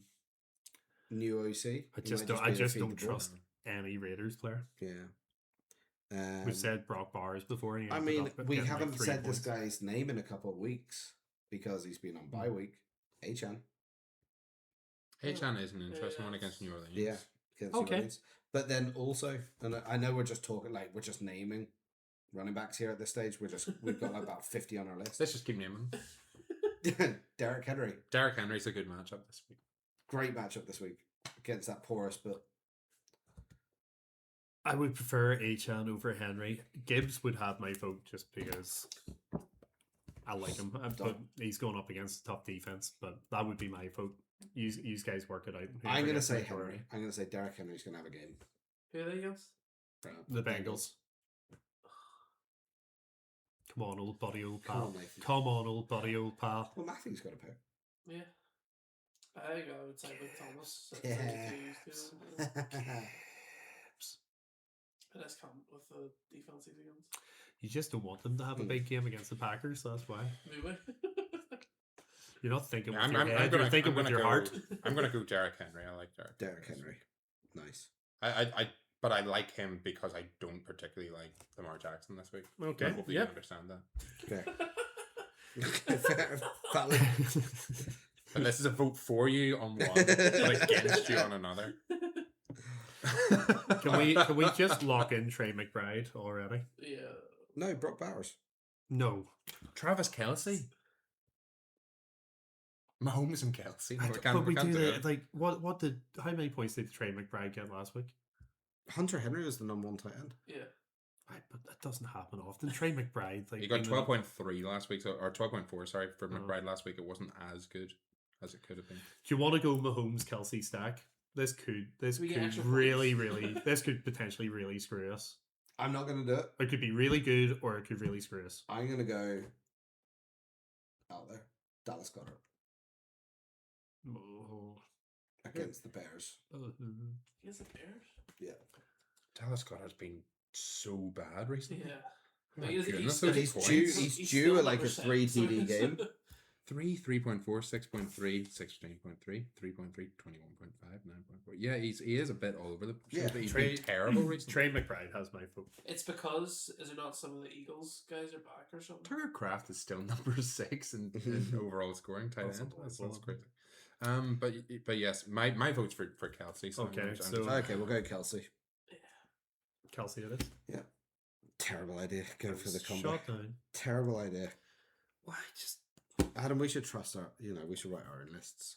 New OC? I He just might don't. be I able to just feed don't the ball. trust any Raiders player. Yeah. We've said Brock Bowers before. And he I ended mean, up we getting, like, haven't 3 said this points. guy's name in a couple of weeks because he's been on bye week. Achan. H.N. is an interesting one Yes. against New Orleans. Yeah. against Okay. New Orleans. But then also, and I know we're just talking, like, we're just naming running backs here at this stage. We've got like about 50 on our list. Let's just keep naming them. Derrick Henry, Derrick Henry's a good matchup this week. great matchup this week against that porous, but I would prefer Achan over Henry. Gibbs would have my vote just because I like him. But he's going up against a tough defense. But that would be my vote. You guys work it out. I'm Whoever gonna gets say majority. Henry. I'm gonna say Derrick Henry's gonna have a game. Who are they against? The Bengals. Come on, old buddy, old Come pal. on, Nathan. Come on, old buddy, old pal. Well, Matthew's got a pick. Yeah. I think I would say with Thomas. Yeah. I just can't with the defense he's against. You just don't want them to have a big game against the Packers. That's why. Maybe. You're not thinking Yeah, with your head. You're thinking with your heart. I'm gonna go Derrick Henry. I like Derrick. Derrick Henry, nice. But I like him because I don't particularly like Lamar Jackson this week. Okay, Hopefully you yep. understand that. Fair. Fair. Valid. And this is a vote for you on one, but against you on another. Can we just lock in Trey McBride already? Yeah. No, Brock Bowers. No. Travis Kelce. Mahomes and Kelsey. I We d- can't- but we we can't do do that. it. Like, how many points did Trey McBride get last week? Hunter Henry was the number one tight end. Yeah. Right, but that doesn't happen often. Trey McBride, like He got being 12.3 last week, or 12.4, sorry, for Oh. McBride last week. It wasn't as good as it could have been. Do you want to go Mahomes Kelsey stack? This could We get extra really, points. really this could potentially really screw us. I'm not going to do it. It could be really good or it could really screw us. I'm going to go out there. Dallas Goddard Oh. against the Bears. Against the Bears? Yeah. Dallas Goddard's been so bad recently. Yeah. Oh But my he's- goodness, he's- those He's points. due. He's due still at like a number 3 7, TD game. 3, 3.4, 6.3, 16.3, 3.3, 21.5, 9.4. Yeah, he is a bit all over the Yeah, place. He's Trey- been terrible recently. Trey McBride has my vote. It's because, is it not some of the Eagles guys are back or something? Tucker Kraft is still number 6 in overall scoring tight end. That's crazy. But yes, my vote's for Kelsey. So Okay, I'm so- Okay, we'll go Kelsey. Kelsey it is. Terrible idea. Go for the combo. Shot down. Terrible idea. Why just Adam, we should trust our. We should write our own lists.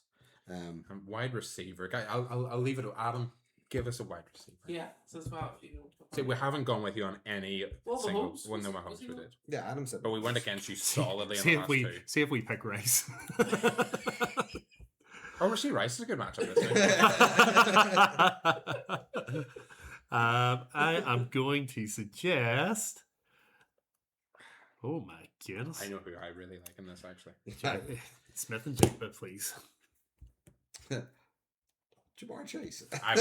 wide receiver guy. I'll leave it to Adam. Give us a wide receiver. Yeah, so it's about, See, we haven't gone with you on any Well, single. Mahomes Well, no, was Mahomes he we on? did, Yeah, Adam said. but we went against you solidly in see the if last we two. see if we pick Rice. Oh, Rasheed Rice is a good matchup this week. I am going to suggest. Oh my goodness! I know who I really like in this actually. Smith and Jigba, please. Jamar Chase. I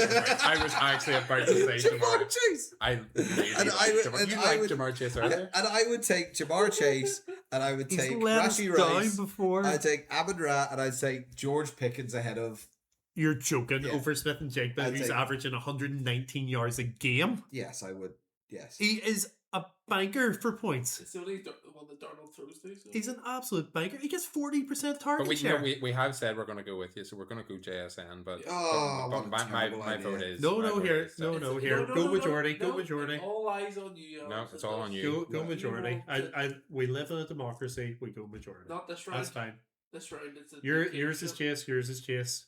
was actually about to say Jamar. Chase. I really And like I would- Jamar. and You I like would- Jamar Chase earlier? And I would take Jamar Chase, and I would He's take let us Rashee down Rice. before. I'd take Amon Ra, and I'd take George Pickens ahead of. You're joking Yeah. over Smith and Jigba, I'd who's take- averaging 119 yards a game. Yes, I would. Yes. He is a banker for points. It's the only one that Darnold throws to. So. He's an absolute banker. He gets 40% But target we, share. we have said we're going to go with you, so we're going to go JSN. But, Oh, but what a my terrible vote idea. is No, my no, vote here, is, no, It's- no, here. Go majority. Go majority. All eyes on you. No, Alex. it's all on you. Go No. majority. You We live in a democracy. We go majority. Not this round. That's fine. This round, it's a Yours is dictatorship. Chase. Yours is Chase.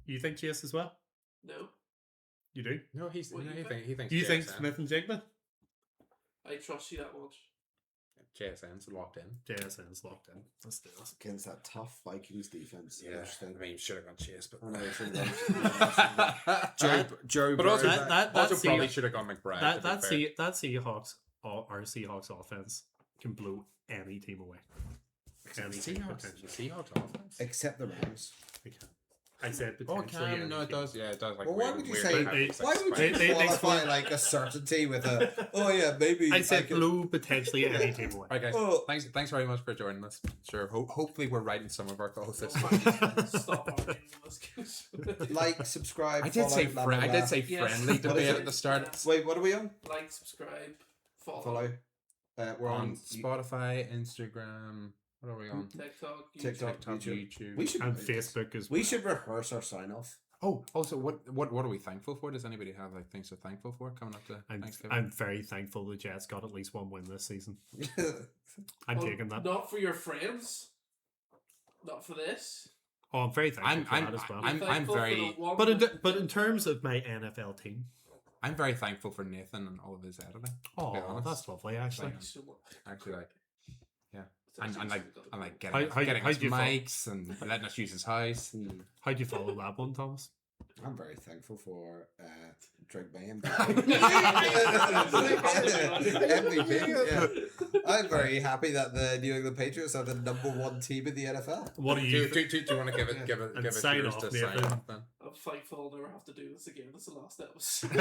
You think Chase as well? No, You do. No, he thinks You think JSN. Smith and Jigba? I trust you that much. JSN's locked in. JSN's locked in. Let's do this. Against that tough Vikings defense. Yeah, I mean, you should have gone Chase, but I know, you should have Joe But Burrow. also, that also see- probably should have gone McBride. That to be fair. Seahawks, our Seahawks offense can blow any team away. Any team Seahawks, potentially. Seahawks offense. Except the Rams. They can. I said Oh, potentially. can no, any it team. does. Yeah, it does. Like Well, why weird, would you weird say- habits, Why like would Spider- you They qualify explain- like a certainty with a? Oh yeah, maybe. I said could- blow potentially any team away. Right, guys. Oh. Thanks very much for joining us. Sure. Hopefully, we're right in some of our calls this Oh, week. Stop arguing with us. Like, subscribe. I did say follow, blah, blah, I blah. did say Yes. friendly What debate is at it? the start. Wait, what are we on? Like, subscribe, follow, Follow. We're On on Spotify, Instagram. What are we on? TikTok, YouTube. TikTok, TikTok, YouTube. YouTube. We should And Facebook as well. We should rehearse our sign off. Oh, also, what are we thankful for? Does anybody have like things they're thankful for coming up to Thanksgiving? I'm very thankful the Jets got at least one win this season. I'm taking that. Not for your friends. Not for this. Oh, I'm very thankful for that as well. You're thankful for very- the one But in terms of my NFL team, I'm very thankful for Nathan and all of his editing. to be oh, honest. that's lovely. Actually, Thank you so much. Actually, like, yeah, It's and actually like, so and like How- getting, how- getting how us do you feel? mics and letting us use his house. how'd you follow that one, Thomas? I'm very thankful for Drake May MVP. Yeah. I'm very happy that the New England Patriots are the #1 team in the NFL. What do Do you? you want to give it And give sign it yours off, to Nathan. sign off then? I'm thankful I'll never have to do this again. This is the last episode.